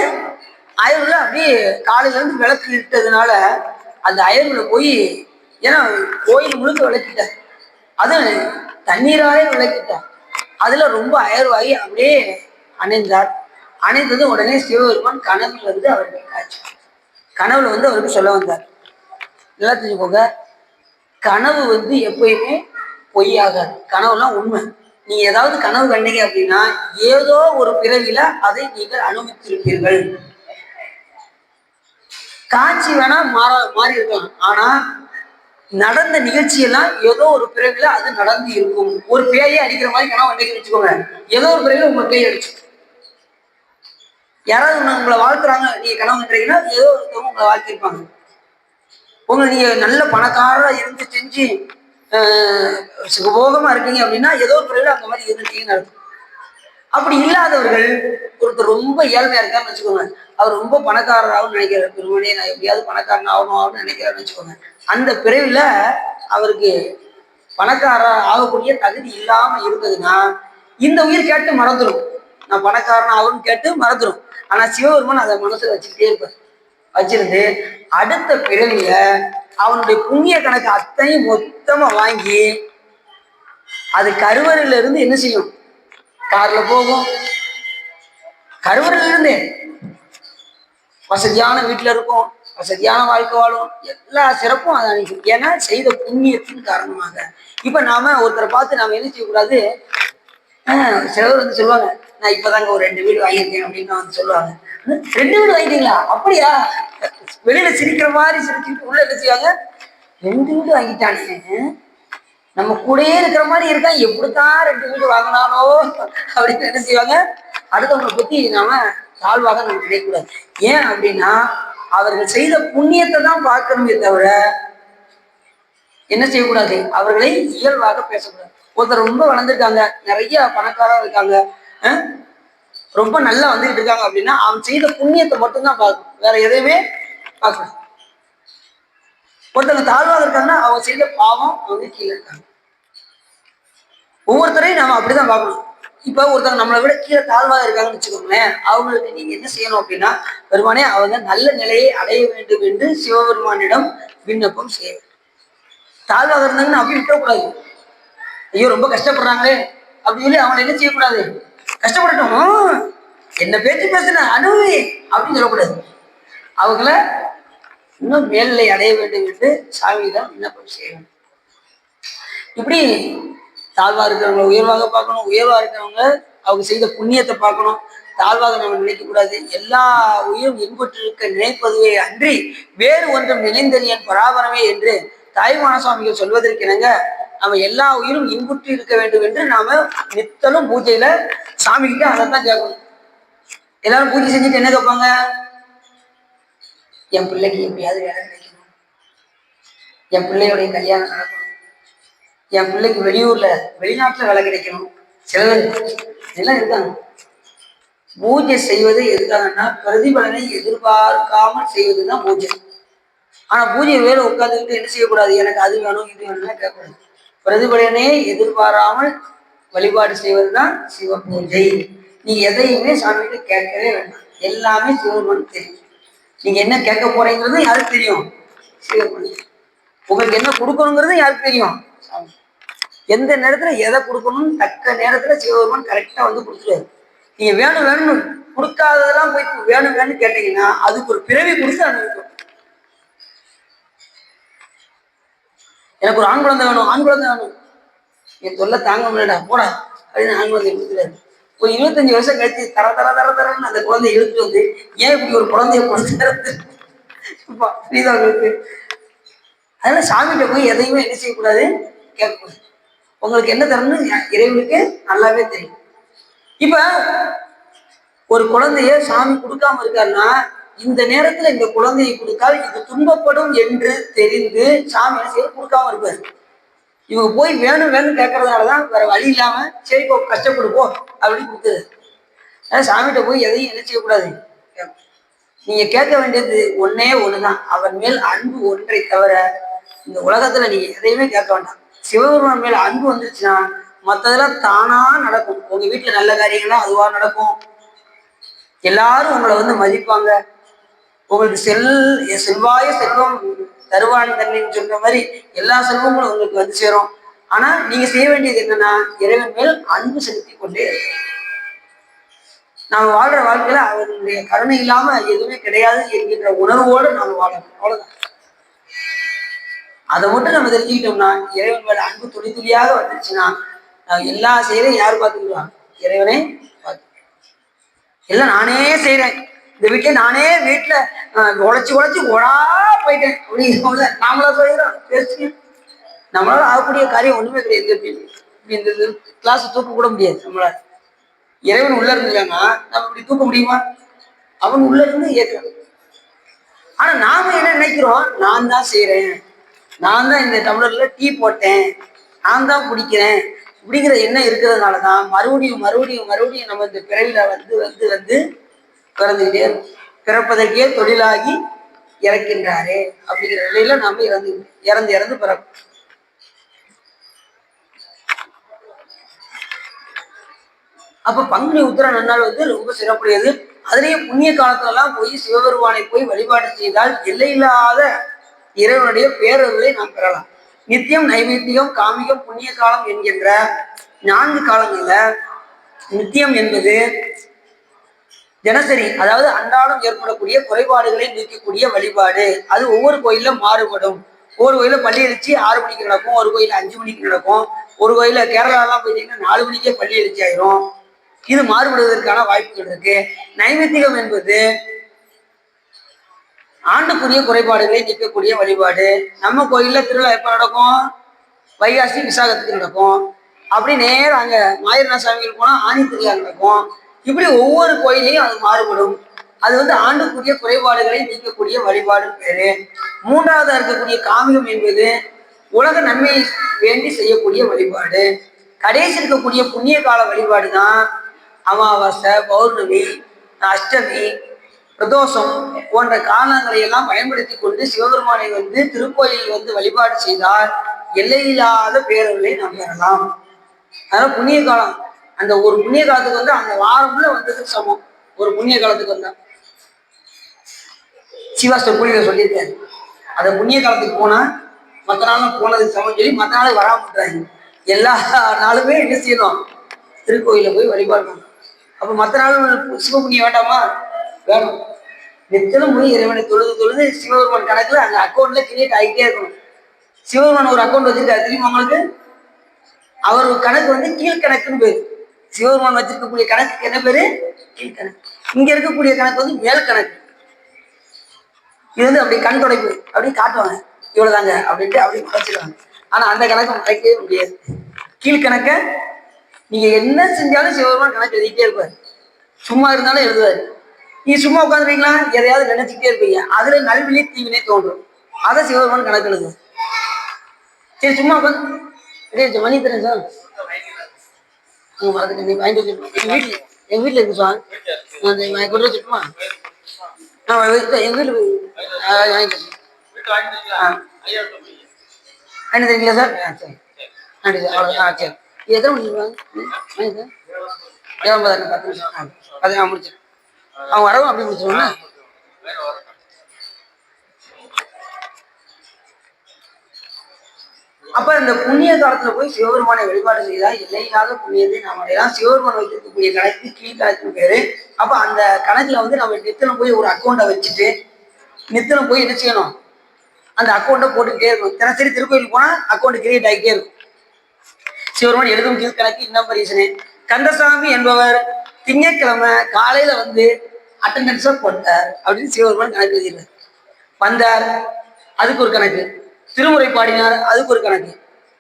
அயர்வுல அப்படியே காலையில இருந்து விளக்கு இட்டதுனால அந்த அயர்வுல போய், ஏன்னா கோயில் முழுக்க விளக்கிட்டார், அது தண்ணீராலே விளக்கிட்டார். அதுல ரொம்ப அயர்வாகி அப்படியே அணைந்தார். அணைந்தது உடனே சிவபெருமான் கனவுல வந்து அவருக்கு காட்சி. கனவுல வந்து அவருக்கு சொல்ல வந்தார். நல்லா தெரிஞ்சுக்கோங்க, கனவு வந்து எப்பயுமே பொய்யாகாது. கனவுலாம் உண்மை. நீங்க ஏதாவது கனவு கண்டீங்க அப்படின்னா ஏதோ ஒரு பிறவில அதை நீங்கள் அனுபவித்திருப்பீர்கள். காட்சி வேணா மாறி இருக்கலாம், ஆனா நடந்த நிகழ்ச்சியெல்லாம் ஏதோ ஒரு பிறவில அது நடந்து இருக்கும். ஒரு பேயை அடிக்கிற மாதிரி கனவு கண்டீங்கன்னு வச்சுக்கோங்க, ஏதோ ஒரு பிறவில உங்களை பேய் அடிச்சு. யாராவது உங்களை வாழ்த்துறாங்க, நீங்க கனவு கண்டீங்கன்னா ஏதோ ஒருத்தவங்க உங்களை வாழ்த்திருப்பாங்க. உங்களை நீங்க நல்ல பணக்காரா இருந்து செஞ்சு சுகபோகமா இருக்கீங்க அப்படின்னா ஏதோ ஒரு பிறகு அந்த மாதிரி இருந்துட்டீங்கன்னு அர்த்தம். அப்படி இல்லாதவர்கள், ஒருத்தர் ரொம்ப ஏழ்மையா இருக்காருன்னு வச்சுக்கோங்க, அவர் ரொம்ப பணக்காரராகவும் நினைக்கிறார், பெருமனே நான் எப்படியாவது பணக்காரன் ஆகணும்னு நினைக்கிறாருன்னு வச்சுக்கோங்க, அந்த பிறவில அவருக்கு பணக்கார ஆகக்கூடிய தகுதி இல்லாம இருந்ததுன்னா இந்த உயிர் கேட்டு மறந்துடும். நான் பணக்காரன் ஆகும்னு கேட்டு மறந்துடும். ஆனா சிவபெருமான் அதை மனசுல வச்சுக்கிட்டே இருப்பார். வச்சிருந்து அடுத்த பிறவில அவனுடைய புண்ணிய கணக்கு அத்தனையும் மொத்தமா வாங்கி அது கருவறையில இருந்து என்ன செய்யும், கார்ல போகும். கருவறையில இருந்து வசதியான வீட்டுல இருக்கும், வசதியான வாழ்க்கை வாழும், எல்லா சிறப்பும் அதை அணிக்கும். ஏன்னா செய்த புண்ணியத்தின் காரணமாக. இப்ப நாம ஒருத்தரை பார்த்து நாம என்ன செய்யக்கூடாது, சிலவர் வந்து சொல்லுவாங்க, நான் இப்பதாங்க ஒரு 2 வீடு வாங்கியிருக்கேன் அப்படின்னு வந்து சொல்லுவாங்க. 2 வீடு வாங்கிட்டீங்களா, அப்படியா, வெளியில சிரிக்கிற மாதிரி சிரிச்சுட்டு உள்ள என்ன செய்வாங்க, 2 வீடு வாங்கிட்டானே, நம்ம கூடயே இருக்கிற மாதிரி இருக்கான், எப்படித்தான் 2 வீடு வாங்கினானோ அப்படின்னு என்ன செய்வாங்க, அடுத்தவங்களை பத்தி நாம தாழ்வாக நம்ம நினைக்கக்கூடாது. ஏன் அப்படின்னா அவர்கள் செய்த புண்ணியத்தை தான் பார்க்கணுமே தவிர என்ன செய்யக்கூடாது, அவர்களை இயல்பாக பேசக்கூடாது. ஒருத்தர் ரொம்ப வளர்ந்துருக்காங்க, நிறைய பணக்காரா இருக்காங்க, ரொம்ப நல்லா வந்துகிட்டு இருக்காங்க அப்படின்னா அவன் செய்த புண்ணியத்தை மட்டும்தான் பார்க்கணும், வேற எதையுமே பார்க்கணும். ஒருத்தவங்க தாழ்வாக இருக்காங்கன்னா அவங்க செய்த பாவம் வந்து கீழே இருக்காங்க. ஒவ்வொருத்தரையும் நாம அப்படிதான் பார்க்கணும். இப்ப ஒருத்தவங்க நம்மளை விட கீழே தாழ்வாக இருக்காங்கன்னு வச்சுக்கோங்களேன், அவங்களுக்கு நீங்க என்ன செய்யணும் அப்படின்னா, பெருமானே அவங்க நல்ல நிலையை அடைய வேண்டும் என்று சிவபெருமானிடம் விண்ணப்பம் செய்ய. தாழ்வாக இருந்தாங்கன்னு அப்படி விட்டக்கூடாது, ஐயோ ரொம்ப கஷ்டப்படுறாங்களே அப்படின்னு சொல்லி அவங்களை என்ன செய்யக்கூடாது, கஷ்டப்படட்டும், என்ன பேச்சு பேசுன அனுபவி அப்படின்னு சொல்லக்கூடாது. அவங்கள இன்னும் மேல்நிலை அடைய வேண்டும் என்று சாமியிடம் விண்ணப்பம் செய்ய வேண்டும். இப்படி தாழ்வா இருக்கிறவங்களை உயர்வாக பார்க்கணும், உயர்வா இருக்கிறவங்க அவங்க செய்த புண்ணியத்தை பார்க்கணும். தாழ்வாக நம்ம நினைக்க கூடாது. எல்லா உயிரும் இன்புற்றிருக்க நினைப்பதுவே அன்றி வேறு ஒன்றும் நினைந்தறியன் பராபரமே என்று தாய்மான சுவாமிகள் சொல்வதற்கிணங்க நம்ம எல்லா உயிரும் இன்புற்று இருக்க வேண்டும் என்று நாம நித்தலும் பூஜையில சாமி கிட்ட அதைத்தான் கேட்கணும். எல்லாரும் பூஜை செஞ்சுட்டு என்ன கேட்பாங்க, என் பிள்ளைக்கு எப்படியாவது வேலை கிடைக்கணும், என் பிள்ளையோடைய கல்யாணம் நடக்கணும், என் பிள்ளைக்கு வெளியூர்ல வெளிநாட்டுல வேலை கிடைக்கணும். சிலர் எல்லாம் இருக்காங்க. பூஜை செய்வது எதுக்காகன்னா பிரதிபலனை எதிர்பார்க்காமல் செய்வதுதான் பூஜை. ஆனா பூஜை வேலை உட்காந்துக்கிட்டு என்ன செய்யக்கூடாது, எனக்கு அது வேணும் இது வேணும்னா கேட்கக்கூடாது. பிரதிபலனே எதிர்பாராமல் வழிபாடு செய்வதுதான் சிவ பூஜை. நீ எதையுமே சாமிகிட்ட கேட்கவே வேண்டாம், எல்லாமே சிவபெருமானுக்கு தெரியும். நீங்க என்ன கேட்க போறீங்கிறது யாருக்கு தெரியும், சிவபெருமான். உங்களுக்கு என்ன கொடுக்கணுங்கிறது யாருக்கு தெரியும், எந்த நேரத்துல எதை கொடுக்கணும்னு தக்க நேரத்துல சிவபெருமான் கரெக்டா வந்து கொடுத்துருவாரு. நீங்க வேணும் வேணும்னு கொடுக்காததெல்லாம் போய் வேணும் வேணும்னு கேட்டீங்கன்னா அதுக்கு ஒரு பிறவி கொடுத்து அனுபவிக்கும். எனக்கு ஒரு ஆண் குழந்தை வேணும், ஆண் குழந்தை வேணும், என் தொல்லை தாங்க முடியடா போடா அப்படின்னு ஆண் குழந்தை கொடுத்துறாரு. ஒரு 25 வருஷம் கழிச்சு தர தர தர தரன்னு அந்த குழந்தைய இழுத்துட்டு வந்து ஏன் இப்படி ஒரு குழந்தைய கொடுத்துறது புரியுதா உங்களுக்கு? அதனால சாமிகிட்ட போய் எதையுமே என்ன செய்யக்கூடாது, கேட்கக்கூடாது. உங்களுக்கு என்ன தரணும்னு இறைவனுக்கு நல்லாவே தெரியும். இப்ப ஒரு குழந்தைய சாமி கொடுக்காம இருக்காருன்னா இந்த நேரத்துல இந்த குழந்தையை கொடுத்தால் இது துன்பப்படும் என்று தெரிந்து சாமி என்ன செய்ய கொடுக்காம இருப்பாரு. இவங்க போய் வேணும் வேணும் கேட்கறதுனாலதான் வேற வழி இல்லாம சரி போ கஷ்டப்படுப்போம் அப்படின்னு கொடுத்தது. சாமிகிட்ட போய் எதையும் என்ன செய்யக்கூடாது. நீங்க கேட்க வேண்டியது ஒன்னே ஒண்ணுதான், அவன் மேல் அன்பு ஒன்றை தவிர இந்த உலகத்துல நீங்க எதையுமே கேட்க வேண்டாம். சிவபெருமான் மேல அன்பு வந்துருச்சுன்னா மற்றதெல்லாம் தானா நடக்கும். உங்க வீட்டுல நல்ல காரியங்கள்லாம் அதுவா நடக்கும். எல்லாரும் உங்களை வந்து மதிப்பாங்க. உங்களுக்கு செல்வாய செல்வம் தருவான் தண்ணின்னு சொல்ற மாதிரி எல்லா செல்வங்களும் உங்களுக்கு வந்து சேரும். ஆனா நீங்க செய்ய வேண்டியது என்னன்னா இறைவன் மேல் அன்பு செலுத்தி கொண்டே இருக்கு. நாம வாழ்ற வாழ்க்கையில அவருடைய கருணை இல்லாம எதுவுமே கிடையாது என்கின்ற உணர்வோடு நாம வாழணும். அவ்வளவுதான். அதை மட்டும் நம்ம தெரிஞ்சுக்கிட்டோம்னா இறைவன் மேல அன்பு துளி துளியாக வந்துருச்சுன்னா எல்லா செயலையும் யார் பார்த்துக்கிடுவாங்க? இறைவனே பார்த்து. எல்லாம் நானே செய்யறேன், இந்த வீட்டுல நானே வீட்டுல உழைச்சு ஓடா போயிட்டேன் அப்படிங்கிற நாமளா சொல்லிடுறோம். பேசுங்க, நம்மளால ஆகக்கூடிய காரியம் ஒண்ணுமே கிடையாது. இந்த கிளாஸ் தூக்க கூட முடியாது நம்மளால. இறைவன் உள்ள இருந்துட்டான்னா நம்ம இப்படி தூக்க முடியுமா? அவன் உள்ள இருந்து இயக்கம். ஆனா நாம என்ன நினைக்கிறோம், நான் தான் செய்யறேன், நான் தான் இந்த டம்ளர்ல டீ போட்டேன், நான் தான் குடிக்கிறேன் இப்படிங்கிற எண்ணம் இருக்கிறதுனாலதான் மறுபடியும் மறுபடியும் மறுபடியும் நம்ம இந்த பிறவில வந்து வந்து வந்து பிறந்துகிட்டே இருக்கும். பிறப்பதற்கே தொழிலாகி இறக்கின்றாரே அப்படிங்கிற நிலையில நாம இறந்து இறந்து இறந்து பிறப்போம். அப்ப பங்குனி உத்திர நன்னாள் வந்து ரொம்ப சிறப்புடையது. அதுலயும் புண்ணிய காலத்துல எல்லாம் போய் சிவபெருமானை போய் வழிபாடு செய்தால் எல்லையில்லாத இறைவனுடைய பேரருளை நாம் பெறலாம். நித்தியம் நைவேத்தியம் காமிகம் புண்ணிய காலம் என்கின்ற 4 காலங்கள்ல நித்தியம் என்பது தினசரி, அதாவது அன்றாடம் ஏற்படக்கூடிய குறைபாடுகளை நீக்கக்கூடிய வழிபாடு. அது ஒவ்வொரு கோயில்ல மாறுபடும். ஒவ்வொரு கோயில பள்ளி எழுச்சி 6 மணிக்கு நடக்கும், ஒரு கோயில 5 மணிக்கு நடக்கும், ஒரு கோயில கேரளாலாம் போயிட்டீங்கன்னா 4 மணிக்கே பள்ளி எழுச்சி ஆயிரும். இது மாறுபடுவதற்கான வாய்ப்புகள் இருக்கு. நைவேத்தியம் என்பது ஆண்டுக்குரிய குறைபாடுகளை நீக்கக்கூடிய வழிபாடு. நம்ம கோயில்ல திருவிழா எப்ப நடக்கும்? வைகாசி விசாகத்துக்கு நடக்கும். அப்படி நேரம் அங்க மாயர்நாத சாமிகள் போனா ஆணி திருவிழா நடக்கும். இப்படி ஒவ்வொரு கோயிலையும் அது மாறுபடும். அது வந்து ஆண்டுக்குரிய குறைபாடுகளை நீக்கக்கூடிய வழிபாடு பேரு. 3ஆவதா இருக்கக்கூடிய காமியம் என்பது உலக நன்மையை வேண்டி செய்யக்கூடிய வழிபாடு. கடைசி இருக்கக்கூடிய புண்ணிய கால வழிபாடு தான் அமாவாசை, பௌர்ணமி, அஷ்டமி, பிரதோஷம் போன்ற காரணங்களை எல்லாம் பயன்படுத்தி கொண்டு சிவபெருமானை வந்து திருக்கோயில் வந்து வழிபாடு செய்தால் எல்லையில்லாத பேரர்களை நாம் பெறலாம். அதனால புண்ணிய காலம், அந்த ஒரு புண்ணிய காலத்துக்கு வந்து அந்த வாரம்ல வந்ததுக்கு சமம். ஒரு புண்ணிய காலத்துக்கு வந்தா சிவாஸ்டர் கூலியில சொல்லியிருக்காரு, அந்த புண்ணிய காலத்துக்கு போனா மற்ற நாளும் போனதுக்கு சமம் சொல்லி மற்ற நாளும் வராம விட்டுறாங்க. எல்லா நாளுமே என்ன செய்யணும்? திருக்கோயில போய் வழிபாடு பண்ணணும். அப்ப மற்ற நாள் சிவபுண்ணியம் வேண்டாமா? வேணும். நித்தலும் போய் இறைவனை தொழுது தொழுது சிவபெருமான் கணக்குல அந்த அக்கௌண்ட்ல கிரியேட் ஆகிட்டே இருக்கணும். சிவபெருமான் ஒரு அக்கௌண்ட் வச்சிருக்காரு தெரியுமா உங்களுக்கு? அவர் கணக்கு வந்து கீழ்கணக்குன்னு பேரு. சிவபெருமான் வச்சிருக்கக்கூடிய கணக்கு என்ன பேரு? கீழ்கணக்கு. இங்க இருக்கக்கூடிய கணக்கு வந்து மேல் கணக்கு. இது வந்து அப்படி கண் தொடைப்பு அப்படி காட்டுவாங்க, இவ்வளவுதாங்க அப்படின்ட்டு அப்படி மறைச்சிடுவாங்க. ஆனா அந்த கணக்கு மறைக்கவே முடியாது. கீழ்கணக்க நீங்க என்ன செஞ்சாலும் சிவபெருமான் கணக்கு எழுதிட்டே இருப்பாரு. சும்மா இருந்தாலும் எழுதுவாரு. நீ சும்மா உட்காந்துருக்கீங்களா, எதையாவது நினைச்சுட்டே இருப்பீங்க, அதுல நல்வினை தீவினை தோன்றும். அதை சிவபெருமான் கணக்கு எழுது. சரி சும்மா உட்காந்து மணி தரேன் சார், நீ வாங்கிட்டு எங்க வீட்டுல இருக்கு சார், கொண்டு வச்சுட்டுமா? எங்க வீட்டுல வாங்கிட்டு தரீங்களா சார்? சரி நன்றி சார். அவ்வளோ சரி. எத்தனை மணிக்கு வாங்க? 10 நிமிஷம் 10 முடிச்சிடும். அவங்க வரவும் அப்படி முடிச்சிருவோம்னா. அப்ப இந்த புண்ணிய காலத்துல போய் சிவபெருமானை வழிபாடு செய்தா எல்லையில்லாத புண்ணியத்தை நாம் அடையலாம். சிவபெருமான் வைத்திருக்கக்கூடிய கணக்கு கீழ்கணக்கு பேரு. அப்ப அந்த கணக்குல வந்து நம்ம நித்தனம் போய் ஒரு அக்கௌண்ட்டை வச்சுட்டு நித்தனம் போய் என்ன செய்யணும்? அந்த அக்கௌண்ட்டை போட்டுக்கிட்டே இருக்கும். தினசரி திருக்கோயிலுக்கு போனா அக்கௌண்ட் கிரியேட் ஆகிட்டே இருக்கும். சிவபெருமான் எழுதும் கீழ்கணக்கு இன்னும் பரிசனே. கந்தசாமி என்பவர் திங்கட்கிழமை காலையில வந்து அட்டண்டன்ஸா போட்டார் அப்படின்னு சிவபெருமான் கணக்கு எழுதிடுறார். வந்தார், அதுக்கு ஒரு கணக்கு. திருமுறை பாடினார், அதுக்கு ஒரு கணக்கு.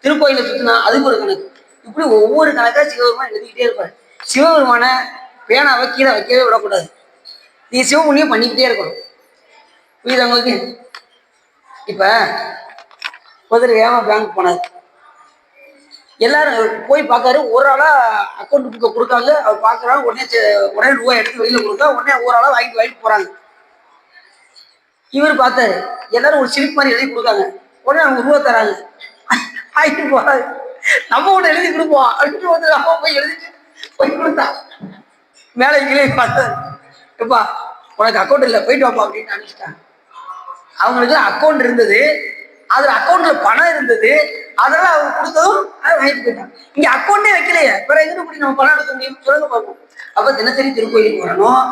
திருக்கோயிலை சுத்தினா அதுக்கு ஒரு கணக்கு. இப்படி ஒவ்வொரு கணக்கா சிவபெருமான் எழுதிக்கிட்டே இருப்பார். சிவபெருமான பேனாவை கீழே வைக்கவே விடக்கூடாது. நீ சிவபுண்ணியம் பண்ணிக்கிட்டே இருக்கணும். புரியுது உங்களுக்கு? இப்ப ஒருத்தர் ஏமா பேங்க் போனார், எல்லாரும் போய் பார்க்காரு. ஒரு ஆளா அக்கௌண்ட் புக்கை கொடுக்காங்க, அவர் பார்க்குறாங்க. உடனே ரூபாய் எடுத்து வெளியில கொடுத்தா உடனே ஒரு ஆளா வாங்கிட்டு போறாங்க. இவர் பார்த்தாரு, எல்லாரும் ஒரு சிலிப் மாதிரி எழுதி கொடுக்காங்க. உடனே அவங்க ரூபா தராங்க, வாங்கிட்டு போறாங்க. நம்ம ஒண்ணு எழுதி கொடுப்போம் அப்படின்னு வந்து நம்ம போய் எழுதிட்டு போய் கொடுத்தா மேலே கீழே பார்த்தாரு, எப்பா உனக்கு அக்கௌண்ட் இல்லை போயிட்டு வாப்பா அப்படின்னு நினைச்சிட்டாங்க. அவங்களுக்கு அக்கௌண்ட் இருந்தது, அதுல அக்கௌண்ட்ல பணம் இருந்தது, அதெல்லாம் அவங்க கொடுத்ததும் அதை வாங்கிட்டு போயிட்டாங்க. இங்க அக்கௌண்டே வைக்கலையே, பிறகு எங்க இப்படி நம்ம பணம் எடுக்க முடியும் சொல்லுங்க பார்ப்போம். அப்ப தினசரி திருக்கோயிலுக்கு வரணும்,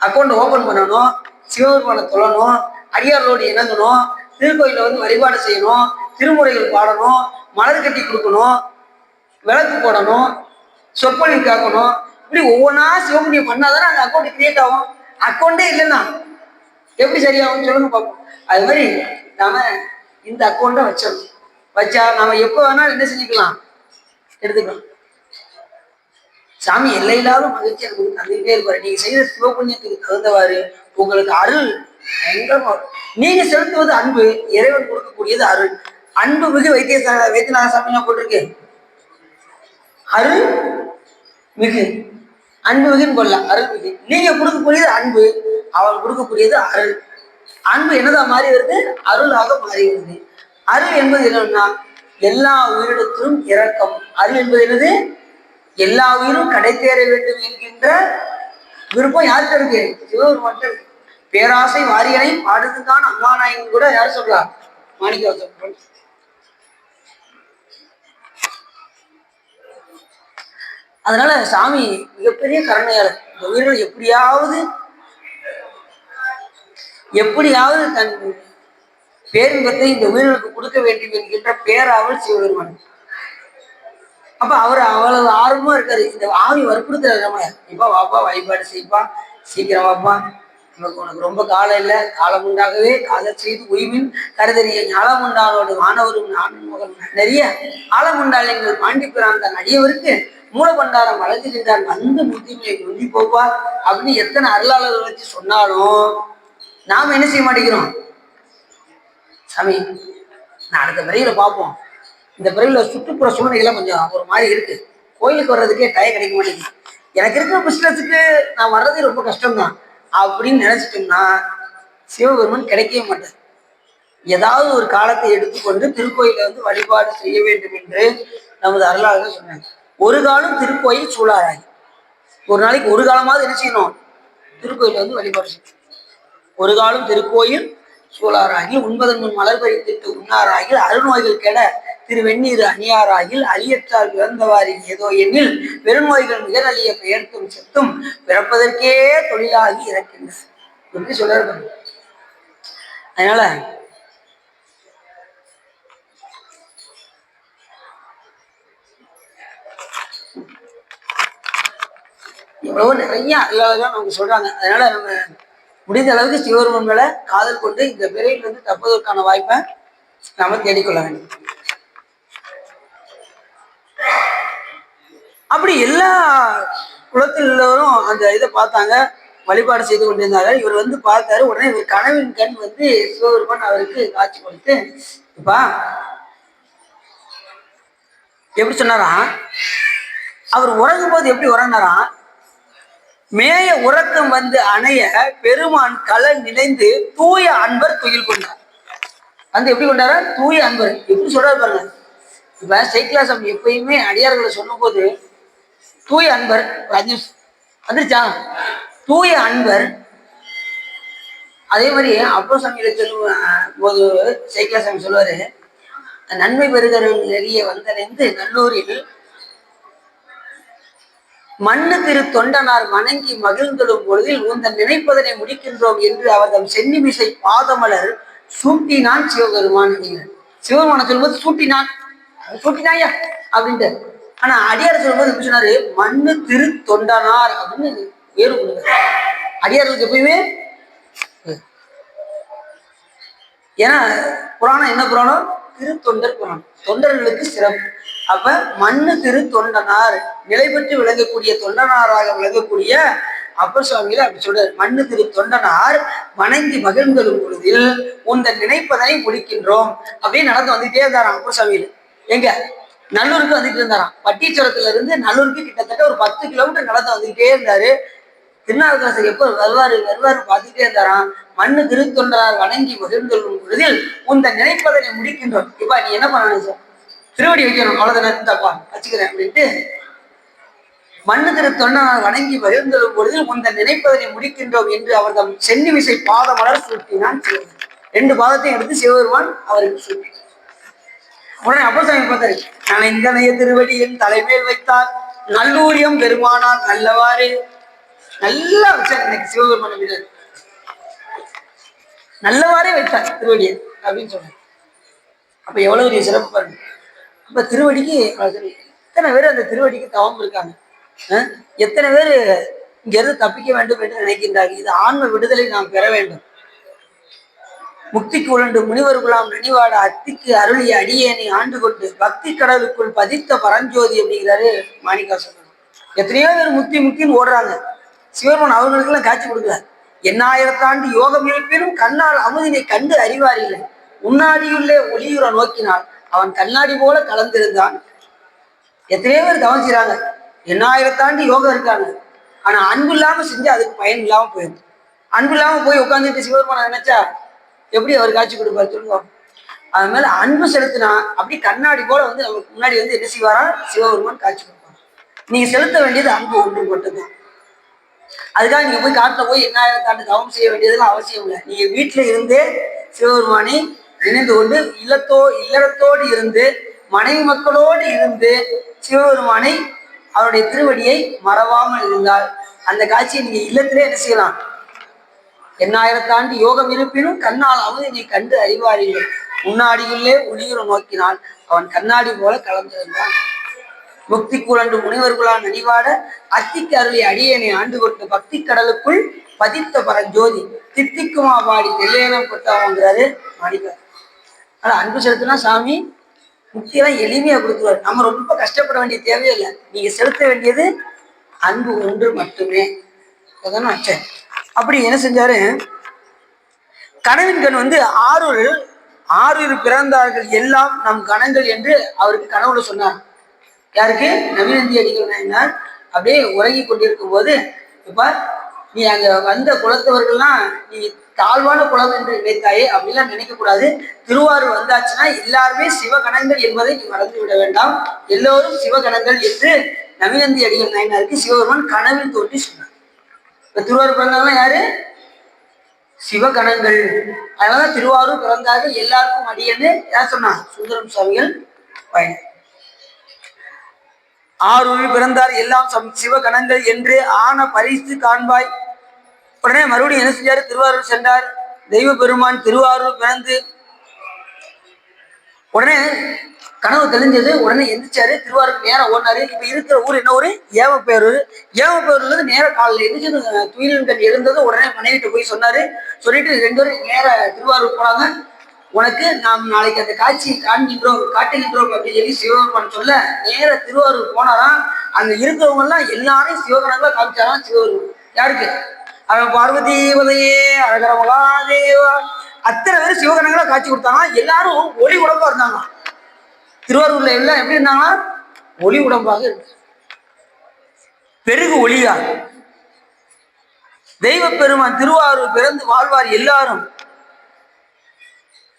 அக்கௌண்ட் ஓபன் பண்ணணும், சிவபெருமானை தொழணும், அடியார்களோடு இணங்கணும், திருக்கோயில வந்து வழிபாடு செய்யணும், திருமுறைகள் பாடணும், மலர் கட்டி கொடுக்கணும், விளக்கு போடணும், சொற்பொழிவு காக்கணும். இப்படி ஒவ்வொன்றா சிவபுண்ணியம் பண்ணாதானே அந்த அக்கௌண்ட் கிரியேட் ஆகும். அக்கௌண்டே இல்லைன்னா எப்படி சரியாகும் சொல்லுங்க பார்ப்போம். அது மாதிரி நாம இந்த அக்கௌண்ட்டை வச்சா நாம எப்போ வேணாலும் என்ன செஞ்சுக்கலாம், எடுத்துக்கலாம். சாமி எல்லையில்லாத மகிழ்ச்சி எனக்கு தந்துகிட்டே இருப்பாரு. நீங்க செய்த சிவபுண்ணியத்துக்கு தகுந்தவாறு உங்களுக்கு அருள் பயங்கரமா. நீங்க செலுத்துவது அன்பு, இறைவன் கொடுக்கக்கூடியது அருள். அன்பு மிகு வைத்தியநாத சாமி போட்டிருக்கு, அருள் மிகு. அன்பு மிகுன்னு கொள்ளலாம், அருள் மிகு. நீங்க கொடுக்கக்கூடியது அன்பு, அவன் கொடுக்கக்கூடியது அருள். அன்பு என்னதான் மாறி வருது, அருளாக மாறி வருது. அருள் என்பது என்னன்னா எல்லா உயிரிடத்திலும் இரக்கம். அருள் என்பது என்னது, எல்லா உயிரும் கடை தேர வேண்டும் என்கின்ற விருப்பம் யாருக்கு இருக்கு, சிவபெருமான் இருக்கு. பேராசை வாரியனை பாடுதுதான் அண்ணாநாயகன் கூட யார் சொல்றா, மாணிக்கவாசகர். அதனால சாமி மிகப்பெரிய கருணையாளர். இந்த உயிர்கள் எப்படியாவது தன் பேரின்பத்தை இந்த உயிர்களுக்கு கொடுக்க வேண்டும் என்கின்ற பேராவல் சிவபெருமான். அப்ப அவர் அவ்வளவு ஆர்வமா இருக்காரு. இந்த ஆவி வற்புறுத்துறாரு நம்மள, இப்ப வாப்பா வழிபாடு செய்ப்பா, சீக்கிரம் வாப்பா, நமக்கு உனக்கு ரொம்ப காலம் இல்லை, காலம் உண்டாகவே காதல் செய்து உய்வின் கருதறிய ஞாலம் உண்டானோடு மாணவரும் நானும் மகன் நிறைய ஆழம் உண்டால் எங்கள் பாண்டிப்பிரான் தன் அடியவருக்கு மூலபண்டாரம் வளர்த்துகின்றான் வந்து முத்திமையை நொந்தி போப்பா அப்படின்னு எத்தனை அருளாளர்கள் வச்சு சொன்னாலும் நாம என்ன செய்ய மாட்டேங்கிறோம். சாமி நான் அடுத்த பிறவில பார்ப்போம், இந்த பிறவில சுற்றுப்புற சூழ்நிலைகள்லாம் கொஞ்சம் ஒரு மாதிரி இருக்கு, கோயிலுக்கு வர்றதுக்கே டயம் கிடைக்க மாட்டேங்குது, எனக்கு இருக்கிற பிசினஸுக்கு நான் வர்றதே ரொம்ப கஷ்டம்தான் அப்படின்னு நினைச்சிட்டோம்னா சிவபெருமன் கிடைக்கவே மாட்டார். ஏதாவது ஒரு காலத்தை எடுத்துக்கொண்டு திருக்கோயில வந்து வழிபாடு செய்ய வேண்டும் என்று நமது அருளாளர்கள் சொன்னாங்க. ஒரு காலம் திருக்கோயில் சூழாராகி, ஒரு நாளைக்கு ஒரு காலமாவது என்ன செய்யணும், திருக்கோயில வந்து வழிபாடு செய்யணும். ஒரு காலம் திருக்கோயில் சூழாராகி உண்பதன் முன் மலர் பறித்திட்டு உண்ணாராகில் அருநோய்கள் கெட திருவெண்ணீர் அணியாராகில் அழியற்றால் பிறந்தவாறு ஏதோ எண்ணில் பெருநோய்கள் நிகழழிய பெயர்த்தும் செத்தும் பிறப்பதற்கே தொழிலாகி இறக்கின்றது எப்படி சொல்றாரு. அதனால எவ்வளவோ நிறைய அல்லாதான் நமக்கு சொல்றாங்க. அதனால நம்ம முடிந்த அளவுக்கு சிவபெருமன் மேல காதல் கொண்டு இந்த பிறவில இருந்து தப்பதற்கான வாய்ப்பை நாம தேடிக்கொள்ள வேண்டும். அப்படி எல்லா குலத்தில் உள்ளவரும் அந்த இதை பார்த்தாங்க, வழிபாடு செய்து கொண்டிருந்தாங்க. இவர் வந்து பார்த்தாரு. உடனே இவர் கனவின் கண் வந்து சிவபெருமன் அவருக்கு காட்சி கொடுத்து, இப்பா எப்படி சொன்னாராம், அவர் உறங்கும் போது எப்படி உறங்கினாராம், மேய உறக்கம் வந்து அணைய பெருமான் கலை நினைந்து தூய அன்பர் துயில் கொண்டார். வந்து எப்படி கொண்டாரா, தூய அன்பர். எப்படி சொல்றாரு பாருங்க. இப்ப சைக்கிளாசம் எப்பயுமே அடியார்களை சொல்லும் போது தூய அன்பர் வந்துருச்சா, தூய அன்பர். அதே மாதிரி அப்போ சமையல சொல்லும் போது சைக்கிளாசாமி சொல்லுவாரு, நன்மை பெறுகிறவன் நெறிய வந்தடைந்து நல்லூரில் மண்ணு திரு தொண்டனார் வணங்கி மகிழ்ந்தடும் பொழுதில் உந்தன் நினைப்பதனை முடிக்கின்றோம் என்று அவர் தம் சென்னிமிசை பாதமலர் சூட்டினான் சிவபெருமான். சிவபெருமான சொல்லும்போது சூட்டினாயா அப்படின்ட்டு. ஆனா அடியார் சொல்லும்போது எப்படி சொன்னாரு, மண்ணு திரு தொண்டனார் அப்படின்னு வேறு கொடுங்க. அடியார்களுக்கு எப்பயுமே, ஏன்னா புராணம் என்ன புராணம், திருத்தொண்டர் புராணம், தொண்டர்களுக்கு சிறப்பு. அப்ப மண்ணு திரு தொண்டனார், நிலை பெற்று விளங்கக்கூடிய தொண்டனாராக விளங்கக்கூடிய அப்பர் சுவாமிகள் அப்படி சொல்றாரு. மண்ணு திரு தொண்டனார் வணங்கி மகிழ்ந்தலும் பொழுதில் உந்த நினைப்பதனை முடிக்கின்றோம் அப்படின்னு நடந்து வந்துட்டே இருந்தாராம் அப்பர் சுவாமிகள். எங்க நல்லூருக்கு வந்துட்டு இருந்தாராம். பட்டீச்சரத்துல இருந்து நல்லூருக்கு கிட்டத்தட்ட ஒரு 10 கிலோமீட்டர் நடந்து வந்துகிட்டே இருந்தாரு. திருநாவுக்கரசர் எப்போ வருவாரு பார்த்துட்டே இருந்தாராம். மண்ணு திருத்தொண்டரார் வணங்கி மகிழ்ந்தொள்ளும் பொழுதில் உந்த நினைப்பதனை முடிக்கின்றோம். இப்ப நீ என்ன பண்ணணும் சார், திருவடி வைக்கணும், அவ்வளவுதானே, தப்பா வச்சுக்கிறேன் அப்படின்ட்டு மண்ணு திருத்தொண்டரார் வணங்கி மகிழ்ந்தொள்ளும் பொழுதில் உந்த நினைப்பதனை முடிக்கின்றோம் என்று அவர் தம் சென்னி விசை பாதமலர் சூட்டினான். 2 பாதத்தையும் எடுத்து சிவபெருமான் அவருக்கு சூட்டி உடனே அப்பர் சாமி பார்த்தாரு. நான் இந்தனைய திருவடியின் தலைமையில் வைத்தார் நல்லூரியம் பெருமானார் நல்லவாறு. நல்லா வச்சார் இன்னைக்கு சிவபெருமான வீரர், நல்லவாறே வைத்தார் திருவடியை அப்படின்னு சொன்னார். அப்ப எவ்வளவு சிறப்பு பாருங்க. அப்ப திருவடிக்கு எத்தனை பேர் அந்த திருவடிக்கு தவம் இருக்காங்க, எத்தனை பேர் இங்க இருந்து தப்பிக்க வேண்டும் என்று நினைக்கின்றார்கள். இது ஆன்ம விடுதலை நாம் பெற வேண்டும். முக்திக்கு உழண்டு முனிவர்களாம் நினைவாட அத்திக்கு அருளிய அடியேனை ஆண்டு கொண்டு பக்தி கடலுக்குள் பதித்த பரஞ்சோதி அப்படிங்கிறாரு மாணிக்காசன். எத்தனையோ பேர் முக்தின்னு ஓடுறாங்க, சிவபெருமான் அவர்களுக்கெல்லாம் காட்சி கொடுக்கிறார். 8000 ஆண்டு யோகம் இருப்பினும் கண்ணால் அமுதினை கண்டு அறிவாரில்லை, உன்னாடியுள்ளே ஒளியுற நோக்கினால் அவன் கண்ணாடி போல கலந்திருந்தான். எத்தனையோ பேர் கவனிச்சுறாங்க, 8000 ஆண்டு யோகம் இருக்காங்க, ஆனா அன்பு இல்லாம செஞ்சு அதுக்கு பயன் இல்லாம போயிடும். அன்பு இல்லாம போய் உட்காந்துட்டு சிவபெருமான நினைச்சா எப்படி அவர் காட்சி கொடுப்பார் சொல்லுவோம். அது மேல அன்பு செலுத்தினா அப்படி கண்ணாடி போல வந்து நமக்கு முன்னாடி வந்து என்ன செய்வாரா, சிவபெருமான் காட்சி கொடுப்பார். நீங்க செலுத்த வேண்டியது அன்பு ஒன்று மட்டும்தான். அதுக்காக நீங்க போய் காட்டுல போய் 8000 ஆண்டு தவம் செய்ய வேண்டியதெல்லாம் அவசியம் இல்லை. நீங்க வீட்டுல இருந்தே சிவபெருமானை நினைந்து கொண்டு இல்லறத்தோடு இருந்து மனைவி மக்களோடு இருந்து சிவபெருமானை அவருடைய திருவடியை மறவாமல் இருந்தால் அந்த காட்சியை நீங்க இல்லத்திலே என்ன செய்யலாம். 8000 ஆண்டு யோகம் இருப்பினும் கண்ணால் அமுதினை கண்டு அறிவாரில்லை, முன்னாடியுள்ளே ஒளியுற நோக்கினால் அவன் கண்ணாடி போல கலந்திருந்தான். முக்தி கூழண்டு முனிவர்களால் நினைவாட அத்திக்கு அருளி அடியேனை ஆண்டு கொண்டு பக்தி கடலுக்குள் பதித்த பரஞ்சோதி தித்திக்குமா பாடி தெல்லையனம் கொடுத்தாங்கிறாரு மாணிக்கா. ஆனா அன்பு செலுத்தினா சாமி முக்தியெல்லாம் எளிமையா கொடுத்துருவாரு. நம்ம ரொம்ப கஷ்டப்பட வேண்டிய தேவையில்லை. நீங்க செலுத்த வேண்டியது அன்பு ஒன்று மட்டுமே. அதானே ஆச்சேன். அப்படி என்ன செஞ்சாரு, கனவின் கண் வந்து ஆறு பிறந்தார்கள் எல்லாம் நம் கணங்கள் என்று அவருக்கு கனவுல சொன்னார். யாருக்கு? நவீனந்தி அடிகள் நாயனார் அப்படியே உறங்கி கொண்டிருக்கும் போது, இப்ப நீ அங்க வந்த குலத்தவர்கள்லாம் நீ தாழ்வான குலம் என்று நினைத்தாயே, அப்படிலாம் நினைக்க கூடாது. திருவாரூர் வந்தாச்சுன்னா எல்லாருமே சிவகணங்கள் என்பதை நீ மறந்து விட வேண்டாம், எல்லோரும் சிவகணங்கள் என்று நவீனந்தி அடிகள் நாயனாருக்கு சிவபெருமான் கனவில் தோன்றி சொன்னார். இப்ப திருவாரூர் பிறந்தவங்க யாரு? சிவகணங்கள். அதனால திருவாரூர் பிறந்தார்கள் எல்லாருக்கும் அடியன்னு யார் சொன்னா? சுந்தரம் சுவாமிகள் பயணம். ஆரூரில் பிறந்தார் எல்லாம் சிவகணங்கள் என்று ஆன பரிசு காண்பாய். உடனே மறுபடியும் என்ன செஞ்சாரு, திருவாரூர் சென்றார். தெய்வ பெருமான் திருவாரூர் பிறந்து உடனே கனவு தெளிஞ்சது. உடனே எந்திரிச்சாரு, திருவாரூருக்கு நேரம் ஓடினாரு. இப்ப இருக்கிற ஊர் என்ன ஊரு? ஏவப்பேரூர். ஏவப்பேரூர்ல இருந்து நேர காலில் எந்திரிச்சு துயிலின் இருந்தது. உடனே மனைவிட்டு போய் சொன்னாரு. சொல்லிட்டு 2 பேரும் நேர திருவாரூர் போனாங்க. உனக்கு நாம் நாளைக்கு அந்த காட்சி காட்டுகின்றோம் அப்படின்னு சொல்லி சிவபெருமான் சொல்ல நேர திருவாரூர் போனாராம். அங்க இருக்கிறவங்க எல்லாம் எல்லாரையும் சிவகணங்களா காமிச்சாராம் சிவபெருமான். யாருக்கு? அவன் பார்வதி உதயே அழகர மகாதேவா அத்தனை பேர் சிவகணங்களா காட்சி கொடுத்தாங்க. எல்லாரும் ஒளி உடம்பா இருந்தாங்க. திருவாரூர்ல எல்லாம் எப்படி இருந்தாங்கன்னா ஒளி உடம்பாக இருக்கு, பெருகு ஒளியா. தெய்வ பெருமான் திருவாரூர் பிறந்து வாழ்வார் எல்லாரும்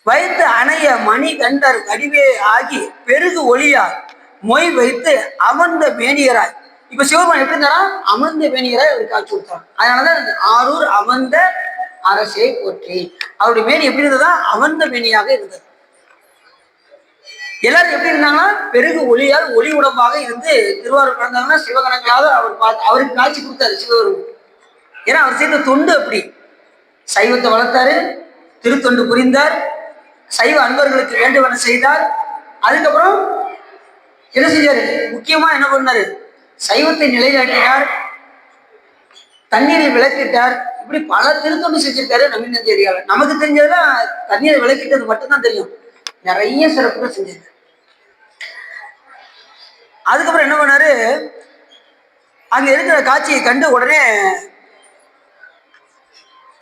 வைத்து அணைய மணி கண்டர் வடிவே ஆகி பெருகு ஒளியார் மொய் வைத்து அமர்ந்த மேனியராய். இப்ப சிவபெருமான் எப்படி இருந்தாரா? அமர்ந்த மேனியராய் அவர் காட்சி கொடுத்தார். அதனாலதான் ஆரூர் அமர்ந்த அரசை போற்றி. அவருடைய மேனி எப்படி இருந்ததா? அமர்ந்த மேனியாக இருந்தது. எல்லாரும் எப்படி இருந்தாங்கன்னா பெருகு ஒளியால் ஒளி உடம்பாக இருந்து திருவாரூர் பிறந்தாங்கன்னா சிவகணங்களாக அவர் அவருக்கு காட்சி கொடுத்தாரு சிவபெருமான். ஏன்னா அவர் செய்த தொண்டு அப்படி. சைவத்தை வளர்த்தாரு, திருத்தொண்டு புரிந்தார், சைவ அன்பர்களுக்கு வேண்டுவன செய்தார். அதுக்கப்புறம் என்ன செஞ்சாரு? முக்கியமா என்ன பண்ணாரு? சைவத்தை நிலைநாட்டினார், தண்ணீரை விளக்கிட்டார். இப்படி பல திருத்தொண்டு செஞ்சிருக்காரு நவீனந்தி அடிகளார். நமக்கு தெரிஞ்சதுல தண்ணீரை விளக்கிட்டது மட்டும்தான் தெரியும். நிறைய சிறப்புகள் செஞ்சிருக்காரு. அதுக்கப்புறம் என்ன பண்ணாரு, அங்க இருக்கிற காட்சியை கண்டு உடனே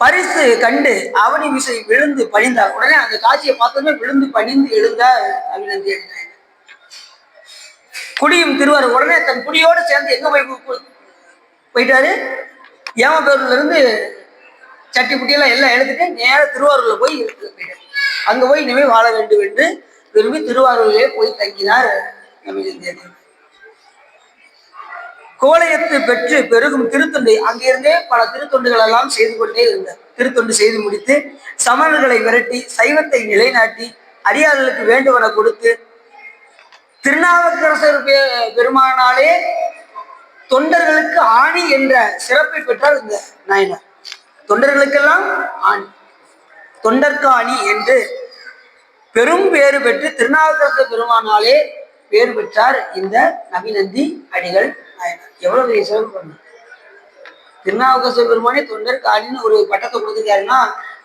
பரிசு கண்டு அவனி விசை விழுந்து பணிந்தார். உடனே அந்த காட்சியை பார்த்தோமே விழுந்து பணிந்து எழுந்தார் அபிநந்தி. குடியும் திருவாரூர். உடனே தன் குடியோடு சேர்ந்து எங்க போயிட்டாரு, ஏமபேரூர்ல இருந்து சட்டி புட்டியெல்லாம் எல்லாம் எடுத்துட்டு நேர திருவாரூர்ல போய் போயிட்டாரு. அங்க போய் இனிமேல் வாழ வேண்டும் என்று விரும்பி திருவாரூரிலே போய் தங்கினார் அபிநந்தி. கோலையத்து பெற்று பெருகும் திருத்தொண்டு, அங்கிருந்தே பல திருத்தொண்டுகள் எல்லாம் செய்து கொண்டே இருந்தார். திருத்தொண்டு செய்து முடித்து சமணர்களை விரட்டி சைவத்தை நிலைநாட்டி அடியார்களுக்கு வேண்டுவன கொடுத்து திருநாவுக்கரசர் பெருமானாலே தொண்டர்களுக்கு ஆணி என்ற சிறப்பை பெற்றார் இந்த நாயனார். தொண்டர்களுக்கெல்லாம் ஆணி, தொண்டர்க்கு ஆணி என்று பெரும் பேறு பெற்று திருநாவுக்கரசர் பெருமானாலே பேறு பெற்றார் இந்த நபிநந்தி அடிகள் நாயனார். எவ்வளவு பெரிய சிறப்பு பண்ண! திருநாவுக்கரசர் பெருமானே தொண்டருக்கு ஆணின்னு ஒரு பட்டத்தை கொடுத்துருக்காருன்னா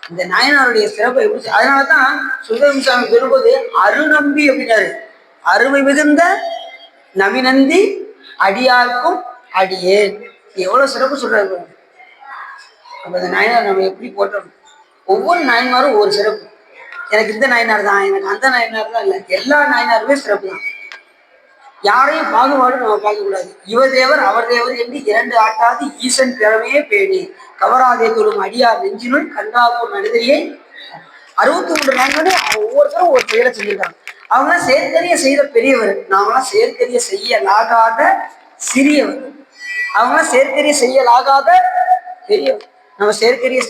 இந்த நாயனாருடைய சிறப்பை எப்படி! அதனாலதான் சுந்தரசாமி பெறும்போது அருநம்பி அப்படின்னாரு, அருமை மிகுந்த நபிநந்தி அடியார்க்கும் அடியேன். எவ்வளவு சிறப்பு சொல்றாரு. அப்ப இந்த நாயனார் நம்ம எப்படி போட்டோம்? ஒவ்வொரு நாயன்மாரும் ஒவ்வொரு சிறப்பு. எனக்கு இந்த நாயனார் தான், எனக்கு அந்த நாயனார் தான் இல்லை, எல்லா நாயனாருமே சிறப்பு தான். யாரையும் பாகுபாடு நம்ம பார்க்க கூடாது. இவர் தேவர் அவர் தேவர் என்று இரண்டு ஆட்டாது ஈசன் பிறவையே பேணி கவராதே தொழும் அடியார் நெஞ்சினுள் கண்டாப்பூர் நடுதலியை. 63 நாயன்மாரும் ஒவ்வொருத்தரும் ஒரு செயலை செஞ்சிருக்காங்க. அவங்க செயற்கரிய செய்த பெரியவர், நாமெல்லாம் செயற்கரிய செய்யலாகாத சிறியவர். அவங்க செயற்கரிய செய்யலாகாத பெரியவர். நம்ம செயற்கரிய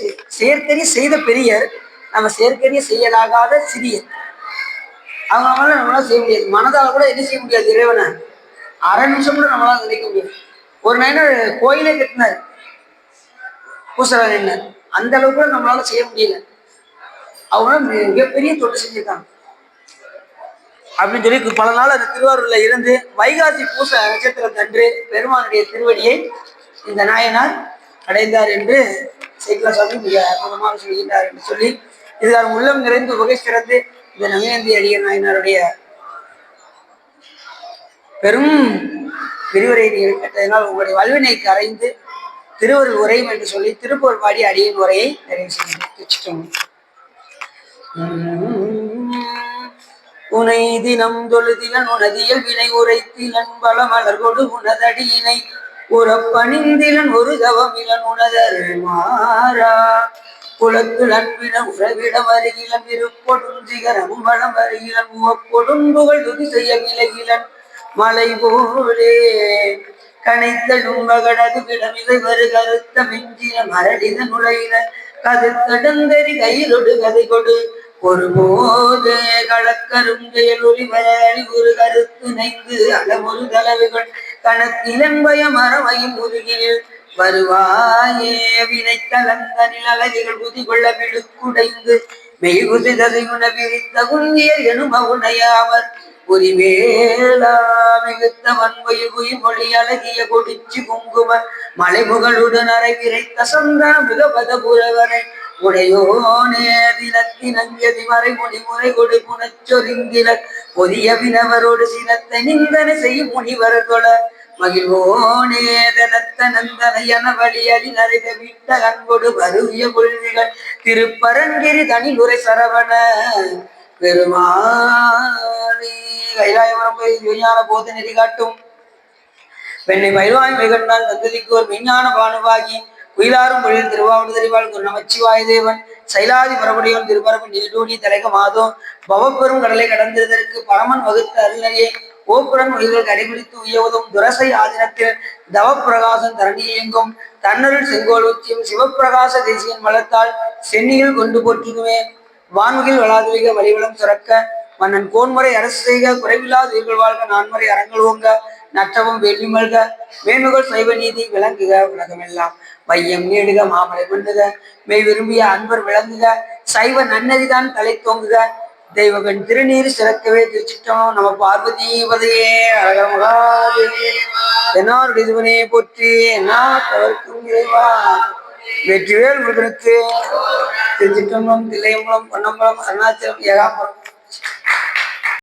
செய்த பெரியர், நம்ம செயற்கரிய செய்யலாகாத சிறியர். அவங்களால நம்மளால செய்ய முடியாது. மனதால கூட என்ன செய்ய முடியாது, இறைவனை அரை நிமிஷம் கூட நம்மளால நினைக்க முடியாது. ஒரு நாயனர் கோயிலே கட்டினார், பூசரா நின்னர், அந்த அளவுக்கு கூட நம்மளால செய்ய முடியல. அவங்க மிகப்பெரிய தொண்டு செஞ்சிருக்காங்க அப்படின்னு சொல்லி பல நாள் அந்த திருவாரூர்ல இருந்து வைகாசி பூச நட்சத்திரத்தன்று பெருமானுடைய திருவடியை இந்த நாயனார் அடைந்தார் என்று சேக்கிழார் மிக அற்புதமாக சொல்கின்றார் என்று சொல்லி இதுதான் உள்ளம் நிறைந்து வகை சிறந்து இந்த நமிநந்தி அடிகள் நாயனாருடைய பெரும் விரிவுரை நீங்கள் கேட்டதனால் உங்களுடைய வல்வினை கரைந்து திருவருள் உரையும் என்று சொல்லி திருப்புகழ் பாடி அடியின் உரையை நிறைவு செய்து உனை தினம் தொழுதிலன் உனதியல் வினை உரைத்திலன் பல மலர் கொடு உனதடியினை உறப்பணிந்திலன் ஒரு தவமிலன் உனதர் மாறா குலத்து நண்பின உறவிடம் அருகிலன் இருப்பொடுஞ்சிகரமும் வளம் அருகிலன் உவப்பொடும்புகள் துதி செய்ய விலகிலன் மலை போலே கனைத்தடும் மகனது விடமிதை வரு கருத்த மிஞ்சின மரடித நுழையின கது தடந்தறி கையிலொடு கதை கொடு ஒரு போது களக்கரும் செயலொலி வரி ஒரு கருத்து நைந்து அளமொரு தலைவுகள் கணத்திலன் பயம் மரமையும் முருகில் வருவாயே வினைத்தலந்தனில் அழகிகள் குதி கொள்ள விழுக்குடைந்து மெய்குதி ததையுண விரித்த குந்தியர் எனும் அவுணையாவர் உரிவேளா மிகுத்த வன்மையில் உயிர்மொழி அழகிய கொடிச்சு குங்கும மலைமுகளுடன் அறை விரைத்த சந்தன மிகபத புறவரை உடையோனே தினத்தினங்கதி மறை முடிமுறை கொடு புனச்சொரிந்தில பொதிய வினவரோடு சினத்தை நிந்தனை செய்யும் முனிவர் தொழ மகிழ்வோனே தனத்த நந்தனையன வழியலி நரைத விட்ட அன்பொடு வருவிய கொள்விகள் திருப்பரங்கிரி தனி உரை சரவண பெருமானே. கைலாயவரம் போய் விஞ்ஞான போத நெறி காட்டும் பெண்ணை பயில்வாய் மிகண்டான் தந்ததிக்கு ஒரு விஞ்ஞான பானுவாகி குயிலாரும் பொழில் திருவாவூர்தறிவாள் குரு நமச்சிவாய தேவன் சைலாதி மரபுடையவன் திருப்பரப்பு நீடூடி தலைக மாதோ பவப்பெரும் கடலை கடந்ததற்கு பரமன் வகுத்த அருளையே ஓப்புடன் உயிர்கள் கடைபிடித்து உயவதும் துரசை ஆதினத்தில் தவப்பிரகாசம் தரணியில் எங்கும் தன்னருள் செங்கோல் உச்சியும் சிவப்பிரகாச தேசியன் வளர்த்தால் சென்னியில் கொண்டு போற்றுதுமே வான்முகில் வளாதுவிக வலிவளம் சுரக்க மன்னன் கோன்முறை அரசு செய்க குறைவில்லாத உயிர்கள் வாழ்க நான்முறை அரங்கள் ஓங்க நற்றவும் வெள்ளி மல்க மேன்முகள் சைவ நீதி விளங்குக உலகமெல்லாம் வையம் நீடுக மாமலை மண்டுக மெய் விரும்பிய அன்பர் விளங்குக சைவ நன்னதிதான் தலை தோங்குக தெய்வகன் திருநீர் சிறக்கவே திருச்சிட்டோம் நம்ம பார்வதீபதையே அழகமகாதேவி என்னாருடைய இதுவனே போற்றி என்ன தவறுக்கும் இறைவா வெற்றிவேல் முருகனுக்கு திருச்சிட்டம்பலம் தில்லையம்பலம் பொன்னம்பலம் அருணாச்சலம் ஏகாம்பரம்